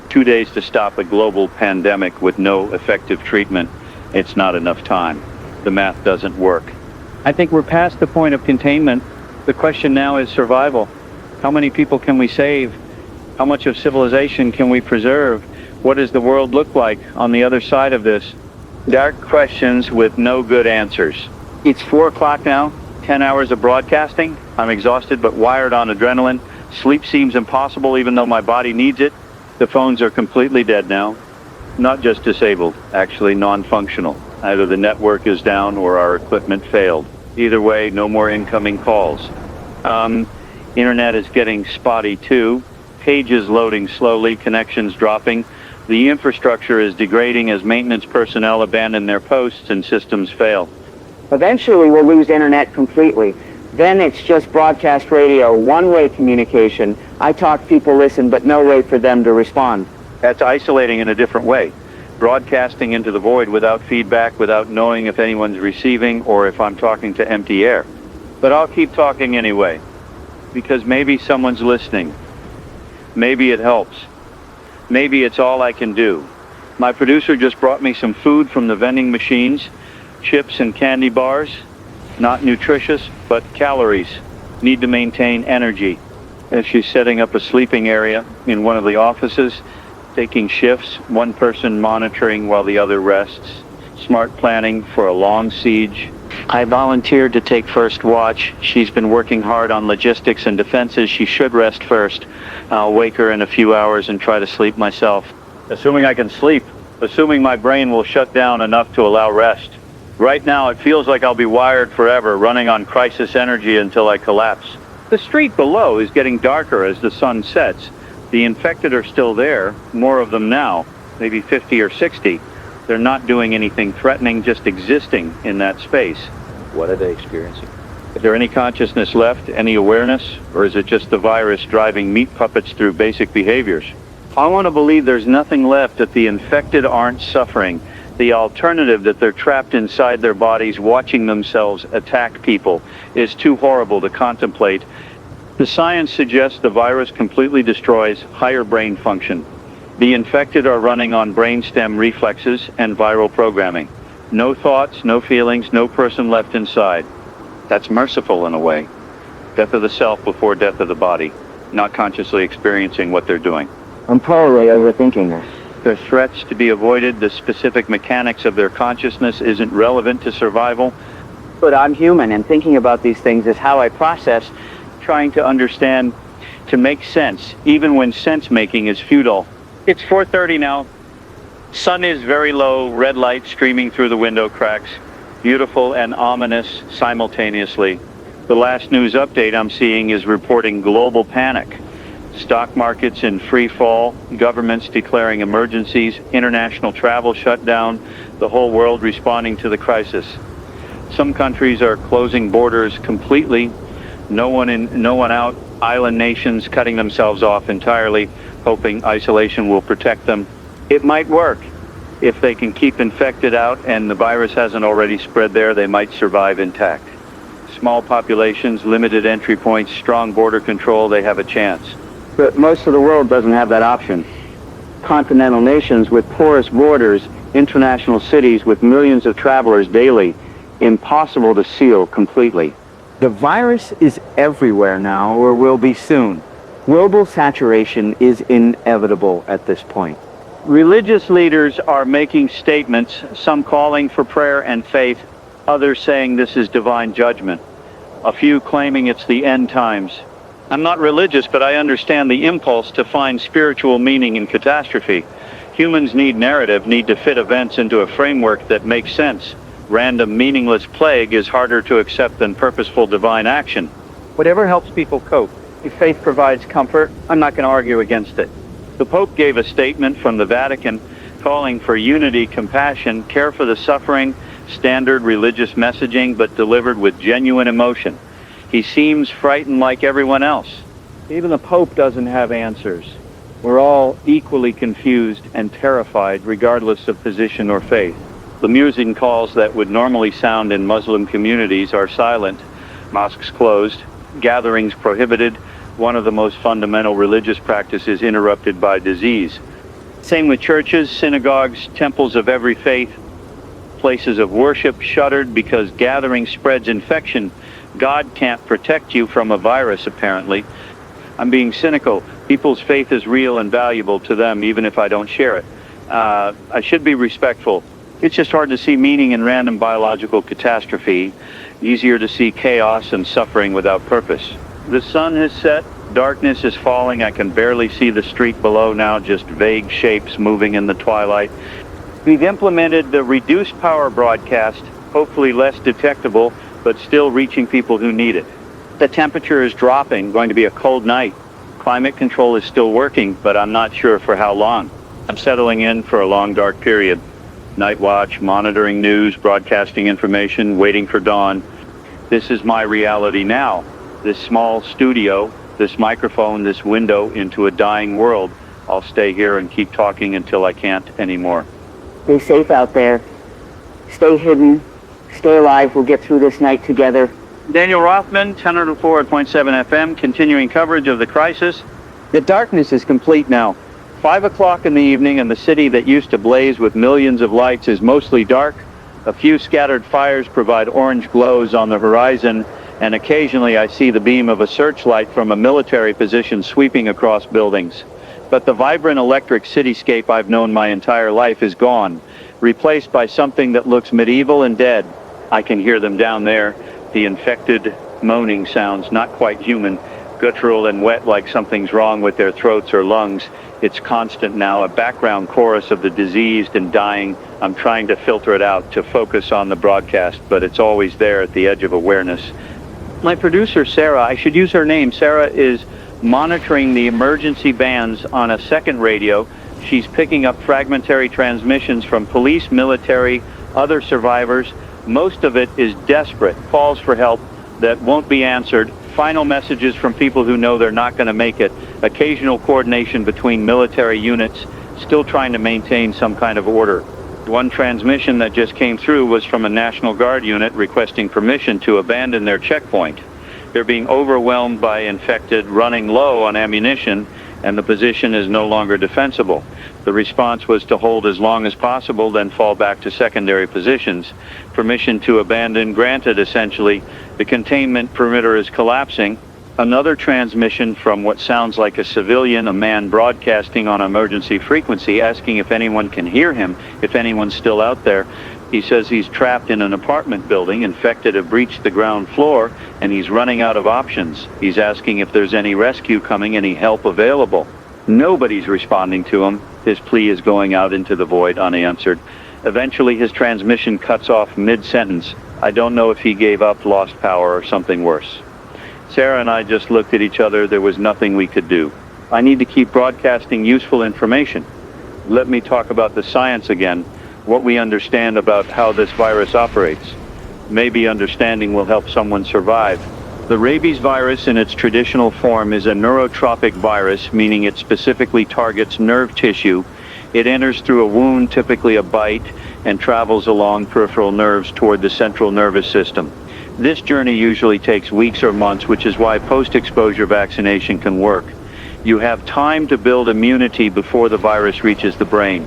2 days to stop a global pandemic with no effective treatment. It's not enough time. The math doesn't work. I think we're past the point of containment. The question now is survival. How many people can we save? How much of civilization can we preserve? What does the world look like on the other side of this? Dark questions with no good answers. It's 4 o'clock now, 10 hours of broadcasting. I'm exhausted but wired on adrenaline. Sleep seems impossible even though my body needs it. The phones are completely dead now. Not just disabled, actually non-functional. Either the network is down or our equipment failed. Either way, no more incoming calls. Internet is getting spotty too. Pages loading slowly, connections dropping. The infrastructure is degrading as maintenance personnel abandon their posts and systems fail. Eventually, we'll lose internet completely. Then it's just broadcast radio, one-way communication. I talk, people listen, but no way for them to respond. That's isolating in a different way. Broadcasting into the void without feedback, without knowing if anyone's receiving or if I'm talking to empty air. But I'll keep talking anyway, because maybe someone's listening. Maybe it helps. Maybe it's all I can do. My producer just brought me some food from the vending machines, chips and candy bars. Not nutritious, but calories. Need to maintain energy. As she's setting up a sleeping area in one of the offices, taking shifts, one person monitoring while the other rests. Smart planning for a long siege. I volunteered to take first watch. She's been working hard on logistics and defenses. She should rest first. I'll wake her in a few hours and try to sleep myself. Assuming I can sleep. Assuming my brain will shut down enough to allow rest. Right now, it feels like I'll be wired forever, running on crisis energy until I collapse. The street below is getting darker as the sun sets. The infected are still there, more of them now, maybe 50 or 60. They're not doing anything threatening, just existing in that space. What are they experiencing? Is there any consciousness left, any awareness, or is it just the virus driving meat puppets through basic behaviors? I want to believe there's nothing left, that the infected aren't suffering. The alternative, that they're trapped inside their bodies watching themselves attack people, is too horrible to contemplate. The science suggests the virus completely destroys higher brain function. The infected are running on brainstem reflexes and viral programming. No thoughts, no feelings, no person left inside. That's merciful in a way. Death of the self before death of the body, not consciously experiencing what they're doing. I'm probably overthinking this. The threats to be avoided, the specific mechanics of their consciousness isn't relevant to survival. But I'm human, and thinking about these things is how I process. Trying to understand, to make sense, even when sense-making is futile. It's 4:30 now. Sun is very low, red light streaming through the window cracks. Beautiful and ominous simultaneously. The last news update I'm seeing is reporting global panic. Stock markets in free fall, governments declaring emergencies, international travel shut down, the whole world responding to the crisis. Some countries are closing borders completely, no one in, no one out, island nations cutting themselves off entirely, hoping isolation will protect them. It might work. If they can keep infected out and the virus hasn't already spread there, they might survive intact. Small populations, limited entry points, strong border control, they have a chance. But most of the world doesn't have that option. Continental nations with porous borders, international cities with millions of travelers daily, impossible to seal completely. The virus is everywhere now, or will be soon. Global saturation is inevitable at this point. Religious leaders are making statements, some calling for prayer and faith, others saying this is divine judgment. A few claiming it's the end times. I'm not religious, but I understand the impulse to find spiritual meaning in catastrophe. Humans need narrative, need to fit events into a framework that makes sense. Random, meaningless plague is harder to accept than purposeful divine action. Whatever helps people cope. If faith provides comfort, I'm not going to argue against it. The Pope gave a statement from the Vatican calling for unity, compassion, care for the suffering, standard religious messaging, but delivered with genuine emotion. He seems frightened like everyone else. Even the Pope doesn't have answers. We're all equally confused and terrified, regardless of position or faith. The music calls that would normally sound in Muslim communities are silent, mosques closed, gatherings prohibited, one of the most fundamental religious practices interrupted by disease. Same with churches, synagogues, temples of every faith, places of worship shuttered because gathering spreads infection. God can't protect you from a virus, apparently. I'm being cynical. People's faith is real and valuable to them, even if I don't share it. I should be respectful. It's just hard to see meaning in random biological catastrophe, easier to see chaos and suffering without purpose. The sun has set, darkness is falling, I can barely see the street below now, just vague shapes moving in the twilight. We've implemented the reduced power broadcast, hopefully less detectable, but still reaching people who need it. The temperature is dropping, going to be a cold night. Climate control is still working, but I'm not sure for how long. I'm settling in for a long dark period. Night watch, monitoring news, broadcasting information, waiting for dawn. This is my reality now. This small studio, this microphone, this window into a dying world. I'll stay here and keep talking until I can't anymore. Stay safe out there. Stay hidden. Stay alive. We'll get through this night together. Daniel Rothman, 1004.7 FM, continuing coverage of the crisis. The darkness is complete now. 5 o'clock in the evening, and the city that used to blaze with millions of lights is mostly dark. A few scattered fires provide orange glows on the horizon, and occasionally I see the beam of a searchlight from a military position sweeping across buildings. But the vibrant electric cityscape I've known my entire life is gone, replaced by something that looks medieval and dead. I can hear them down there, the infected moaning sounds, not quite human, guttural and wet like something's wrong with their throats or lungs. It's constant now, a background chorus of the diseased and dying. I'm trying to filter it out to focus on the broadcast, but it's always there at the edge of awareness. My producer, Sarah, I should use her name. Sarah is monitoring the emergency bands on a second radio. She's picking up fragmentary transmissions from police, military, other survivors. Most of it is desperate, calls for help that won't be answered, final messages from people who know they're not going to make it, occasional coordination between military units, still trying to maintain some kind of order. One transmission that just came through was from a National Guard unit requesting permission to abandon their checkpoint. They're being overwhelmed by infected, running low on ammunition, and the position is no longer defensible. The response was to hold as long as possible, then fall back to secondary positions. Permission to abandon granted, essentially. The containment perimeter is collapsing. Another transmission from what sounds like a civilian, a man broadcasting on emergency frequency, asking if anyone can hear him, if anyone's still out there. He says he's trapped in an apartment building, infected have breached the ground floor, and he's running out of options. He's asking if there's any rescue coming, any help available. Nobody's responding to him. His plea is going out into the void unanswered. Eventually, his transmission cuts off mid-sentence. I don't know if he gave up, lost power, or something worse. Sarah and I just looked at each other. There was nothing we could do. I need to keep broadcasting useful information. Let me talk about the science again, what we understand about how this virus operates. Maybe understanding will help someone survive. The rabies virus in its traditional form is a neurotropic virus, meaning it specifically targets nerve tissue. It enters through a wound, typically a bite, and travels along peripheral nerves toward the central nervous system. This journey usually takes weeks or months, which is why post-exposure vaccination can work. You have time to build immunity before the virus reaches the brain.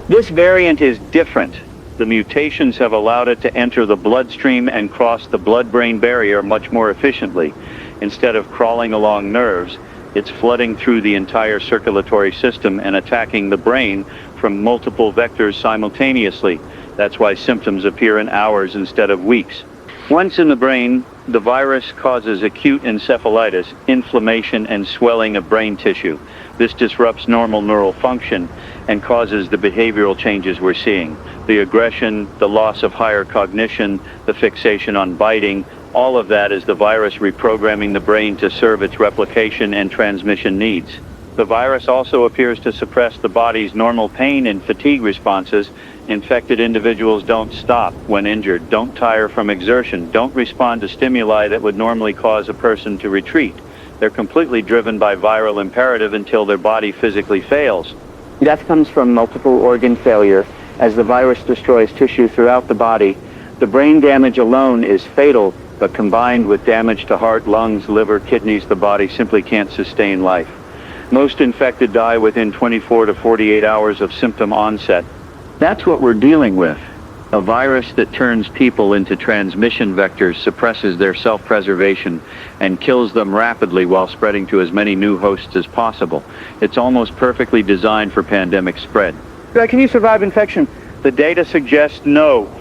This variant is different. The mutations have allowed it to enter the bloodstream and cross the blood-brain barrier much more efficiently. Instead of crawling along nerves, it's flooding through the entire circulatory system and attacking the brain from multiple vectors simultaneously. That's why symptoms appear in hours instead of weeks. Once in the brain, the virus causes acute encephalitis, inflammation, and swelling of brain tissue. This disrupts normal neural function and causes the behavioral changes we're seeing. The aggression, the loss of higher cognition, the fixation on biting, all of that is the virus reprogramming the brain to serve its replication and transmission needs. The virus also appears to suppress the body's normal pain and fatigue responses. Infected individuals don't stop when injured, don't tire from exertion, don't respond to stimuli that would normally cause a person to retreat. They're completely driven by viral imperative until their body physically fails. Death comes from multiple organ failure as the virus destroys tissue throughout the body. The brain damage alone is fatal, but combined with damage to heart, lungs, liver, kidneys, the body simply can't sustain life. Most infected die within 24 to 48 hours of symptom onset. That's what we're dealing with. A virus that turns people into transmission vectors, suppresses their self-preservation, and kills them rapidly while spreading to as many new hosts as possible. It's almost perfectly designed for pandemic spread. Can you survive infection? The data suggests no.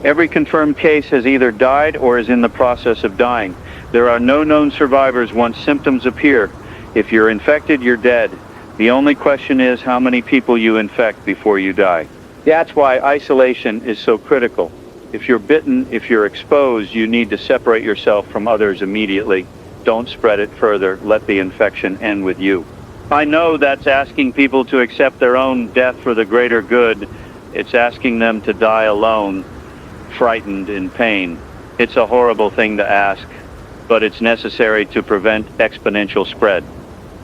Every confirmed case has either died or is in the process of dying. There are no known survivors once symptoms appear. If you're infected, you're dead. The only question is how many people you infect before you die. That's why isolation is so critical. If you're bitten, if you're exposed, you need to separate yourself from others immediately. Don't spread it further. Let the infection end with you. I know that's asking people to accept their own death for the greater good. It's asking them to die alone, frightened, in pain. It's a horrible thing to ask, but it's necessary to prevent exponential spread.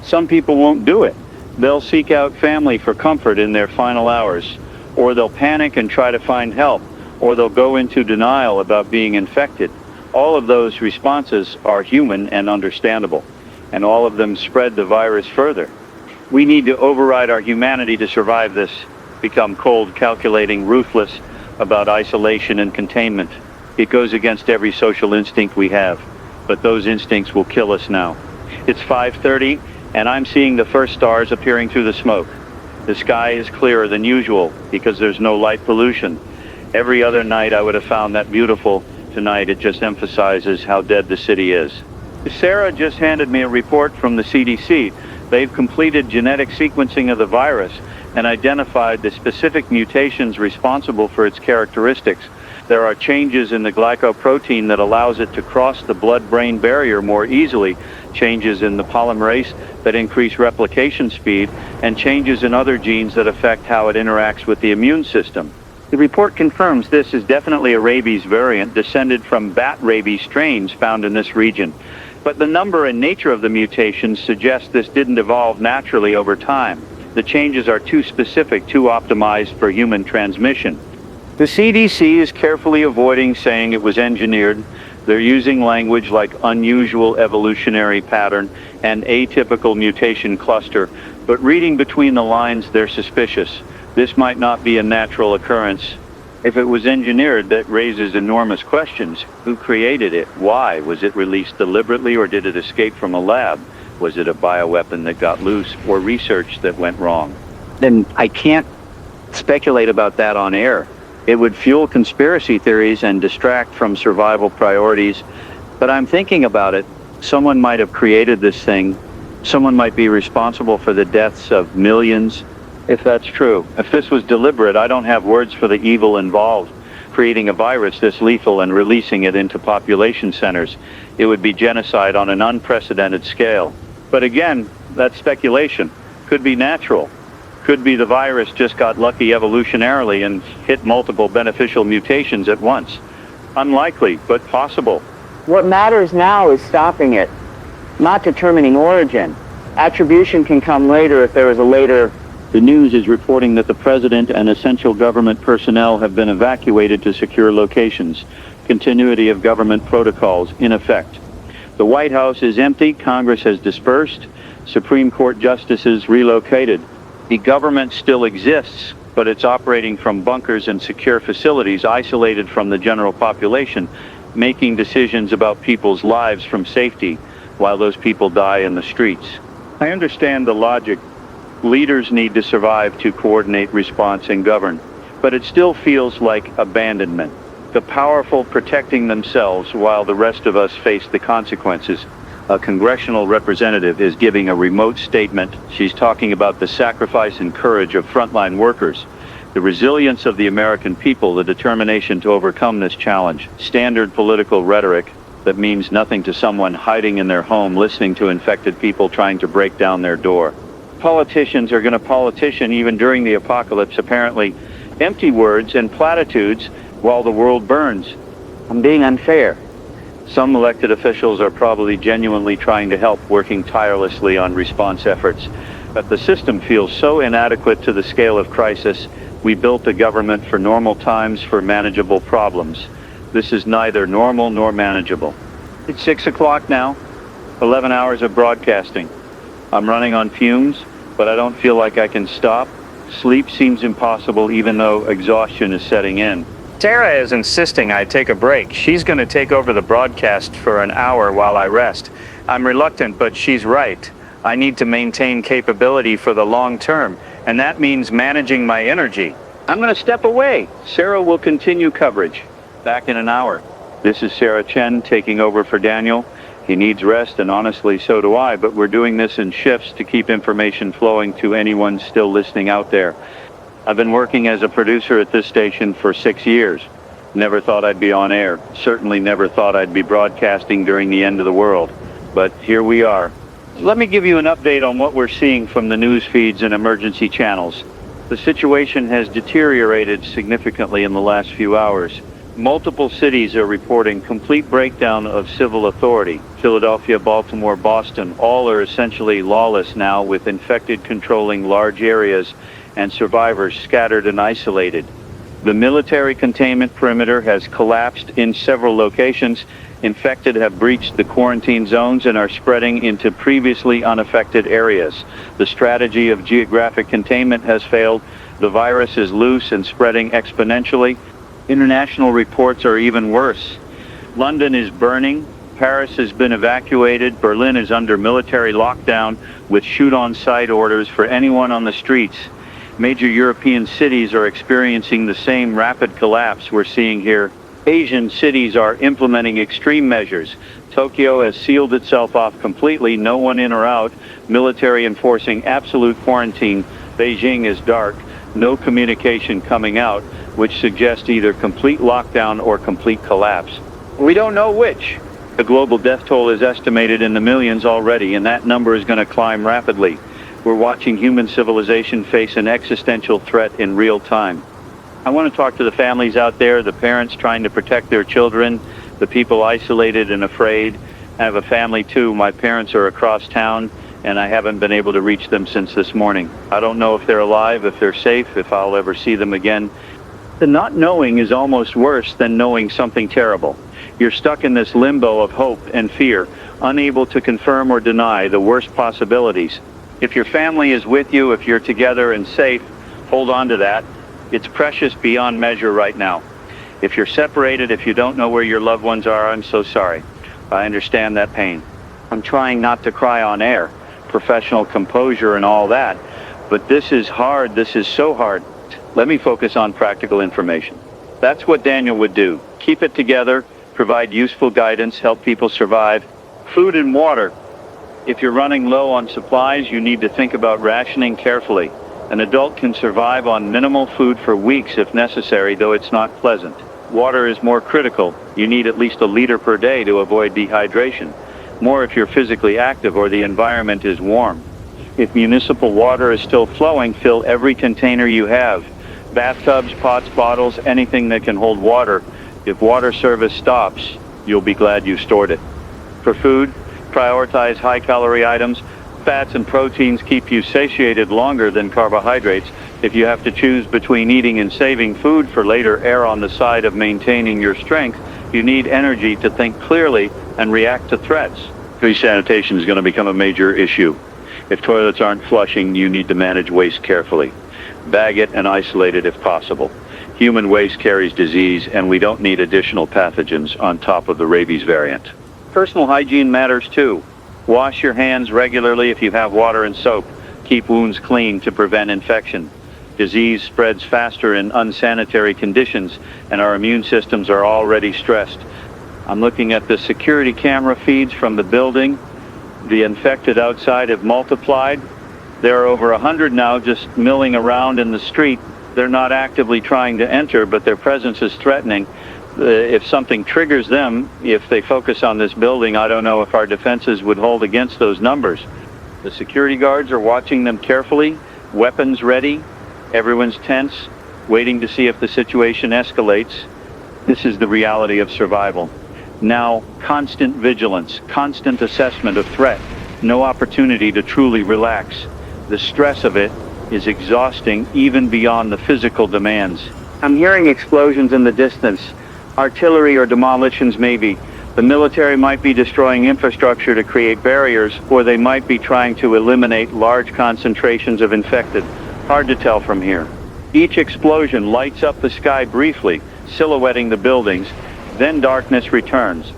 Some people won't do it. They'll seek out family for comfort in their final hours, or they'll panic and try to find help, or they'll go into denial about being infected. All of those responses are human and understandable, and all of them spread the virus further. We need to override our humanity to survive this, become cold, calculating, ruthless about isolation and containment. It goes against every social instinct we have, but those instincts will kill us now. It's 5:30, and I'm seeing the first stars appearing through the smoke. The sky is clearer than usual because there's no light pollution. Every other night I would have found that beautiful. Tonight it just emphasizes how dead the city is. Sarah just handed me a report from the CDC. They've completed genetic sequencing of the virus and identified the specific mutations responsible for its characteristics. There are changes in the glycoprotein that allows it to cross the blood-brain barrier more easily, changes in the polymerase that increase replication speed, and changes in other genes that affect how it interacts with the immune system. The report confirms this is definitely a rabies variant descended from bat rabies strains found in this region. But the number and nature of the mutations suggests this didn't evolve naturally over time. The changes are too specific, too optimized for human transmission. The CDC is carefully avoiding saying it was engineered. They're using language like unusual evolutionary pattern and atypical mutation cluster, but reading between the lines, they're suspicious. This might not be a natural occurrence. If it was engineered, that raises enormous questions. Who created it? Why? Was it released deliberately, or did it escape from a lab? Was it a bioweapon that got loose, or research that went wrong? Then I can't speculate about that on air. It would fuel conspiracy theories and distract from survival priorities. But I'm thinking about it. Someone might have created this thing. Someone might be responsible for the deaths of millions, If that's true, if this was deliberate, I don't have words for the evil involved. Creating a virus this lethal and releasing it into population centers, it would be genocide on an unprecedented scale. But again, that's speculation. Could be natural. Could be the virus just got lucky evolutionarily and hit multiple beneficial mutations at once. Unlikely, but possible. What matters now is stopping it, not determining origin. Attribution can come later if there is a later. The news is reporting that the president and essential government personnel have been evacuated to secure locations. Continuity of government protocols in effect. The White House is empty, Congress has dispersed, Supreme Court justices relocated. The government still exists, but it's operating from bunkers and secure facilities isolated from the general population, making decisions about people's lives from safety while those people die in the streets. I understand the logic. Leaders need to survive to coordinate response and govern, but it still feels like abandonment. The powerful protecting themselves while the rest of us face the consequences. A congressional representative is giving a remote statement. She's talking about the sacrifice and courage of frontline workers, the resilience of the American people, the determination to overcome this challenge. Standard political rhetoric that means nothing to someone hiding in their home listening to infected people trying to break down their door. Politicians are going to politician even during the apocalypse, apparently. Empty words and platitudes while the world burns. I'm being unfair. Some elected officials are probably genuinely trying to help, working tirelessly on response efforts. But the system feels so inadequate to the scale of crisis. We built a government for normal times, for manageable problems. This is neither normal nor manageable. It's 6 o'clock now, 11 hours of broadcasting. I'm running on fumes, but I don't feel like I can stop. Sleep seems impossible even though exhaustion is setting in. Sarah is insisting I take a break. She's going to take over the broadcast for an hour while I rest. I'm reluctant, but she's right. I need to maintain capability for the long term, and that means managing my energy. I'm going to step away. Sarah will continue coverage. Back in an hour. This is Sarah Chen taking over for Daniel. He needs rest, and honestly, so do I, but we're doing this in shifts to keep information flowing to anyone still listening out there. I've been working as a producer at this station for 6 years. Never thought I'd be on air. Certainly never thought I'd be broadcasting during the end of the world. But here we are. Let me give you an update on what we're seeing from the news feeds and emergency channels. The situation has deteriorated significantly in the last few hours. Multiple cities are reporting complete breakdown of civil authority. Philadelphia, Baltimore, Boston, all are essentially lawless now, with infected controlling large areas and survivors scattered and isolated. The military containment perimeter has collapsed in several locations. Infected have breached the quarantine zones and are spreading into previously unaffected areas. The strategy of geographic containment has failed. The virus is loose and spreading exponentially. International reports are even worse. London is burning. Paris has been evacuated. Berlin is under military lockdown with shoot-on-sight orders for anyone on the streets. Major European cities are experiencing the same rapid collapse we're seeing here. Asian cities are implementing extreme measures. Tokyo has sealed itself off completely, no one in or out. Military enforcing absolute quarantine. Beijing is dark, no communication coming out, which suggests either complete lockdown or complete collapse. We don't know which. The global death toll is estimated in the millions already, and that number is going to climb rapidly. We're watching human civilization face an existential threat in real time. I want to talk to the families out there, the parents trying to protect their children, the people isolated and afraid. I have a family too. My parents are across town, and I haven't been able to reach them since this morning. I don't know if they're alive, if they're safe, if I'll ever see them again. The not knowing is almost worse than knowing something terrible. You're stuck in this limbo of hope and fear, unable to confirm or deny the worst possibilities. If your family is with you, if you're together and safe, hold on to that. It's precious beyond measure right now. If you're separated, if you don't know where your loved ones are, I'm so sorry. I understand that pain. I'm trying not to cry on air, professional composure and all that, but this is hard, this is so hard. Let me focus on practical information. That's what Daniel would do. Keep it together, provide useful guidance, help people survive. Food and water. If you're running low on supplies, you need to think about rationing carefully. An adult can survive on minimal food for weeks if necessary, though it's not pleasant. Water is more critical. You need at least a liter per day to avoid dehydration. More if you're physically active or the environment is warm. If municipal water is still flowing, fill every container you have. Bathtubs, pots, bottles, anything that can hold water. If water service stops, you'll be glad you stored it. For food, prioritize high-calorie items. Fats and proteins keep you satiated longer than carbohydrates. If you have to choose between eating and saving food for later, err on the side of maintaining your strength. You need energy to think clearly and react to threats. Sanitation is going to become a major issue. If toilets aren't flushing, you need to manage waste carefully. Bag it and isolate it if possible. Human waste carries disease, and we don't need additional pathogens on top of the rabies variant. Personal hygiene matters too. Wash your hands regularly if you have water and soap. Keep wounds clean to prevent infection. Disease spreads faster in unsanitary conditions, and our immune systems are already stressed. I'm looking at the security camera feeds from the building. The infected outside have multiplied. There are over 100 now just milling around in the street. They're not actively trying to enter, but their presence is threatening. If something triggers them, if they focus on this building, I don't know if our defenses would hold against those numbers. The security guards are watching them carefully, weapons ready. Everyone's tense, waiting to see if the situation escalates. This is the reality of survival. Now, constant vigilance, constant assessment of threat, no opportunity to truly relax. The stress of it is exhausting even beyond the physical demands. I'm hearing explosions in the distance. Artillery or demolitions maybe. The military might be destroying infrastructure to create barriers, or they might be trying to eliminate large concentrations of infected. Hard to tell from here. Each explosion lights up the sky briefly, silhouetting the buildings. Then darkness returns,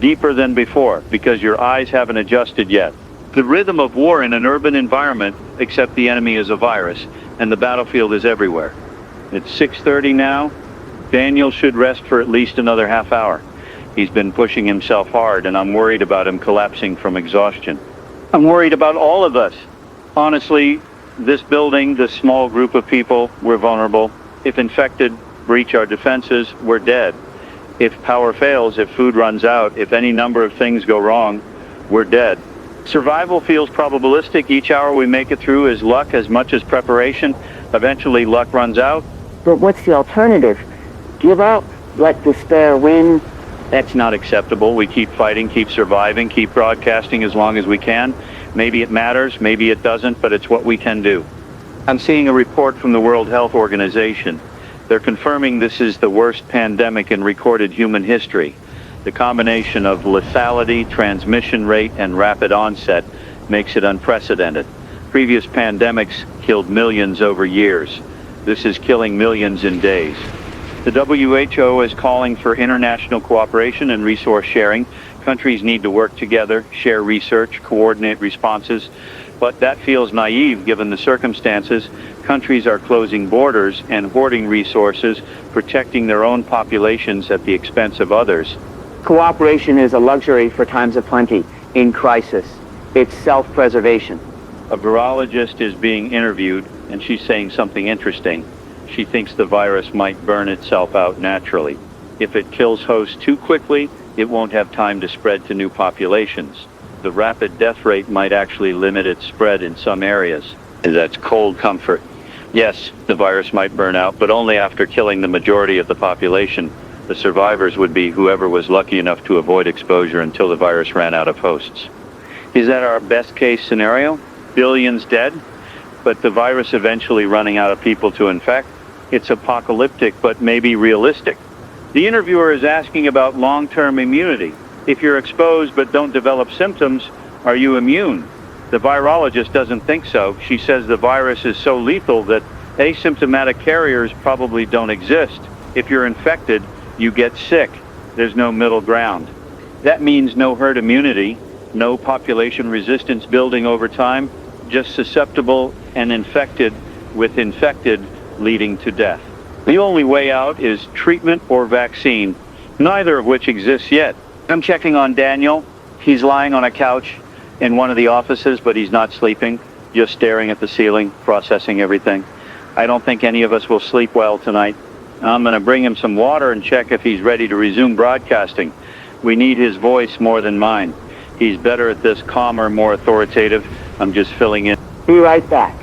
deeper than before, because your eyes haven't adjusted yet. The rhythm of war in an urban environment, except the enemy is a virus, and the battlefield is everywhere. It's 6:30 now. Daniel should rest for at least another half hour. He's been pushing himself hard, and I'm worried about him collapsing from exhaustion. I'm worried about all of us. Honestly, this building, this small group of people, we're vulnerable. If infected breach our defenses, we're dead. If power fails, if food runs out, if any number of things go wrong, we're dead. Survival feels probabilistic. Each hour we make it through is luck as much as preparation. Eventually luck runs out. But what's the alternative? Give up? Let despair win? That's not acceptable. We keep fighting, keep surviving, keep broadcasting as long as we can. Maybe it matters, maybe it doesn't, but it's what we can do. I'm seeing a report from the World Health Organization. They're confirming this is the worst pandemic in recorded human history. The combination of lethality, transmission rate, and rapid onset makes it unprecedented. Previous pandemics killed millions over years. This is killing millions in days. The WHO is calling for international cooperation and resource sharing. Countries need to work together, share research, coordinate responses, but that feels naive given the circumstances. Countries are closing borders and hoarding resources, protecting their own populations at the expense of others. Cooperation is a luxury for times of plenty. In crisis, it's self-preservation. A virologist is being interviewed, and she's saying something interesting. She thinks the virus might burn itself out naturally. If it kills hosts too quickly, it won't have time to spread to new populations. The rapid death rate might actually limit its spread in some areas. That's cold comfort. Yes, the virus might burn out, but only after killing the majority of the population. The survivors would be whoever was lucky enough to avoid exposure until the virus ran out of hosts. Is that our best case scenario? Billions dead, but the virus eventually running out of people to infect? It's apocalyptic, but maybe realistic. The interviewer is asking about long-term immunity. If you're exposed but don't develop symptoms, are you immune? The virologist doesn't think so. She says the virus is so lethal that asymptomatic carriers probably don't exist. If you're infected, you get sick. There's no middle ground. That means no herd immunity, no population resistance building over time, just susceptible and infected with infected leading to death. The only way out is treatment or vaccine, neither of which exists yet. I'm checking on Daniel. He's lying on a couch in one of the offices, but he's not sleeping. just staring at the ceiling, processing everything. I don't think any of us will sleep well tonight. I'm going to bring him some water and check if he's ready to resume broadcasting. We need his voice more than mine. He's better at this, calmer, more authoritative. I'm just filling in. Be right back.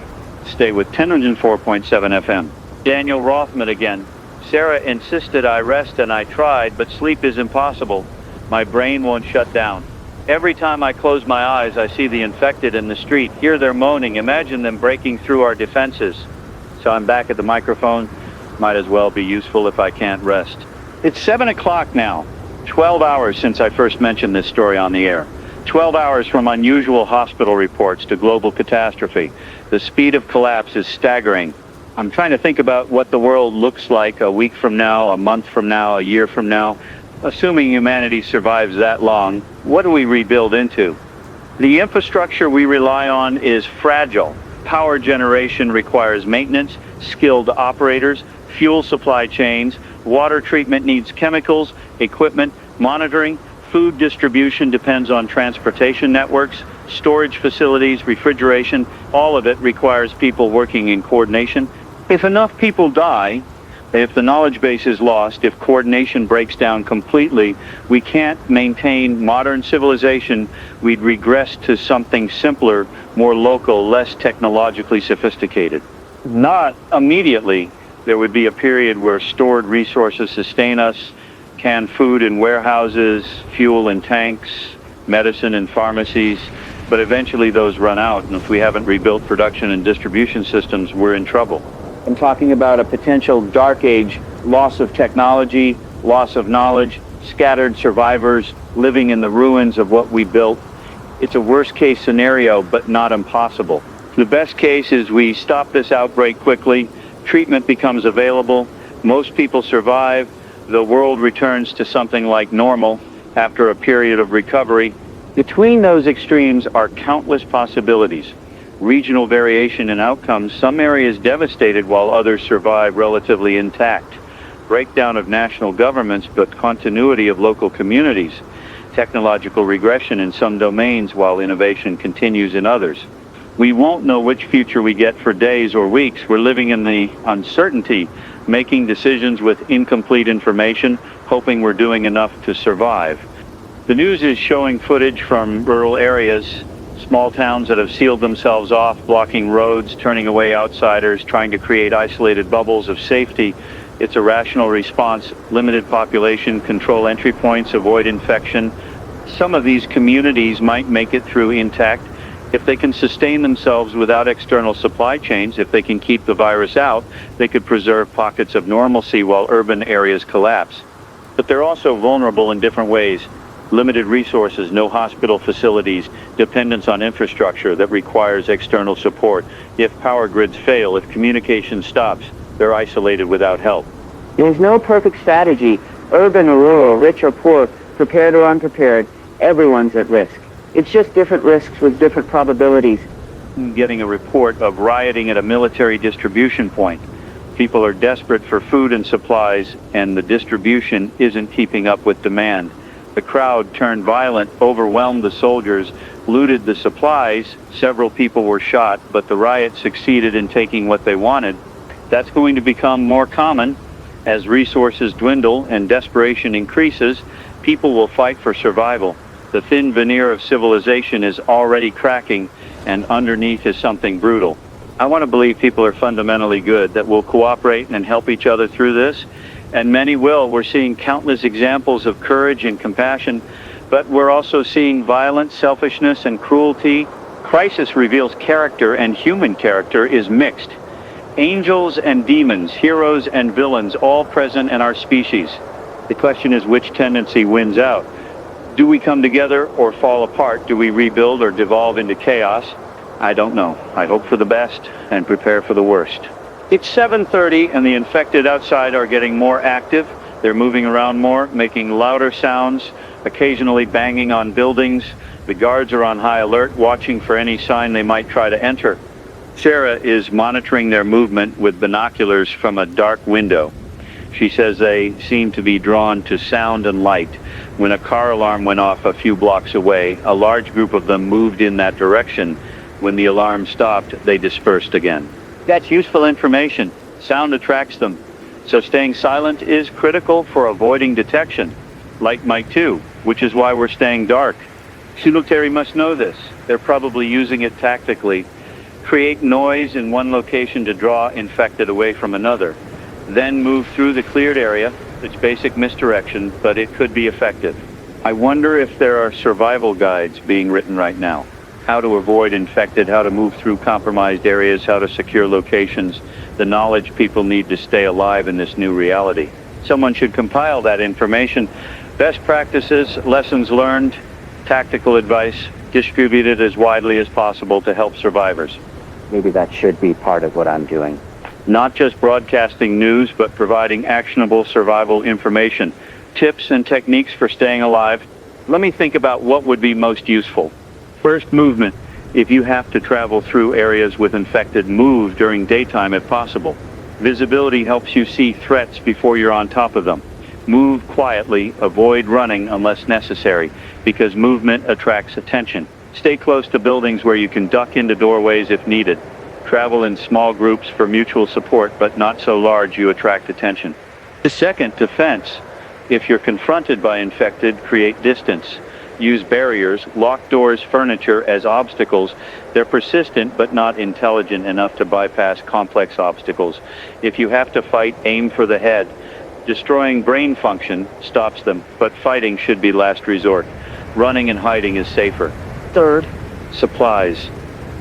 Stay with 1004.7 FM. Daniel Rothman again. Sarah insisted I rest, and I tried, but sleep is impossible. My brain won't shut down. Every time I close my eyes, I see the infected in the street, hear their moaning, imagine them breaking through our defenses. So I'm back at the microphone. Might as well be useful if I can't rest. It's 7 o'clock now. 12 hours since I first mentioned this story on the air. 12 hours from unusual hospital reports to global catastrophe. The speed of collapse is staggering. I'm trying to think about what the world looks like a week from now, a month from now, a year from now. Assuming humanity survives that long, what do we rebuild into? The infrastructure we rely on is fragile. Power generation requires maintenance, skilled operators, fuel supply chains, water treatment needs chemicals, equipment, monitoring, food distribution depends on transportation networks, storage facilities, refrigeration. All of it requires people working in coordination. If enough people die, if the knowledge base is lost, if coordination breaks down completely, we can't maintain modern civilization. We'd regress to something simpler, more local, less technologically sophisticated. Not immediately. There would be a period where stored resources sustain us, canned food in warehouses, fuel in tanks, medicine in pharmacies, but eventually those run out, and if we haven't rebuilt production and distribution systems, we're in trouble. I'm talking about a potential dark age, loss of technology, loss of knowledge, scattered survivors living in the ruins of what we built. It's a worst case scenario, but not impossible. The best case is we stop this outbreak quickly, treatment becomes available, most people survive, the world returns to something like normal after a period of recovery. Between those extremes are countless possibilities. Regional variation in outcomes, some areas devastated while others survive relatively intact. Breakdown of national governments, but continuity of local communities. Technological regression in some domains while innovation continues in others. We won't know which future we get for days or weeks. We're living in the uncertainty, making decisions with incomplete information, hoping we're doing enough to survive. The news is showing footage from rural areas, small towns that have sealed themselves off, blocking roads, turning away outsiders, trying to create isolated bubbles of safety. It's a rational response. Limited population, control entry points, avoid infection. Some of these communities might make it through intact. If they can sustain themselves without external supply chains, if they can keep the virus out, they could preserve pockets of normalcy while urban areas collapse. But they're also vulnerable in different ways. Limited resources, no hospital facilities, dependence on infrastructure that requires external support. If power grids fail, if communication stops, they're isolated without help. There's no perfect strategy, urban or rural, rich or poor, prepared or unprepared. Everyone's at risk. It's just different risks with different probabilities. Getting a report of rioting at a military distribution point. People are desperate for food and supplies, and the distribution isn't keeping up with demand. The crowd turned violent, overwhelmed the soldiers, looted the supplies. Several people were shot, but the riot succeeded in taking what they wanted. That's going to become more common as resources dwindle and desperation increases. People will fight for survival. The thin veneer of civilization is already cracking, and underneath is something brutal. I want to believe people are fundamentally good, that we'll cooperate and help each other through this, and many will. We're seeing countless examples of courage and compassion, but we're also seeing violence, selfishness, and cruelty. Crisis reveals character, and human character is mixed. Angels and demons, heroes and villains, all present in our species. The question is, which tendency wins out? Do we come together or fall apart? Do we rebuild or devolve into chaos? I don't know. I hope for the best and prepare for the worst. It's 7:30 and the infected outside are getting more active. They're moving around more, making louder sounds, occasionally banging on buildings. The guards are on high alert, watching for any sign they might try to enter. Sarah is monitoring their movement with binoculars from a dark window. She says they seem to be drawn to sound and light. When a car alarm went off a few blocks away, a large group of them moved in that direction. When the alarm stopped, they dispersed again. That's useful information. Sound attracts them. So staying silent is critical for avoiding detection. Light might too, which is why we're staying dark. Military must know this. They're probably using it tactically. Create noise in one location to draw infected away from another. Then move through the cleared area. It's basic misdirection, but it could be effective. I wonder if there are survival guides being written right now. How to avoid infected, how to move through compromised areas, how to secure locations, the knowledge people need to stay alive in this new reality. Someone should compile that information. Best practices, lessons learned, tactical advice, distributed as widely as possible to help survivors. Maybe that should be part of what I'm doing. Not just broadcasting news, but providing actionable survival information, tips and techniques for staying alive. Let me think about what would be most useful. First, movement. If you have to travel through areas with infected, move during daytime if possible. Visibility helps you see threats before you're on top of them. Move quietly, avoid running unless necessary, because movement attracts attention. Stay close to buildings where you can duck into doorways if needed. Travel in small groups for mutual support, but not so large you attract attention. The second, defense. If you're confronted by infected, create distance. Use barriers, locked doors, furniture as obstacles. They're persistent but not intelligent enough to bypass complex obstacles. If you have to fight, aim for the head. Destroying brain function stops them, but fighting should be last resort. Running and hiding is safer. Third, supplies.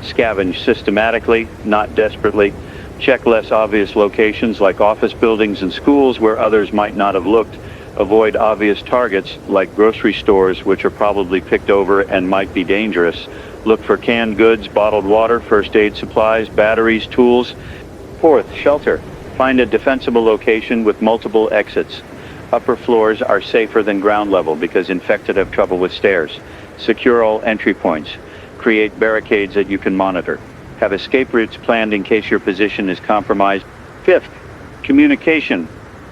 Scavenge systematically, not desperately. Check less obvious locations like office buildings and schools where others might not have looked. Avoid obvious targets like grocery stores, which are probably picked over and might be dangerous. Look for canned goods, bottled water, first aid supplies, batteries, tools. Fourth, shelter. Find a defensible location with multiple exits. Upper floors are safer than ground level because infected have trouble with stairs. Secure all entry points. Create barricades that you can monitor. Have escape routes planned in case your position is compromised. Fifth, communication.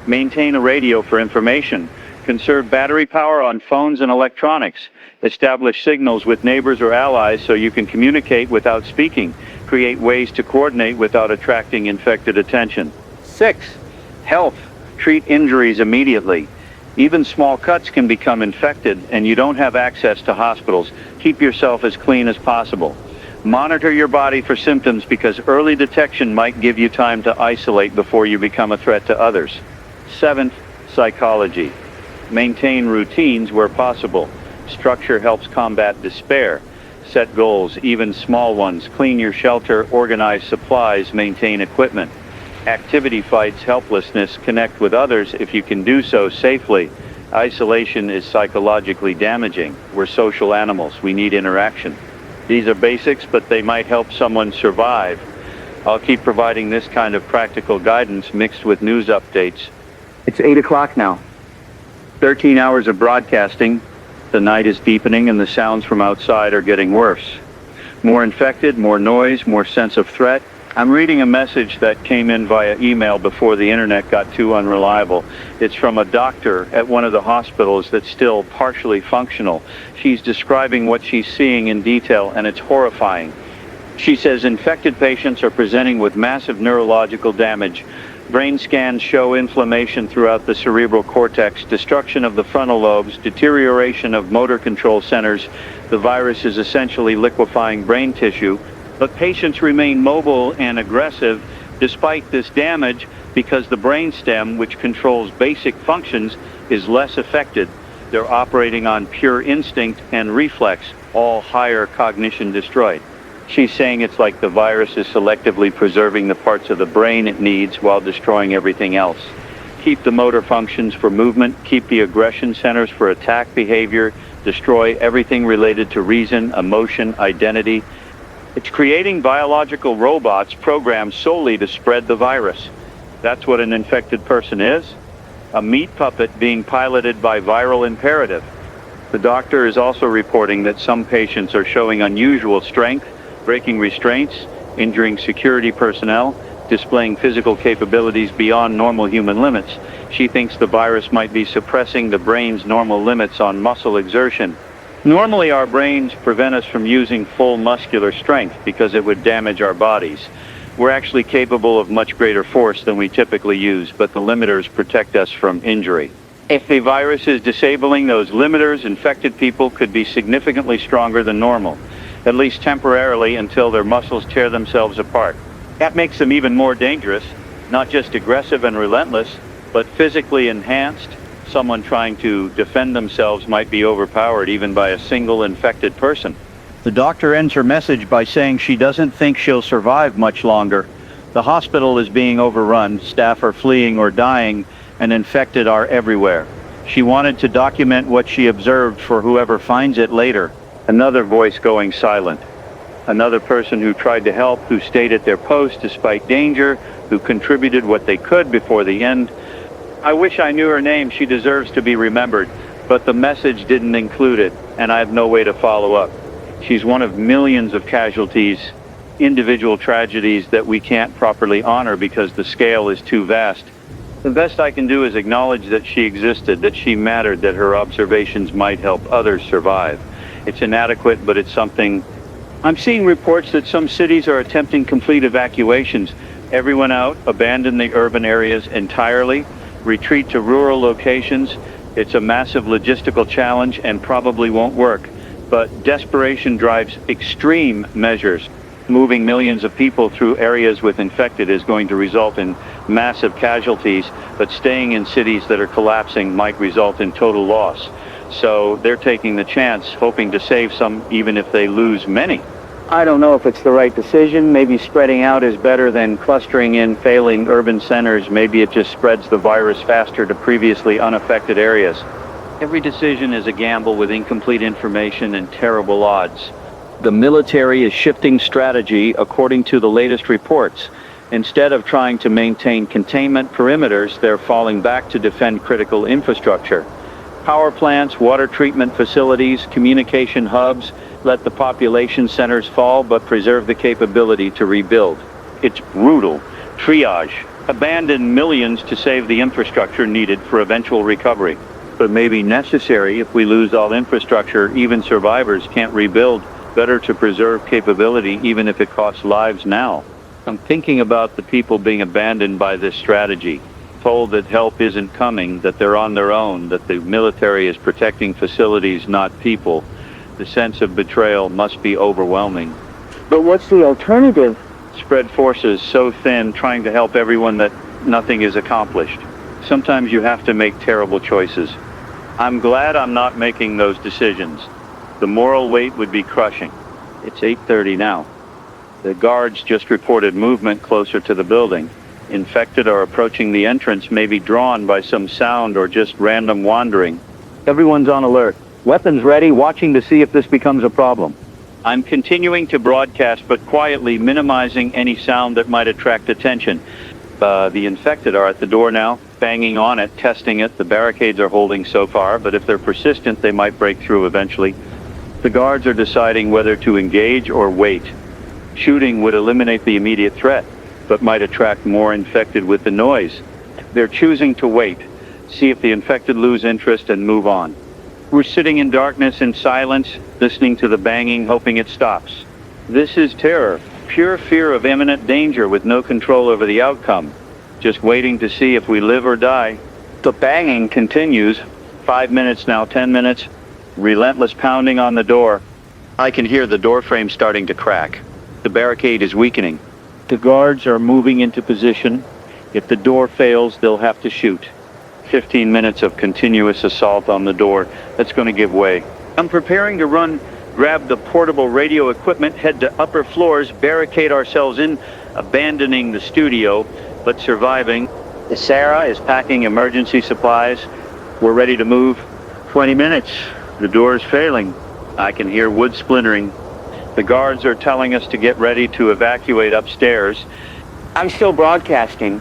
Maintain a radio for information. Conserve battery power on phones and electronics. Establish signals with neighbors or allies so you can communicate without speaking. Create ways to coordinate without attracting infected attention. 6. Health. Treat injuries immediately. Even small cuts can become infected and you don't have access to hospitals. Keep yourself as clean as possible. Monitor your body for symptoms because early detection might give you time to isolate before you become a threat to others. 7th, psychology. Maintain routines where possible. Structure helps combat despair. Set goals, even small ones. Clean your shelter, organize supplies, maintain equipment. Activity fights helplessness. Connect with others if you can do so safely. Isolation is psychologically damaging. We're social animals. We need interaction. These are basics, but they might help someone survive. I'll keep providing this kind of practical guidance mixed with news updates. It's 8 o'clock now. 13 hours of broadcasting. The night is deepening and the sounds from outside are getting worse. More infected, more noise, more sense of threat. I'm reading a message that came in via email before the internet got too unreliable. It's from a doctor at one of the hospitals that's still partially functional. She's describing what she's seeing in detail and it's horrifying. She says infected patients are presenting with massive neurological damage. Brain scans show inflammation throughout the cerebral cortex, destruction of the frontal lobes, deterioration of motor control centers. The virus is essentially liquefying brain tissue, but patients remain mobile and aggressive despite this damage because the brainstem, which controls basic functions, is less affected. They're operating on pure instinct and reflex, all higher cognition destroyed. She's saying it's like the virus is selectively preserving the parts of the brain it needs while destroying everything else. Keep the motor functions for movement, keep the aggression centers for attack behavior, destroy everything related to reason, emotion, identity. It's creating biological robots programmed solely to spread the virus. That's what an infected person is. A meat puppet being piloted by viral imperative. The doctor is also reporting that some patients are showing unusual strength, breaking restraints, injuring security personnel, displaying physical capabilities beyond normal human limits. She thinks the virus might be suppressing the brain's normal limits on muscle exertion. Normally, our brains prevent us from using full muscular strength because it would damage our bodies. We're actually capable of much greater force than we typically use, but the limiters protect us from injury. If the virus is disabling those limiters, infected people could be significantly stronger than normal, at least temporarily until their muscles tear themselves apart. That makes them even more dangerous, not just aggressive and relentless, but physically enhanced. Someone trying to defend themselves might be overpowered even by a single infected person. The doctor ends her message by saying she doesn't think she'll survive much longer. The hospital is being overrun, staff are fleeing or dying, and infected are everywhere. She wanted to document what she observed for whoever finds it later. Another voice going silent. Another person who tried to help, who stayed at their post despite danger, who contributed what they could before the end. I wish I knew her name. She deserves to be remembered, but the message didn't include it, and I have no way to follow up. She's one of millions of casualties, individual tragedies that we can't properly honor because the scale is too vast. The best I can do is acknowledge that she existed, that she mattered, that her observations might help others survive. It's inadequate, but it's something. I'm seeing reports that some cities are attempting complete evacuations. Everyone out, abandon the urban areas entirely, retreat to rural locations. It's a massive logistical challenge and probably won't work. But desperation drives extreme measures. Moving millions of people through areas with infected is going to result in massive casualties, but staying in cities that are collapsing might result in total loss. So they're taking the chance, hoping to save some, even if they lose many. I don't know if it's the right decision. Maybe spreading out is better than clustering in failing urban centers. Maybe it just spreads the virus faster to previously unaffected areas. Every decision is a gamble with incomplete information and terrible odds. The military is shifting strategy according to the latest reports. Instead of trying to maintain containment perimeters, they're falling back to defend critical infrastructure. Power plants, water treatment facilities, communication hubs, let the population centers fall, but preserve the capability to rebuild. It's brutal. Triage. Abandon millions to save the infrastructure needed for eventual recovery. But may be necessary if we lose all infrastructure, even survivors can't rebuild. Better to preserve capability, even if it costs lives now. I'm thinking about the people being abandoned by this strategy, told that help isn't coming, that they're on their own, that the military is protecting facilities, not people. The sense of betrayal must be overwhelming. But what's the alternative? Spread forces so thin, trying to help everyone that nothing is accomplished. Sometimes you have to make terrible choices. I'm glad I'm not making those decisions. The moral weight would be crushing. It's 8:30 now. The guards just reported movement closer to the building. Infected are approaching the entrance, maybe drawn by some sound or just random wandering. Everyone's on alert. Weapons ready, watching to see if this becomes a problem. I'm continuing to broadcast, but quietly minimizing any sound that might attract attention. The infected are at the door now, banging on it, testing it. The barricades are holding so far, but if they're persistent, they might break through eventually. The guards are deciding whether to engage or wait. Shooting would eliminate the immediate threat, but might attract more infected with the noise. They're choosing to wait, see if the infected lose interest and move on. We're sitting in darkness and silence, listening to the banging, hoping it stops. This is terror, pure fear of imminent danger with no control over the outcome. Just waiting to see if we live or die. The banging continues. 5 minutes now, 10 minutes. Relentless pounding on the door. I can hear the door frame starting to crack. The barricade is weakening. The guards are moving into position. If the door fails, they'll have to shoot. 15 minutes of continuous assault on the door. That's going to give way. I'm preparing to run, grab the portable radio equipment, head to upper floors, barricade ourselves in, abandoning the studio, but surviving. Sarah is packing emergency supplies. We're ready to move. 20 minutes. The door is failing. I can hear wood splintering. The guards are telling us to get ready to evacuate upstairs. I'm still broadcasting.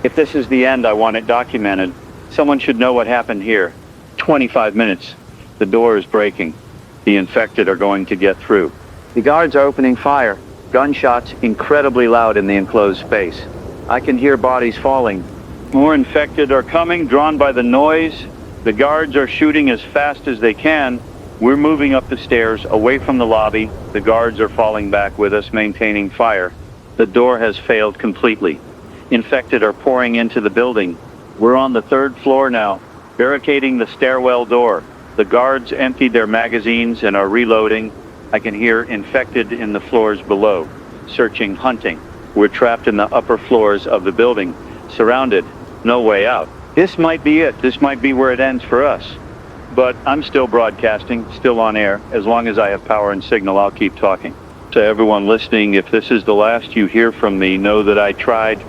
If this is the end, I want it documented. Someone should know what happened here. 25 minutes. The door is breaking. The infected are going to get through. The guards are opening fire. Gunshots incredibly loud in the enclosed space. I can hear bodies falling. More infected are coming, drawn by the noise. The guards are shooting as fast as they can. We're moving up the stairs, away from the lobby. The guards are falling back with us, maintaining fire. The door has failed completely. Infected are pouring into the building. We're on the 3rd floor now, barricading the stairwell door. The guards emptied their magazines and are reloading. I can hear infected in the floors below, searching, hunting. We're trapped in the upper floors of the building, surrounded, no way out. This might be it. This might be where it ends for us. But I'm still broadcasting, still on air. As long as I have power and signal, I'll keep talking. To everyone listening, if this is the last you hear from me, know that I tried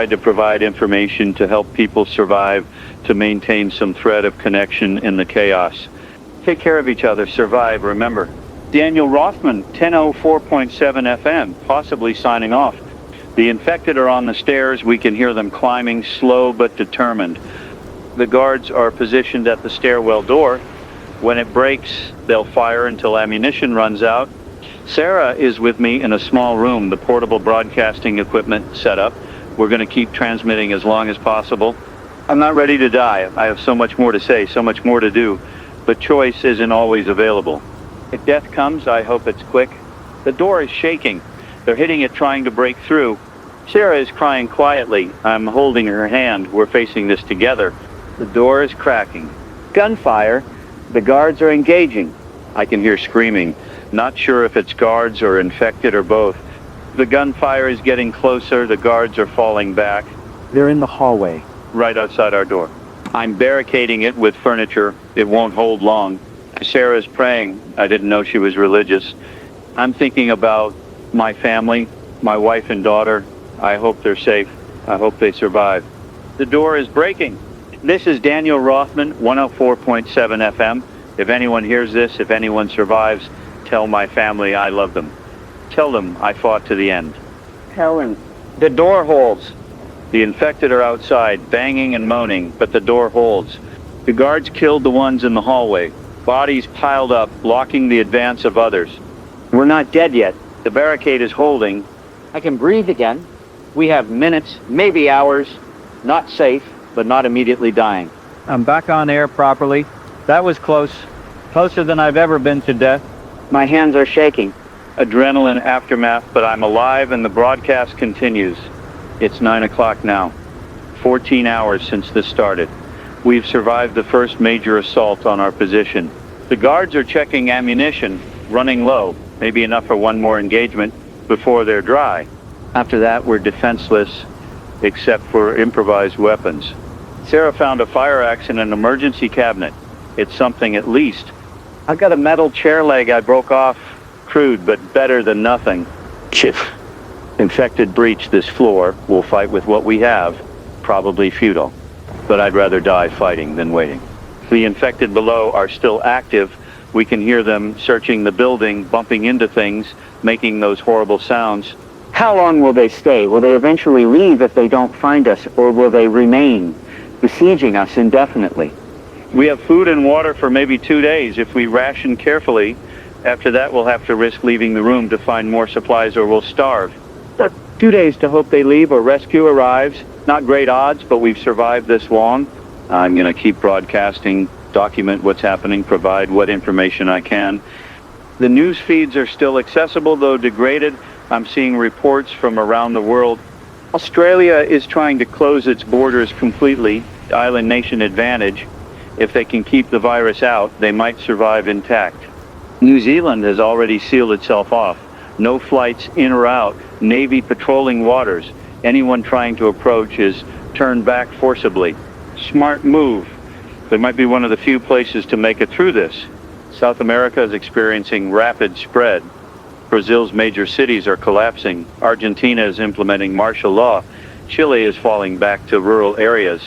to provide information to help people survive, to maintain some thread of connection in the chaos. Take care of each other, survive, remember. Daniel Rothman, 1004.7 FM, possibly signing off. The infected are on the stairs. We can hear them climbing, slow but determined. The guards are positioned at the stairwell door. When it breaks, they'll fire until ammunition runs out. Sarah is with me in a small room, the portable broadcasting equipment set up. We're going to keep transmitting as long as possible. I'm not ready to die. I have so much more to say, so much more to do, but choice isn't always available. If death comes, I hope it's quick. The door is shaking. They're hitting it, trying to break through. Sarah is crying quietly. I'm holding her hand. We're facing this together. The door is cracking. Gunfire. The guards are engaging. I can hear screaming. Not sure if it's guards or infected or both. The gunfire is getting closer. The guards are falling back. They're in the hallway. Right outside our door. I'm barricading it with furniture. It won't hold long. Sarah's praying. I didn't know she was religious. I'm thinking about my family, my wife and daughter. I hope they're safe. I hope they survive. The door is breaking. This is Daniel Rothman, 104.7 FM. If anyone hears this, if anyone survives, tell my family I love them. Tell them I fought to the end. Helen. The door holds. The infected are outside, banging and moaning, but the door holds. The guards killed the ones in the hallway. Bodies piled up, blocking the advance of others. We're not dead yet. The barricade is holding. I can breathe again. We have minutes, maybe hours. Not safe, but not immediately dying. I'm back on air properly. That was close. Closer than I've ever been to death. My hands are shaking. Adrenaline aftermath, but I'm alive and the broadcast continues. It's 9 o'clock now. 14 hours since this started. We've survived the first major assault on our position. The guards are checking ammunition, running low, maybe enough for one more engagement before they're dry. After that, we're defenseless, except for improvised weapons. Sarah found a fire axe in an emergency cabinet. It's something at least. I've got a metal chair leg I broke off. Crude, but better than nothing. Chiff. Infected breach this floor. We'll fight with what we have. Probably futile. But I'd rather die fighting than waiting. The infected below are still active. We can hear them searching the building, bumping into things, making those horrible sounds. How long will they stay? Will they eventually leave if they don't find us, or will they remain, besieging us indefinitely? We have food and water for maybe 2 days if we ration carefully. After that, we'll have to risk leaving the room to find more supplies or we'll starve. 2 days to hope they leave or rescue arrives. Not great odds, but we've survived this long. I'm going to keep broadcasting, document what's happening, provide what information I can. The news feeds are still accessible, though degraded. I'm seeing reports from around the world. Australia is trying to close its borders completely, island nation advantage. If they can keep the virus out, they might survive intact. New Zealand has already sealed itself off. No flights in or out, Navy patrolling waters. Anyone trying to approach is turned back forcibly. Smart move. They might be one of the few places to make it through this. South America is experiencing rapid spread. Brazil's major cities are collapsing. Argentina is implementing martial law. Chile is falling back to rural areas.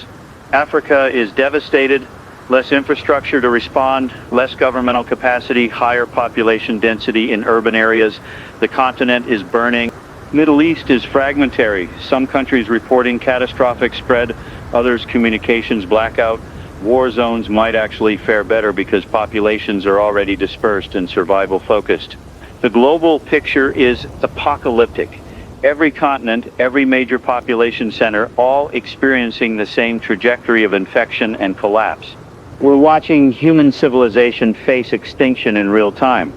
Africa is devastated. Less infrastructure to respond, less governmental capacity, higher population density in urban areas. The continent is burning. Middle East is fragmentary. Some countries reporting catastrophic spread, others communications blackout. War zones might actually fare better because populations are already dispersed and survival focused. The global picture is apocalyptic. Every continent, every major population center, all experiencing the same trajectory of infection and collapse. We're watching human civilization face extinction in real time.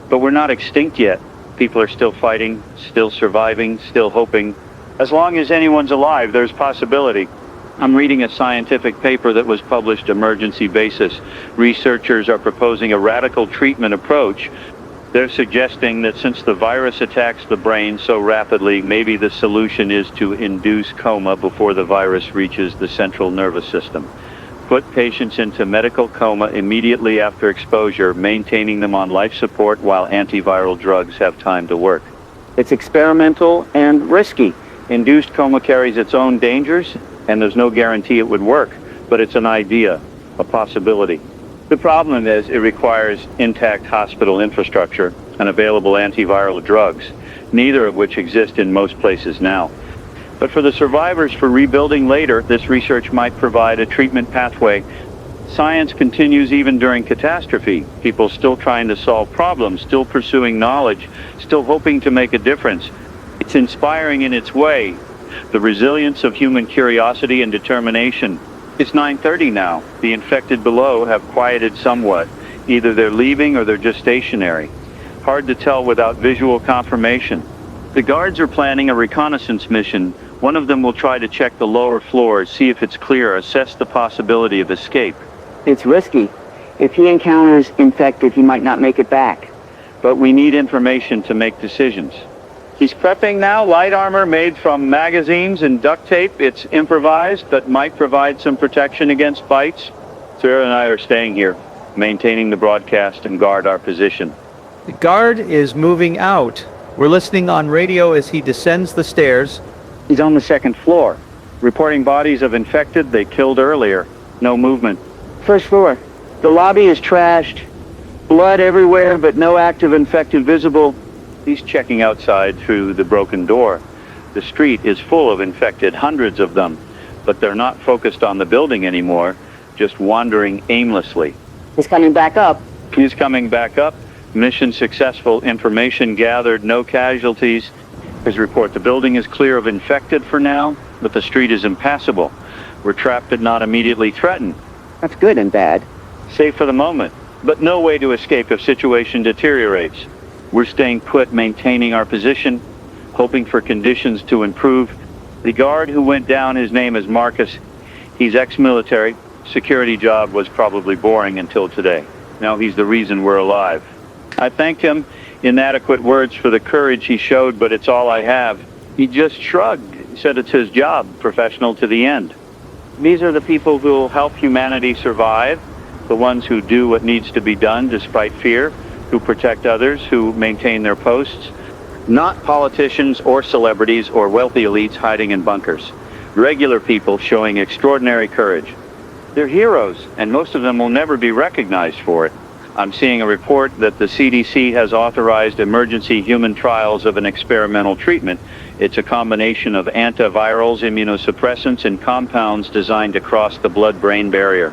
But we're not extinct yet. People are still fighting, still surviving, still hoping. As long as anyone's alive, there's possibility. I'm reading a scientific paper that was published emergency basis. Researchers are proposing a radical treatment approach. They're suggesting that since the virus attacks the brain so rapidly, maybe the solution is to induce coma before the virus reaches the central nervous system. Put patients into medical coma immediately after exposure, maintaining them on life support while antiviral drugs have time to work. It's experimental and risky. Induced coma carries its own dangers, and there's no guarantee it would work, but it's an idea, a possibility. The problem is it requires intact hospital infrastructure and available antiviral drugs, neither of which exist in most places now. But for the survivors for rebuilding later, this research might provide a treatment pathway. Science continues even during catastrophe. People still trying to solve problems, still pursuing knowledge, still hoping to make a difference. It's inspiring in its way. The resilience of human curiosity and determination. It's 9:30 now. The infected below have quieted somewhat. Either they're leaving or they're just stationary. Hard to tell without visual confirmation. The guards are planning a reconnaissance mission. One of them will try to check the lower floors, see if it's clear, assess the possibility of escape. It's risky. If he encounters infected, he might not make it back. But we need information to make decisions. He's prepping now, light armor made from magazines and duct tape. It's improvised, but might provide some protection against bites. Sarah and I are staying here, maintaining the broadcast and guard our position. The guard is moving out. We're listening on radio as he descends the stairs. He's on the second floor, reporting bodies of infected they killed earlier. No movement. First floor. The lobby is trashed. Blood everywhere, but no active infected visible. He's checking outside through the broken door. The street is full of infected, hundreds of them, but they're not focused on the building anymore, just wandering aimlessly. He's coming back up. He's coming back up. Mission successful, information gathered, no casualties. His report, the building is clear of infected for now, but the street is impassable. We're trapped but not immediately threatened. That's good and bad. Safe for the moment, but no way to escape if situation deteriorates. We're staying put, maintaining our position, hoping for conditions to improve. The guard who went down, his name is Marcus. He's ex-military. Security job was probably boring until today. Now he's the reason we're alive. I thanked him. Inadequate words for the courage he showed, but it's all I have. He just shrugged, said it's his job, professional to the end. These are the people who will help humanity survive, the ones who do what needs to be done despite fear, who protect others, who maintain their posts. Not politicians or celebrities or wealthy elites hiding in bunkers. Regular people showing extraordinary courage. They're heroes, and most of them will never be recognized for it. I'm seeing a report that the CDC has authorized emergency human trials of an experimental treatment. It's a combination of antivirals, immunosuppressants, and compounds designed to cross the blood-brain barrier.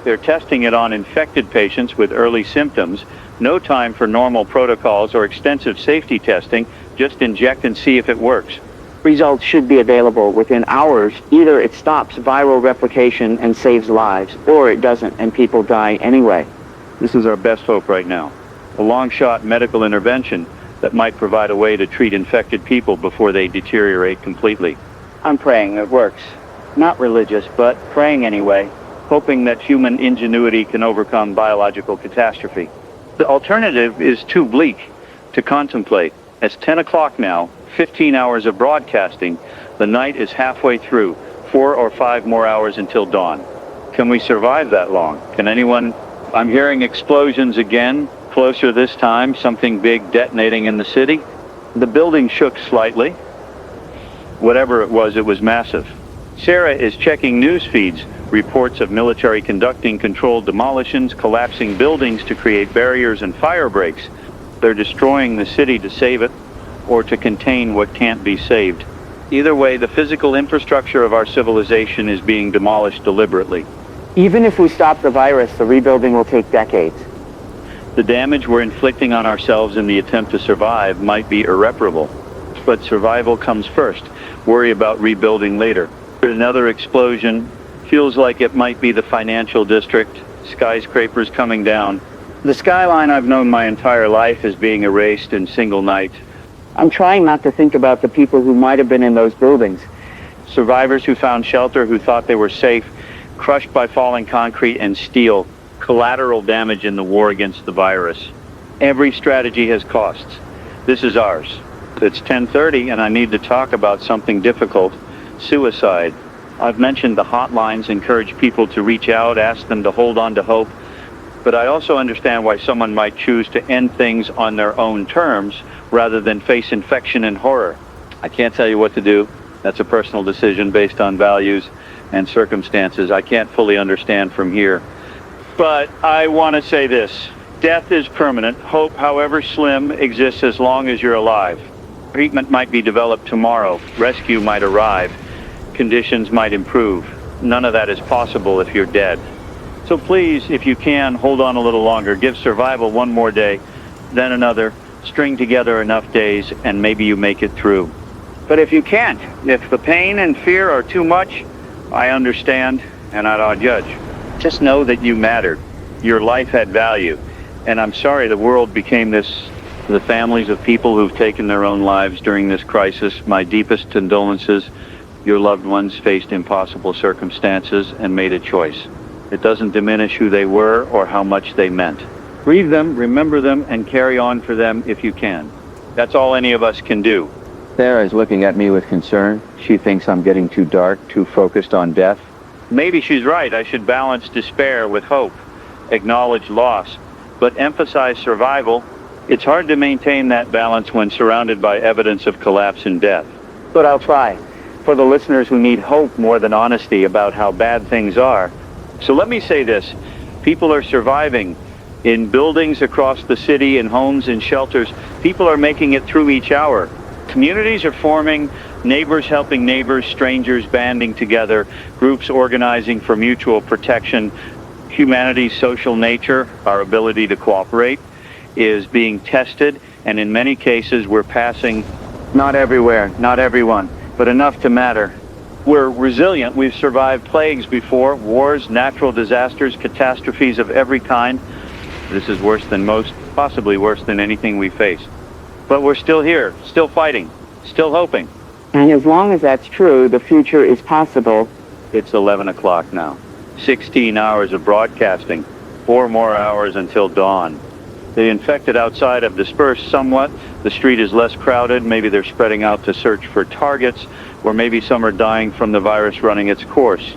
They're testing it on infected patients with early symptoms. No time for normal protocols or extensive safety testing. Just inject and see if it works. Results should be available within hours. Either it stops viral replication and saves lives, or it doesn't and people die anyway. This is our best hope right now. A long-shot medical intervention that might provide a way to treat infected people before they deteriorate completely. I'm praying it works. Not religious, but praying anyway. Hoping that human ingenuity can overcome biological catastrophe. The alternative is too bleak to contemplate. It's 10 o'clock now, 15 hours of broadcasting. The night is halfway through, 4 or 5 more hours until dawn. Can we survive that long? Can anyone? I'm hearing explosions again, closer this time, something big detonating in the city. The building shook slightly. Whatever it was massive. Sarah is checking news feeds, reports of military conducting controlled demolitions, collapsing buildings to create barriers and fire breaks. They're destroying the city to save it, or to contain what can't be saved. Either way, the physical infrastructure of our civilization is being demolished deliberately. Even if we stop the virus, the rebuilding will take decades. The damage we're inflicting on ourselves in the attempt to survive might be irreparable. But survival comes first. Worry about rebuilding later. Another explosion. Feels like it might be the financial district. skyscrapers coming down. The skyline I've known my entire life is being erased in single night. I'm trying not to think about the people who might have been in those buildings. Survivors who found shelter, who thought they were safe, crushed by falling concrete and steel, collateral damage in the war against the virus. Every strategy has costs. This is ours. It's 10:30 and I need to talk about something difficult, suicide. I've mentioned the hotlines, encourage people to reach out, ask them to hold on to hope. But I also understand why someone might choose to end things on their own terms rather than face infection and horror. I can't tell you what to do. That's a personal decision based on values and circumstances I can't fully understand from here. But I want to say this. Death is permanent. Hope, however slim, exists as long as you're alive. Treatment might be developed tomorrow. Rescue might arrive. Conditions might improve. None of that is possible if you're dead. So please, if you can, hold on a little longer. Give survival one more day, then another. String together enough days, and maybe you make it through. But if you can't, if the pain and fear are too much, I understand, and I don't judge. Just know that you mattered. Your life had value. And I'm sorry the world became this, the families of people who've taken their own lives during this crisis. My deepest condolences. Your loved ones faced impossible circumstances and made a choice. It doesn't diminish who they were or how much they meant. Grieve them, remember them, and carry on for them if you can. That's all any of us can do. Sarah's looking at me with concern. She thinks I'm getting too dark, too focused on death. Maybe she's right. I should balance despair with hope, acknowledge loss, but emphasize survival. It's hard to maintain that balance when surrounded by evidence of collapse and death. But I'll try. For the listeners who need hope more than honesty about how bad things are. So let me say this. People are surviving in buildings across the city, in homes, in shelters. People are making it through each hour. Communities are forming, neighbors helping neighbors, strangers banding together, groups organizing for mutual protection. Humanity's social nature, our ability to cooperate, is being tested, and in many cases we're passing, Not everywhere, not everyone, but enough to matter. we're resilient. We've survived plagues before, wars, natural disasters, catastrophes of every kind. This is worse than most, possibly worse than anything we faced. But we're still here, still fighting, still hoping. And as long as that's true, the future is possible. It's 11 o'clock now. 16 hours of broadcasting, 4 more hours until dawn. The infected outside have dispersed somewhat. The street is less crowded. Maybe they're spreading out to search for targets, or maybe some are dying from the virus running its course.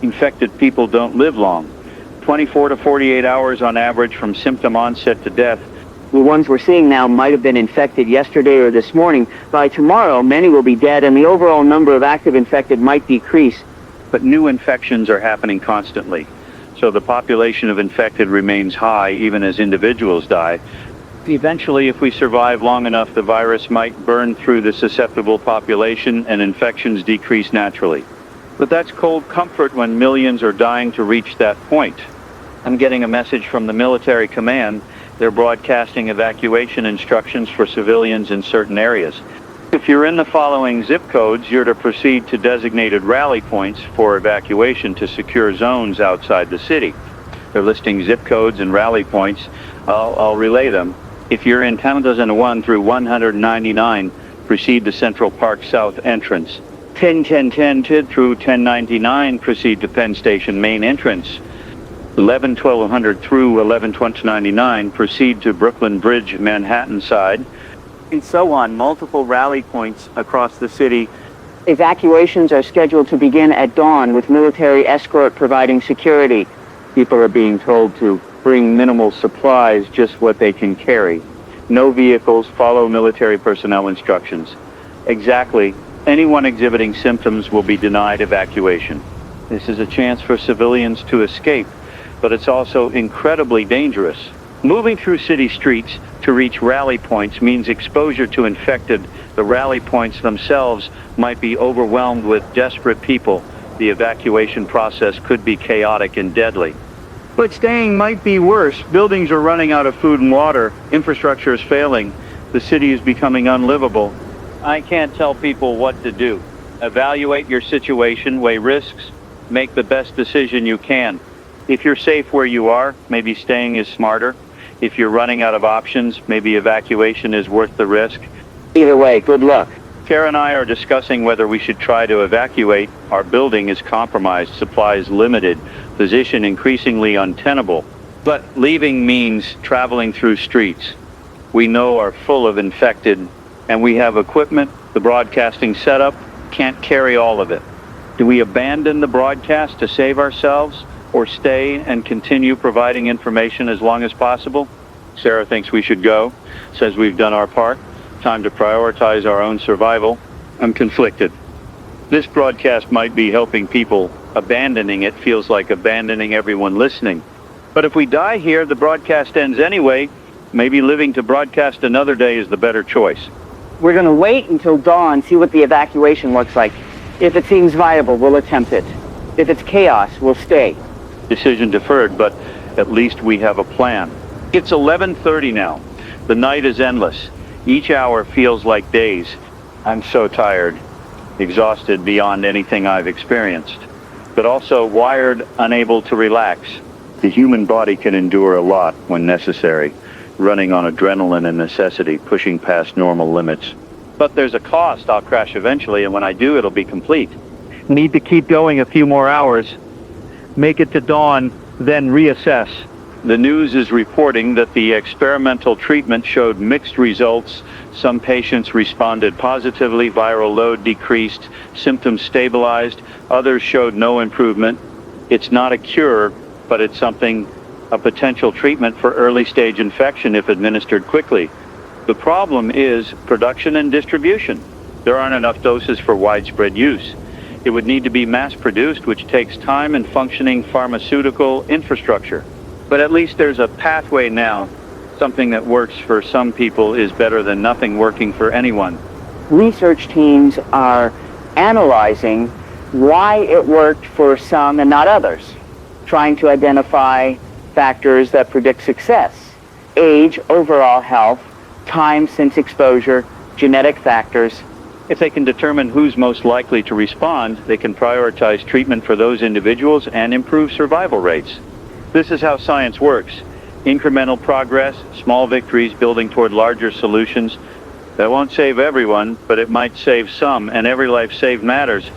Infected people don't live long. 24 to 48 hours on average from symptom onset to death. The ones we're seeing now might have been infected yesterday or this morning. By tomorrow, many will be dead, and the overall number of active infected might decrease. But new infections are happening constantly. So the population of infected remains high even as individuals die. Eventually, if we survive long enough, the virus might burn through the susceptible population and infections decrease naturally. But that's cold comfort when millions are dying to reach that point. I'm getting a message from the military command. They're broadcasting evacuation instructions for civilians in certain areas. If you're in the following zip codes, you're to proceed to designated rally points for evacuation to secure zones outside the city. They're listing zip codes and rally points. I'll relay them. If you're in 1001 through 199, proceed to Central Park South entrance. 1010 through 1099, proceed to Penn Station main entrance. 1200 through 1199, proceed to Brooklyn Bridge, Manhattan side. And so on, multiple rally points across the city. Evacuations are scheduled to begin at dawn, with military escort providing security. People are being told to bring minimal supplies, just what they can carry. No vehicles, follow military personnel instructions. Exactly. Anyone exhibiting symptoms will be denied evacuation. This is a chance for civilians to escape, but it's also incredibly dangerous. Moving through city streets to reach rally points means exposure to infected. The rally points themselves might be overwhelmed with desperate people. The evacuation process could be chaotic and deadly. But staying might be worse. Buildings are running out of food and water. Infrastructure is failing. The city is becoming unlivable. I can't tell people what to do. Evaluate your situation, weigh risks, make the best decision you can. If you're safe where you are, maybe staying is smarter. If you're running out of options, maybe evacuation is worth the risk. Either way, good luck. Kara and I are discussing whether we should try to evacuate. Our building is compromised, supplies limited, position increasingly untenable. But leaving means traveling through streets we know are full of infected, and we have equipment, the broadcasting setup, can't carry all of it. Do we abandon the broadcast to save ourselves, or stay and continue providing information as long as possible? Sarah thinks we should go, says we've done our part. Time to prioritize our own survival. I'm conflicted. This broadcast might be helping people. Abandoning it feels like abandoning everyone listening. But if we die here, the broadcast ends anyway. Maybe living to broadcast another day is the better choice. We're going to wait until dawn, see what the evacuation looks like. If it seems viable, we'll attempt it. If it's chaos, we'll stay. Decision deferred, but at least we have a plan. It's 11:30 now. The night is endless. Each hour feels like days. I'm so tired, exhausted beyond anything I've experienced, but also wired, unable to relax. The human body can endure a lot when necessary, running on adrenaline and necessity, pushing past normal limits. But there's a cost. I'll crash eventually, and when I do, it'll be complete. Need to keep going a few more hours. Make it to dawn, then reassess. The news is reporting that the experimental treatment showed mixed results. Some patients responded positively, viral load decreased, symptoms stabilized. Others showed no improvement. It's not a cure, but it's something, a potential treatment for early stage infection if administered quickly. The problem is production and distribution. There aren't enough doses for widespread use. It would need to be mass-produced, which takes time and functioning pharmaceutical infrastructure. But at least there's a pathway now. Something that works for some people is better than nothing working for anyone. Research teams are analyzing why it worked for some and not others, trying to identify factors that predict success. Age, overall health, time since exposure, genetic factors. If they can determine who's most likely to respond, they can prioritize treatment for those individuals and improve survival rates. This is how science works. Incremental progress, small victories building toward larger solutions. That won't save everyone, but it might save some, and every life saved matters.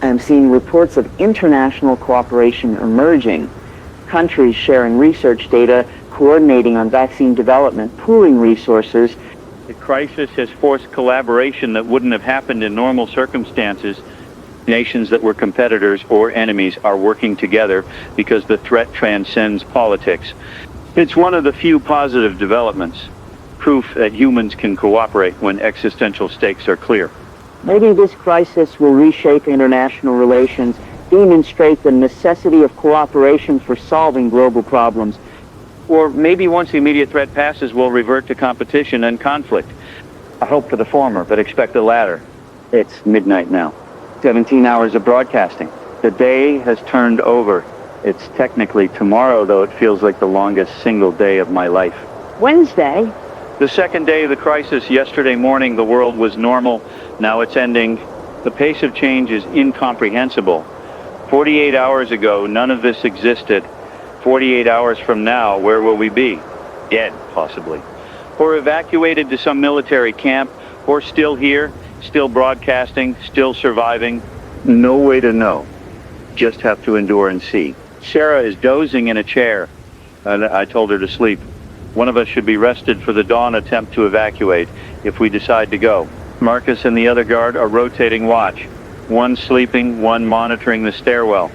I'm seeing reports of international cooperation emerging. Countries sharing research data, coordinating on vaccine development, pooling resources. The crisis has forced collaboration that wouldn't have happened in normal circumstances. Nations that were competitors or enemies are working together because the threat transcends politics. It's one of the few positive developments, proof that humans can cooperate when existential stakes are clear. Maybe this crisis will reshape international relations, demonstrate the necessity of cooperation for solving global problems. Or maybe once the immediate threat passes, we'll revert to competition and conflict. I hope for the former, but expect the latter. It's midnight now. 17 hours of broadcasting. The day has turned over. It's technically tomorrow, though it feels like the longest single day of my life. Wednesday? The second day of the crisis. Yesterday morning, the world was normal. Now it's ending. The pace of change is incomprehensible. 48 hours ago, none of this existed. 48 hours from now, where will we be? Dead, possibly. Or evacuated to some military camp, or still here, still broadcasting, still surviving. No way to know. Just have to endure and see. Sarah is dozing in a chair, and I told her to sleep. One of us should be rested for the dawn attempt to evacuate if we decide to go. Marcus and the other guard are rotating watch. One sleeping, one monitoring the stairwell.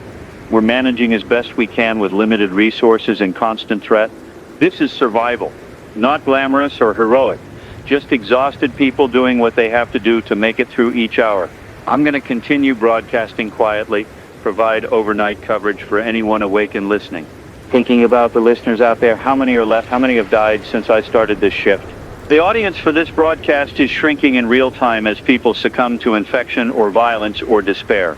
We're managing as best we can with limited resources and constant threat. This is survival, not glamorous or heroic. Just exhausted people doing what they have to do to make it through each hour. I'm going to continue broadcasting quietly, provide overnight coverage for anyone awake and listening. Thinking about the listeners out there, how many are left? How many have died since I started this shift? The audience for this broadcast is shrinking in real time as people succumb to infection or violence or despair.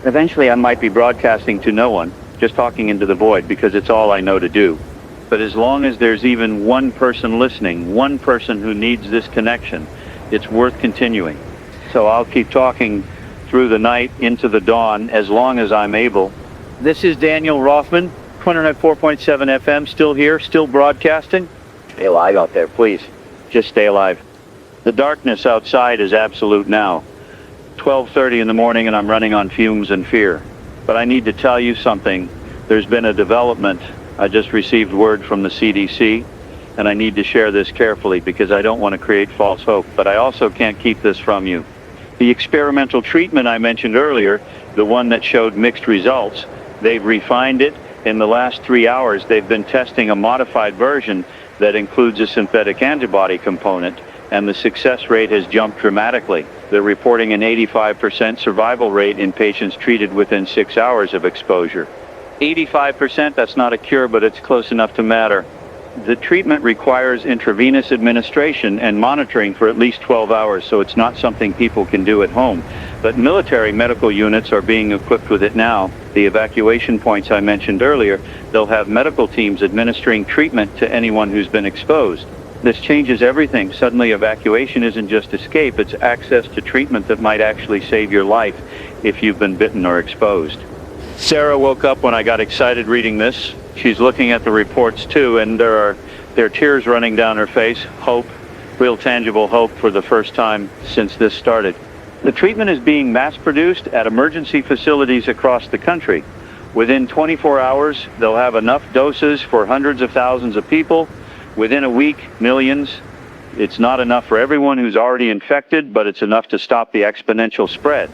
Eventually I might be broadcasting to no one, just talking into the void because it's all I know to do. But as long as there's even one person listening, one person who needs this connection, it's worth continuing. So I'll keep talking through the night into the dawn as long as I'm able. This is Daniel Rothman. 104.7 FM, still here, still broadcasting. Stay alive out there, please. Just stay alive. The darkness outside is absolute now. 12:30 in the morning and I'm running on fumes and fear. But I need to tell you something. There's been a development. I just received word from the CDC, and I need to share this carefully because I don't want to create false hope, but I also can't keep this from you. The experimental treatment I mentioned earlier, the one that showed mixed results, they've refined it. In the last 3 hours, they've been testing a modified version that includes a synthetic antibody component, and the success rate has jumped dramatically. They're reporting an 85% survival rate in patients treated within 6 hours of exposure. 85%, that's not a cure, but it's close enough to matter. The treatment requires intravenous administration and monitoring for at least 12 hours, so it's not something people can do at home. But military medical units are being equipped with it now. The evacuation points I mentioned earlier, they'll have medical teams administering treatment to anyone who's been exposed. This changes everything. Suddenly evacuation isn't just escape, it's access to treatment that might actually save your life if you've been bitten or exposed. Sarah woke up when I got excited reading this. She's looking at the reports too, and there are tears running down her face. Hope, real tangible hope for the first time since this started. The treatment is being mass-produced at emergency facilities across the country. Within 24 hours, they'll have enough doses for hundreds of thousands of people. Within a week, millions. It's not enough for everyone who's already infected, but it's enough to stop the exponential spread.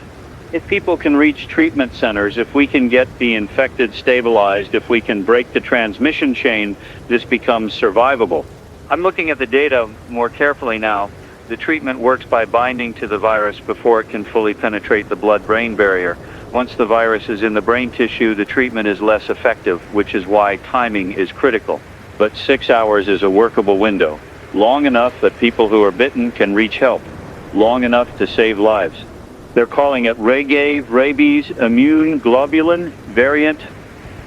If people can reach treatment centers, if we can get the infected stabilized, if we can break the transmission chain, this becomes survivable. I'm looking at the data more carefully now. The treatment works by binding to the virus before it can fully penetrate the blood-brain barrier. Once the virus is in the brain tissue, the treatment is less effective, which is why timing is critical. But 6 hours is a workable window, long enough that people who are bitten can reach help, long enough to save lives. They're calling it rabies immune globulin variant.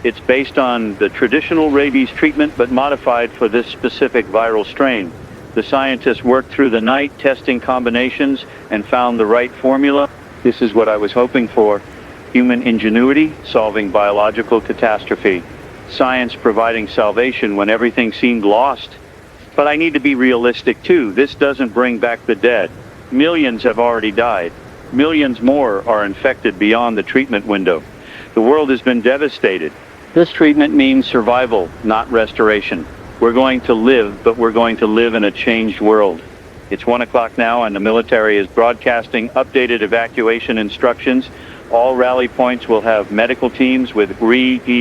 It's based on the traditional rabies treatment, but modified for this specific viral strain. The scientists worked through the night testing combinations and found the right formula. This is what I was hoping for. Human ingenuity solving biological catastrophe. Science providing salvation when everything seemed lost. But I need to be realistic too. This doesn't bring back the dead. Millions have already died. Millions more are infected beyond the treatment window. The world has been devastated. This treatment means survival, not restoration. We're going to live, but we're going to live in a changed world. It's 1 o'clock now, and the military is broadcasting updated evacuation instructions. All rally points will have medical teams with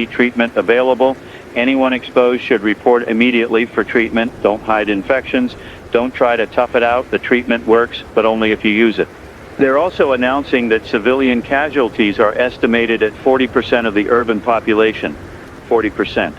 treatment available. Anyone exposed should report immediately for treatment. Don't hide infections. Don't try to tough it out. The treatment works, but only if you use it. They're also announcing that civilian casualties are estimated at 40% of the urban population. 40%.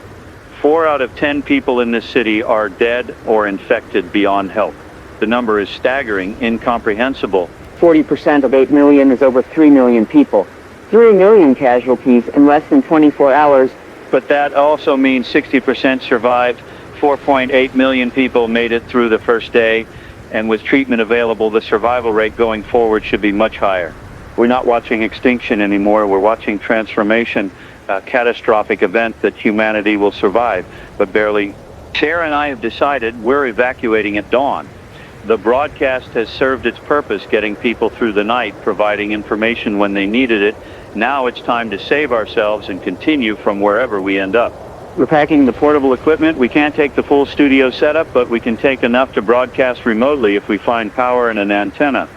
4 out of 10 people in this city are dead or infected beyond help. The number is staggering, incomprehensible. 40% of 8 million is over 3 million people. 3 million casualties in less than 24 hours. But that also means 60% survived. 4.8 million people made it through the first day. And with treatment available, the survival rate going forward should be much higher. We're not watching extinction anymore. We're watching transformation, a catastrophic event that humanity will survive, but barely. Sarah and I have decided we're evacuating at dawn. The broadcast has served its purpose, getting people through the night, providing information when they needed it. Now it's time to save ourselves and continue from wherever we end up. We're packing the portable equipment. We can't take the full studio setup, but we can take enough to broadcast remotely if we find power and an antenna.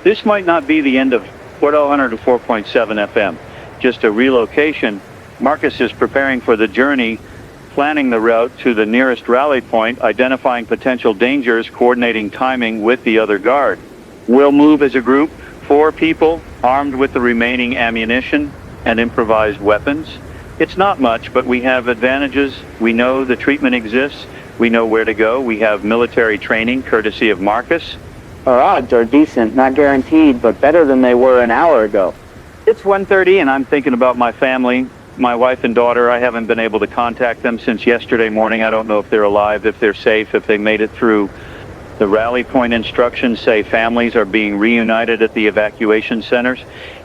This might not be the end of 104.7 FM, just a relocation. Marcus is preparing for the journey, planning the route to the nearest rally point, identifying potential dangers, coordinating timing with the other guard. We'll move as a group, 4 people, armed with the remaining ammunition and improvised weapons. It's not much, but we have advantages. We know the treatment exists. We know where to go. We have military training, courtesy of Marcus. Our odds are decent, not guaranteed, but better than they were an hour ago. It's 1:30, and I'm thinking about my family, my wife and daughter. I haven't been able to contact them since yesterday morning. I don't know if they're alive, if they're safe, if they made it through. The rally point instructions say families are being reunited at the evacuation centers.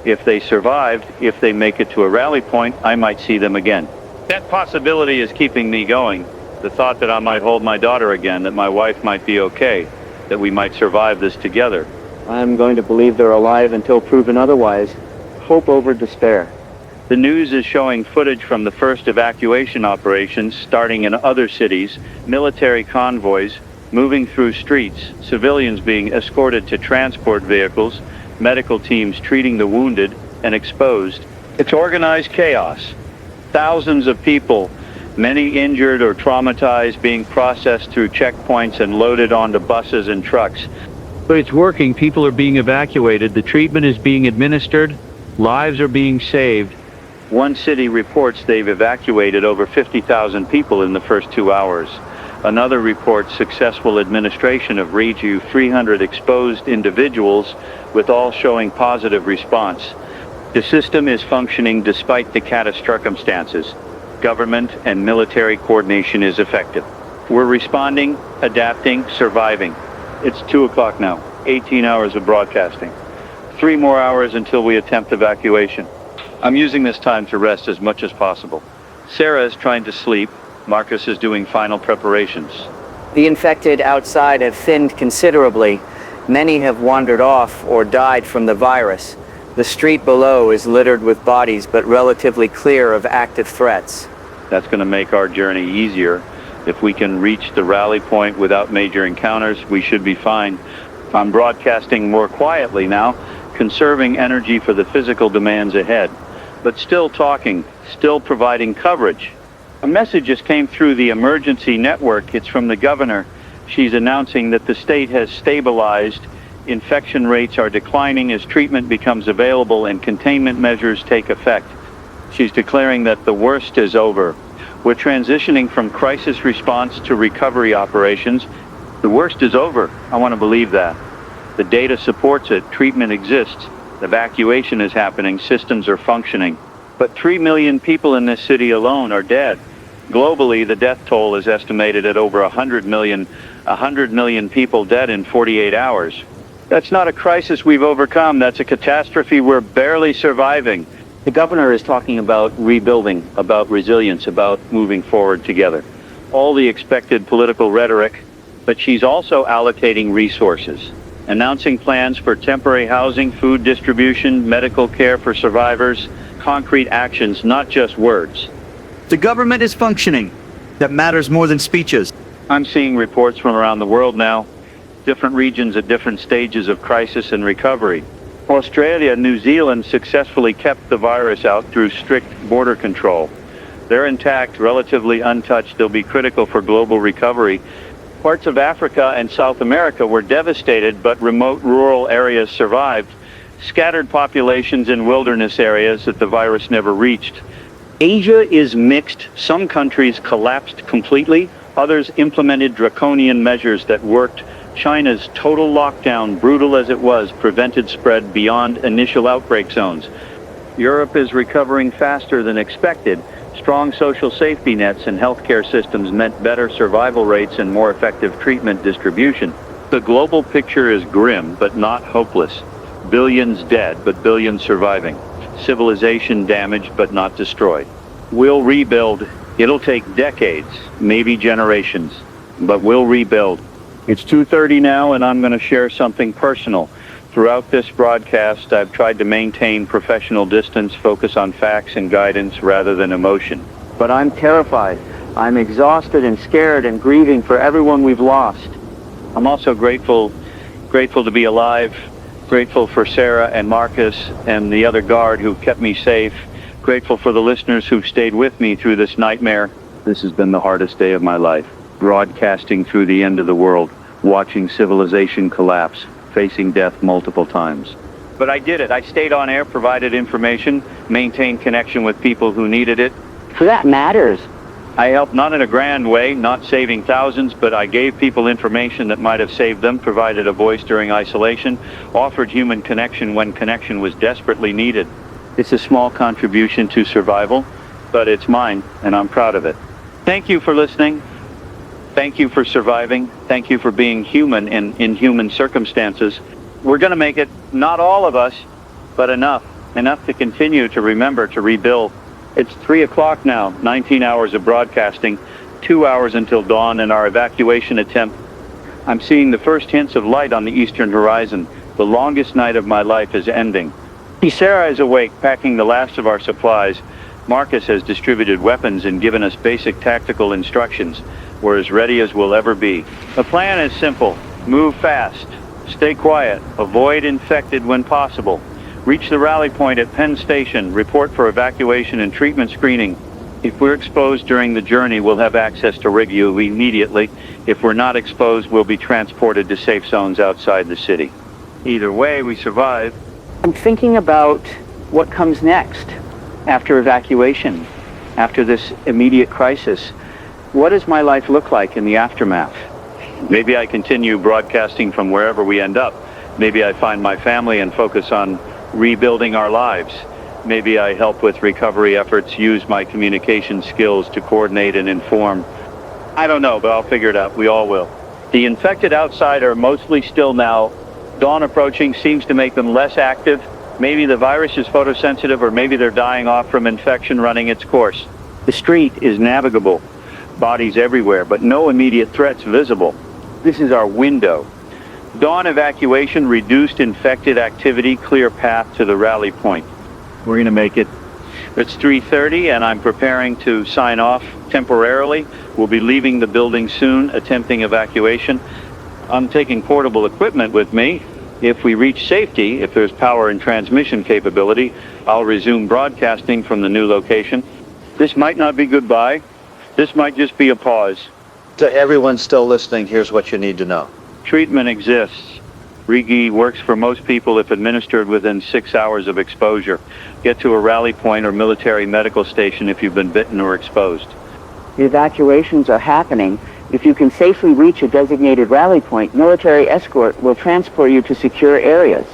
If they survived, if they make it to a rally point, I might see them again. That possibility is keeping me going. The thought that I might hold my daughter again, that my wife might be okay, that we might survive this together. I'm going to believe they're alive until proven otherwise. Hope over despair. The news is showing footage from the first evacuation operations starting in other cities, military convoys moving through streets, civilians being escorted to transport vehicles, medical teams treating the wounded and exposed. It's organized chaos. Thousands of people, many injured or traumatized, being processed through checkpoints and loaded onto buses and trucks. But it's working. People are being evacuated. The treatment is being administered. Lives are being saved. One city reports they've evacuated over 50,000 people in the first 2 hours. Another reports successful administration of Reju 300 exposed individuals, with all showing positive response. The system is functioning despite the catastrophic circumstances. Government and military coordination is effective. We're responding, adapting, surviving. It's 2 o'clock now, 18 hours of broadcasting. 3 more hours until we attempt evacuation. I'm using this time to rest as much as possible. Sarah is trying to sleep. Marcus is doing final preparations. The infected outside have thinned considerably. Many have wandered off or died from the virus. The street below is littered with bodies, but relatively clear of active threats. That's going to make our journey easier. If we can reach the rally point without major encounters, we should be fine. I'm broadcasting more quietly now, conserving energy for the physical demands ahead, but still talking, still providing coverage. A message just came through the emergency network. It's from the governor. She's announcing that the state has stabilized. Infection rates are declining as treatment becomes available and containment measures take effect. She's declaring that the worst is over. We're transitioning from crisis response to recovery operations. The worst is over. I want to believe that. The data supports it. Treatment exists. Evacuation is happening. Systems are functioning. But 3 million people in this city alone are dead. Globally, the death toll is estimated at over 100 million people dead in 48 hours. That's not a crisis we've overcome. That's a catastrophe we're barely surviving. The governor is talking about rebuilding, about resilience, about moving forward together. All the expected political rhetoric, but she's also allocating resources, announcing plans for temporary housing, food distribution, medical care for survivors, concrete actions, not just words. The government is functioning. That matters more than speeches. I'm seeing reports from around the world now, different regions at different stages of crisis and recovery. Australia and New Zealand successfully kept the virus out through strict border control. They're intact, relatively untouched. They'll be critical for global recovery. Parts of Africa and South America were devastated, but remote rural areas survived. Scattered populations in wilderness areas that the virus never reached. Asia is mixed. Some countries collapsed completely. Others implemented draconian measures that worked. China's total lockdown, brutal as it was, prevented spread beyond initial outbreak zones. Europe is recovering faster than expected. Strong social safety nets and healthcare systems meant better survival rates and more effective treatment distribution. The global picture is grim, but not hopeless. Billions dead, but billions surviving. Civilization damaged, but not destroyed. We'll rebuild. It'll take decades, maybe generations, but we'll rebuild. It's 2:30 now, and I'm going to share something personal. Throughout this broadcast, I've tried to maintain professional distance, focus on facts and guidance rather than emotion. But I'm terrified. I'm exhausted and scared and grieving for everyone we've lost. I'm also grateful to be alive, grateful for Sarah and Marcus and the other guard who kept me safe, grateful for the listeners who've stayed with me through this nightmare. This has been the hardest day of my life. Broadcasting through the end of the world, watching civilization collapse, facing death multiple times. But I did it. I stayed on air, provided information, maintained connection with people who needed it. That matters. I helped not in a grand way, not saving thousands, but I gave people information that might have saved them, provided a voice during isolation, offered human connection when connection was desperately needed. It's a small contribution to survival, but it's mine, and I'm proud of it. Thank you for listening. Thank you for surviving. Thank you for being human in inhuman circumstances. We're going to make it, not all of us, but enough to continue to remember to rebuild. It's 3 o'clock now, 19 hours of broadcasting, 2 hours until dawn and our evacuation attempt. I'm seeing the first hints of light on the eastern horizon. The longest night of my life is ending. Sarah is awake, packing the last of our supplies. Marcus has distributed weapons and given us basic tactical instructions. We're as ready as we'll ever be. The plan is simple. Move fast. Stay quiet. Avoid infected when possible. Reach the rally point at Penn Station. Report for evacuation and treatment screening. If we're exposed during the journey, we'll have access to rig you immediately. If we're not exposed, we'll be transported to safe zones outside the city. Either way, we survive. I'm thinking about what comes next after evacuation, after this immediate crisis. What does my life look like in the aftermath? Maybe I continue broadcasting from wherever we end up. Maybe I find my family and focus on rebuilding our lives. Maybe I help with recovery efforts, use my communication skills to coordinate and inform. I don't know, but I'll figure it out. We all will. The infected outside are mostly still now. Dawn approaching seems to make them less active. Maybe the virus is photosensitive, or maybe they're dying off from infection running its course. The street is navigable. Bodies everywhere, but no immediate threats visible. This is our window. Dawn evacuation, reduced infected activity, clear path to the rally point. We're going to make it. It's 3:30 and I'm preparing to sign off temporarily. We'll be leaving the building soon, attempting evacuation. I'm taking portable equipment with me. If we reach safety, if there's power and transmission capability, I'll resume broadcasting from the new location. This might not be goodbye. This might just be a pause. To everyone still listening, here's what you need to know. Treatment exists. Rigi works for most people if administered within 6 hours of exposure. Get to a rally point or military medical station if you've been bitten or exposed. The evacuations are happening. If you can safely reach a designated rally point, military escort will transport you to secure areas.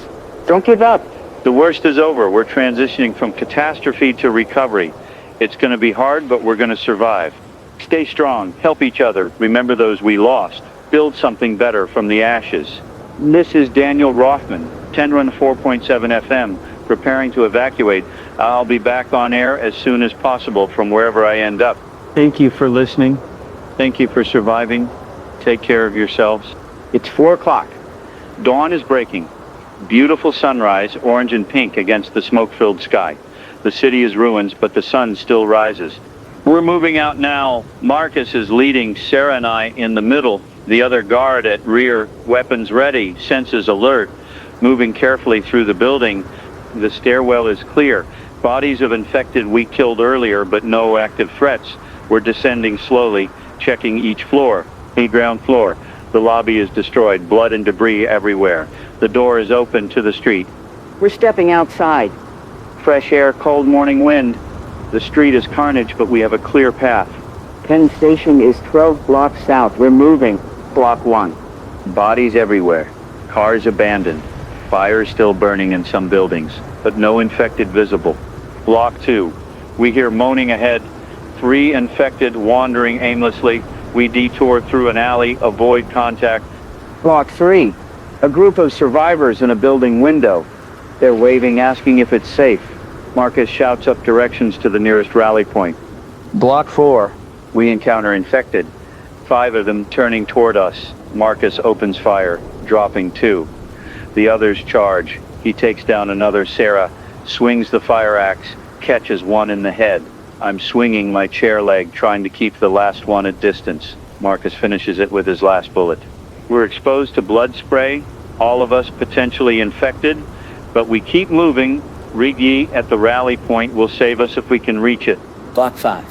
Don't give up. The worst is over. We're transitioning from catastrophe to recovery. It's going to be hard, but we're going to survive. Stay strong. Help each other. Remember those we lost. Build something better from the ashes. This is Daniel Rothman, 10 Run 4.7 FM, preparing to evacuate. I'll be back on air as soon as possible from wherever I end up. Thank you for listening. Thank you for surviving. Take care of yourselves. It's 4 o'clock. Dawn is breaking. Beautiful sunrise, orange and pink against the smoke-filled sky. The city is ruins, but the sun still rises. We're moving out now. Marcus is leading Sarah and I in the middle. The other guard at rear, weapons ready, senses alert, moving carefully through the building. The stairwell is clear. Bodies of infected we killed earlier, but no active threats. We're descending slowly, checking each floor. The ground floor. The lobby is destroyed, blood and debris everywhere. The door is open to the street. We're stepping outside. Fresh air, cold morning wind. The street is carnage, but we have a clear path. Penn Station is 12 blocks south. We're moving. Block 1. Bodies everywhere. Cars abandoned. Fire still burning in some buildings, but no infected visible. Block 2. We hear moaning ahead. 3 infected wandering aimlessly. We detour through an alley, avoid contact. Block 3. A group of survivors in a building window. They're waving, asking if it's safe. Marcus shouts up directions to the nearest rally point. Block 4. We encounter infected. 5 of them turning toward us. Marcus opens fire, dropping 2. The others charge. He takes down another Sarah, swings the fire axe, catches one in the head. I'm swinging my chair leg, trying to keep the last one at distance. Marcus finishes it with his last bullet. We're exposed to blood spray, all of us potentially infected, but we keep moving. Rigi at the rally point will save us if we can reach it. Block 5.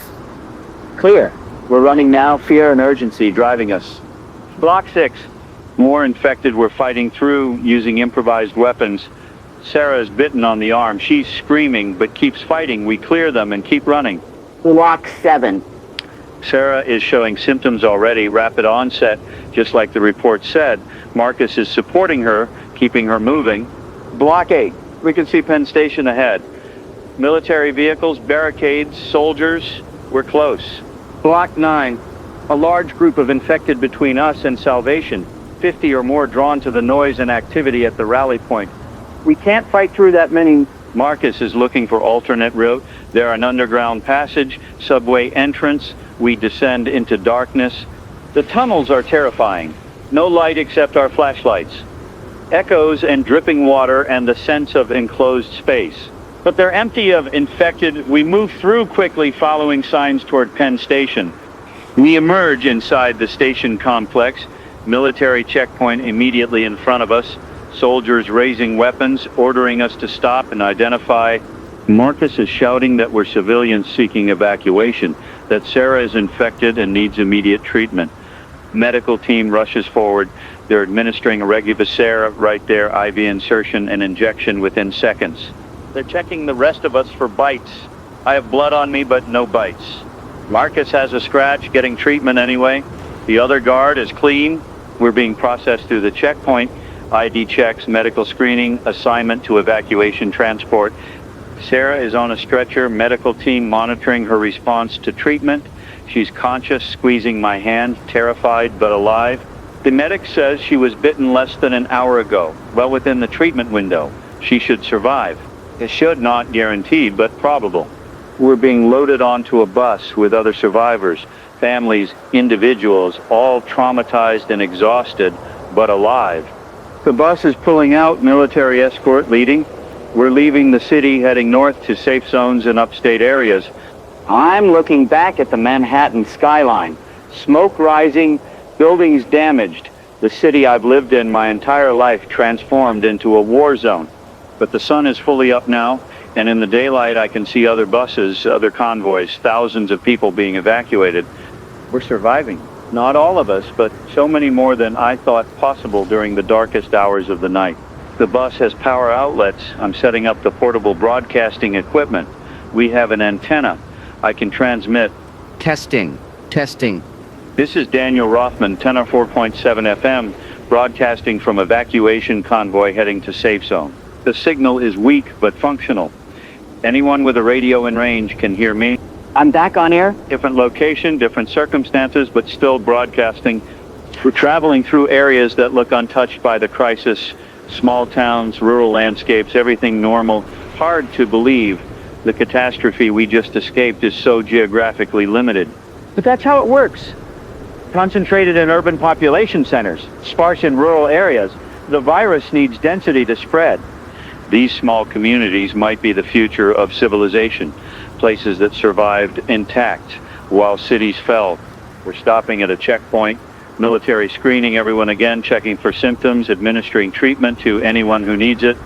Clear. We're running now, fear and urgency driving us. Block 6. More infected we're fighting through using improvised weapons. Sarah is bitten on the arm. She's screaming but keeps fighting. We clear them and keep running. Block 7. Sarah is showing symptoms already, rapid onset, just like the report said. Marcus is supporting her, keeping her moving. Block 8. We can see Penn Station ahead. Military vehicles, barricades, soldiers. We're close. Block 9. A large group of infected between us and salvation. 50 or more drawn to the noise and activity at the rally point. We can't fight through that many Marcus is looking for alternate route. There an underground passage, subway entrance. We descend into darkness. The tunnels are terrifying. No light except our flashlights. Echoes and dripping water and the sense of enclosed space. But they're empty of infected. We move through quickly following signs toward Penn Station. We emerge inside the station complex. Military checkpoint immediately in front of us. Soldiers raising weapons, ordering us to stop and identify. Marcus is shouting that we're civilians seeking evacuation, that Sarah is infected and needs immediate treatment. Medical team rushes forward. They're administering a Regivacera right there, IV insertion and injection within seconds. They're checking the rest of us for bites. I have blood on me, but no bites. Marcus has a scratch, getting treatment anyway. The other guard is clean. We're being processed through the checkpoint. ID checks, medical screening, assignment to evacuation transport. Sarah is on a stretcher, medical team monitoring her response to treatment. She's conscious, squeezing my hand, terrified but alive. The medic says she was bitten less than an hour ago, well within the treatment window. She should survive. It should, not guaranteed, but probable. We're being loaded onto a bus with other survivors, families, individuals, all traumatized and exhausted, but alive. The bus is pulling out, military escort leading. We're leaving the city, heading north to safe zones in upstate areas. I'm looking back at the Manhattan skyline. Smoke rising, buildings damaged. The city I've lived in my entire life transformed into a war zone. But the sun is fully up now, and in the daylight I can see other buses, other convoys, thousands of people being evacuated. We're surviving. Not all of us, but so many more than I thought possible during the darkest hours of the night. The bus has power outlets. I'm setting up the portable broadcasting equipment. We have an antenna. I can transmit. Testing. This is Daniel Rothman, 104.7 FM, broadcasting from evacuation convoy heading to safe zone. The signal is weak but functional. Anyone with a radio in range can hear me. I'm back on air? Different location, different circumstances, but still broadcasting. We're traveling through areas that look untouched by the crisis. Small towns, rural landscapes, everything normal. Hard to believe the catastrophe we just escaped is so geographically limited. But that's how it works. Concentrated in urban population centers, sparse in rural areas. The virus needs density to spread. These small communities might be the future of civilization, places that survived intact while cities fell. We're stopping at a checkpoint, military screening everyone again, checking for symptoms, administering treatment to anyone who needs it.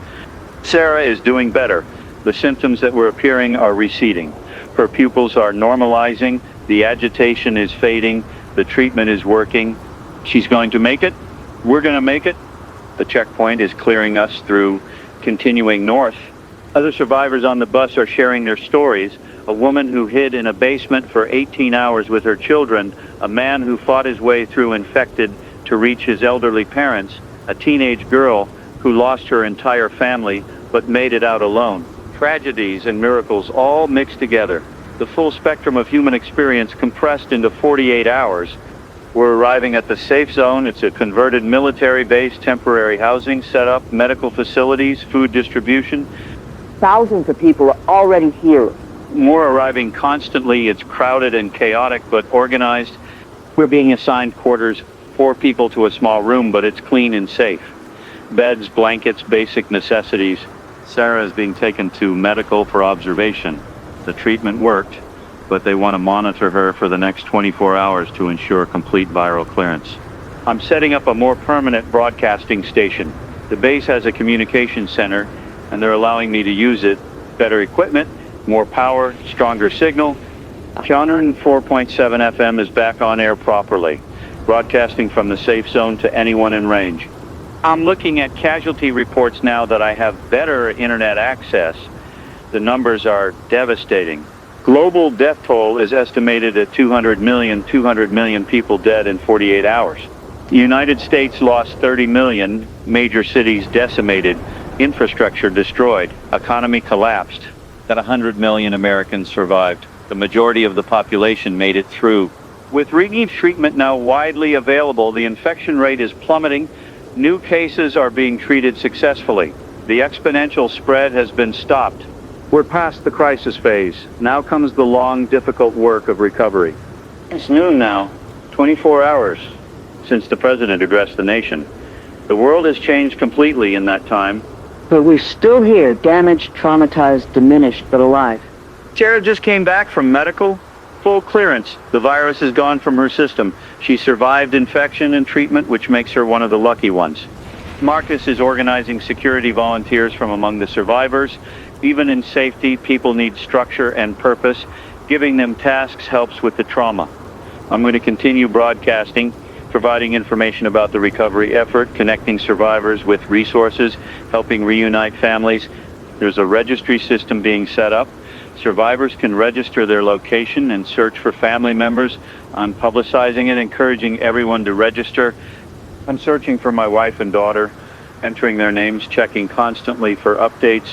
Sarah is doing better. The symptoms that were appearing are receding. Her pupils are normalizing, the agitation is fading, the treatment is working. She's going to make it. We're going to make it. The checkpoint is clearing us through, continuing north. Other survivors on the bus are sharing their stories. A woman who hid in a basement for 18 hours with her children, a man who fought his way through infected to reach his elderly parents, a teenage girl who lost her entire family but made it out alone. Tragedies and miracles all mixed together. The full spectrum of human experience compressed into 48 hours. We're arriving at the safe zone. It's a converted military base, temporary housing set up, medical facilities, food distribution. Thousands of people are already here. More arriving constantly. It's crowded and chaotic, but organized. We're being assigned quarters, 4 people to a small room, but it's clean and safe. Beds, blankets, basic necessities. Sarah is being taken to medical for observation. The treatment worked, but they want to monitor her for the next 24 hours to ensure complete viral clearance. I'm setting up a more permanent broadcasting station. The base has a communication center, and they're allowing me to use it. Better equipment, more power, stronger signal. 104.7 FM is back on air properly, broadcasting from the safe zone to anyone in range. I'm looking at casualty reports now that I have better internet access. The numbers are devastating. Global death toll is estimated at 200 million people dead in 48 hours. The United States lost 30 million, major cities decimated, infrastructure destroyed, economy collapsed. That 100 million Americans survived. The majority of the population made it through. With relief treatment now widely available, the infection rate is plummeting. New cases are being treated successfully. The exponential spread has been stopped. We're past the crisis phase. Now comes the long, difficult work of recovery. It's noon now, 24 hours since the president addressed the nation. The world has changed completely in that time. But we're still here, damaged, traumatized, diminished, but alive. Sarah just came back from medical. Full clearance. The virus is gone from her system. She survived infection and treatment, which makes her one of the lucky ones. Marcus is organizing security volunteers from among the survivors. Even in safety, people need structure and purpose. Giving them tasks helps with the trauma. I'm going to continue broadcasting, providing information about the recovery effort, connecting survivors with resources, helping reunite families. There's a registry system being set up. Survivors can register their location and search for family members. I'm publicizing it, encouraging everyone to register. I'm searching for my wife and daughter, entering their names, checking constantly for updates.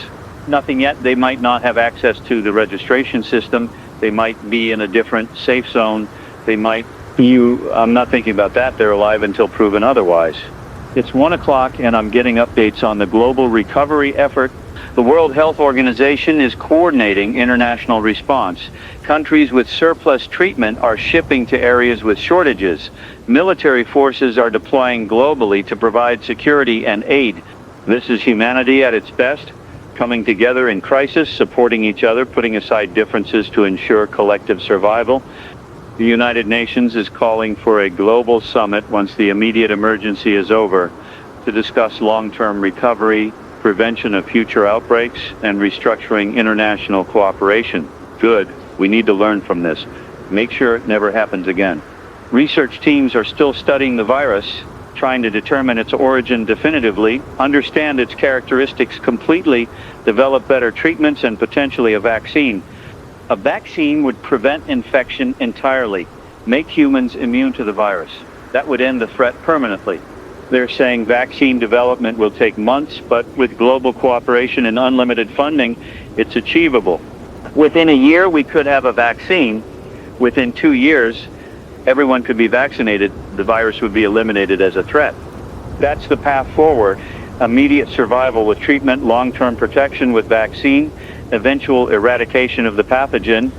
Nothing yet. They might not have access to the registration system. They might be in a different safe zone. They might I'm not thinking about that. They're alive until proven otherwise. It's 1 o'clock and I'm getting updates on the global recovery effort. The World Health Organization is coordinating international response. Countries with surplus treatment are shipping to areas with shortages. Military forces are deploying globally to provide security and aid. This is humanity at its best, coming together in crisis, supporting each other, putting aside differences to ensure collective survival. The United Nations is calling for a global summit once the immediate emergency is over to discuss long-term recovery, prevention of future outbreaks, and restructuring international cooperation. Good. We need to learn from this. Make sure it never happens again. Research teams are still studying the virus, trying to determine its origin definitively, understand its characteristics completely, develop better treatments, and potentially a vaccine. A vaccine would prevent infection entirely, make humans immune to the virus. That would end the threat permanently. They're saying vaccine development will take months, but with global cooperation and unlimited funding, it's achievable. Within a year, we could have a vaccine. Within 2 years, everyone could be vaccinated. The virus would be eliminated as a threat. That's the path forward. Immediate survival with treatment, long-term protection with vaccine, eventual eradication of the pathogen.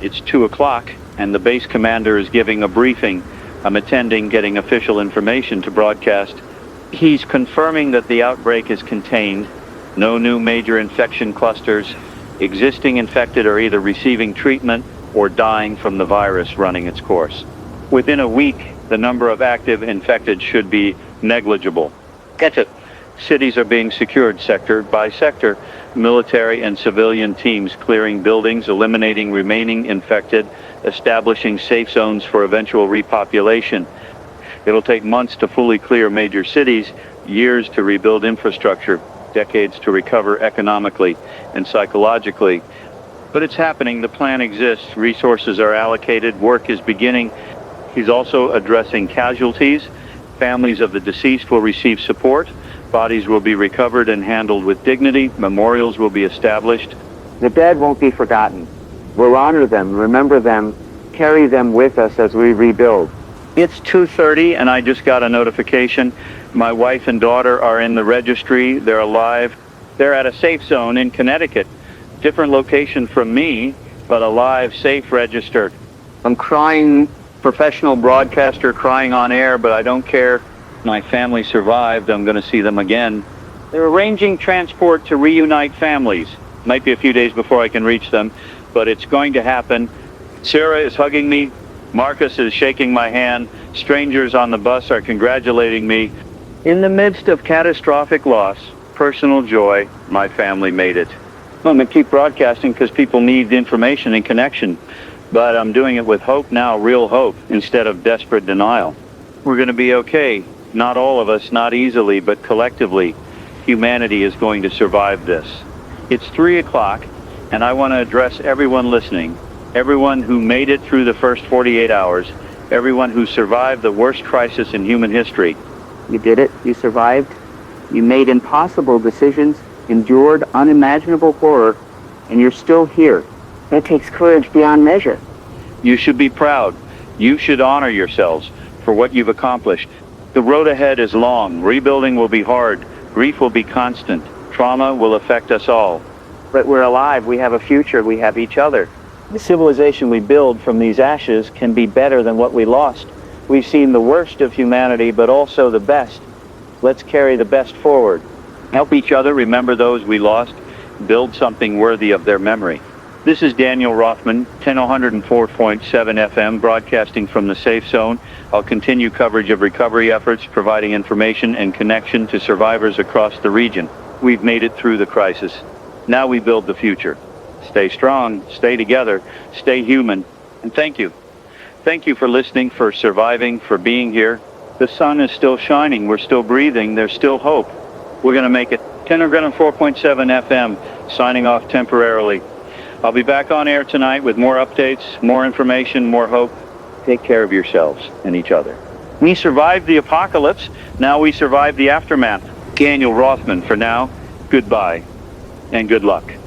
It's 2 o'clock, and the base commander is giving a briefing. I'm attending, getting official information to broadcast. He's confirming that the outbreak is contained. No new major infection clusters. Existing infected are either receiving treatment or dying from the virus running its course. Within a week, the number of active infected should be negligible. Get it. Cities are being secured sector by sector. Military and civilian teams clearing buildings, eliminating remaining infected, establishing safe zones for eventual repopulation. It'll take months to fully clear major cities, years to rebuild infrastructure, decades to recover economically and psychologically. But it's happening. The plan exists. Resources are allocated. Work is beginning. He's also addressing casualties. Families of the deceased will receive support. Bodies will be recovered and handled with dignity. Memorials will be established. The dead won't be forgotten. We'll honor them, remember them, carry them with us as we rebuild. It's 2:30 and I just got a notification. My wife and daughter are in the registry. They're alive. They're at a safe zone in Connecticut. Different location from me, but alive, safe, registered. I'm crying, professional broadcaster crying on air, but I don't care. My family survived. I'm going to see them again. They're arranging transport to reunite families. Might be a few days before I can reach them, but it's going to happen. Sarah is hugging me. Marcus is shaking my hand. Strangers on the bus are congratulating me. In the midst of catastrophic loss, personal joy, my family made it. I'm going to keep broadcasting because people need information and connection, but I'm doing it with hope now, real hope, instead of desperate denial. We're going to be okay. Not all of us, not easily, but collectively, humanity is going to survive this. It's 3 o'clock, and I want to address everyone listening, everyone who made it through the first 48 hours, everyone who survived the worst crisis in human history. You did it. You survived. You made impossible decisions, endured unimaginable horror, and you're still here. That takes courage beyond measure. You should be proud. You should honor yourselves for what you've accomplished. The road ahead is long. Rebuilding will be hard. Grief will be constant. Trauma will affect us all. But we're alive, we have a future, we have each other. The civilization we build from these ashes can be better than what we lost. We've seen the worst of humanity, but also the best. Let's carry the best forward. Help each other remember those we lost, build something worthy of their memory. This is Daniel Rothman, 104.7 FM, broadcasting from the Safe Zone. I'll continue coverage of recovery efforts, providing information and connection to survivors across the region. We've made it through the crisis. Now we build the future. Stay strong, stay together, stay human, and thank you. Thank you for listening, for surviving, for being here. The sun is still shining, we're still breathing, there's still hope. We're going to make it. 104.7 FM, signing off temporarily. I'll be back on air tonight with more updates, more information, more hope. Take care of yourselves and each other. We survived the apocalypse, now we survive the aftermath. Daniel Rothman for now. Goodbye and good luck.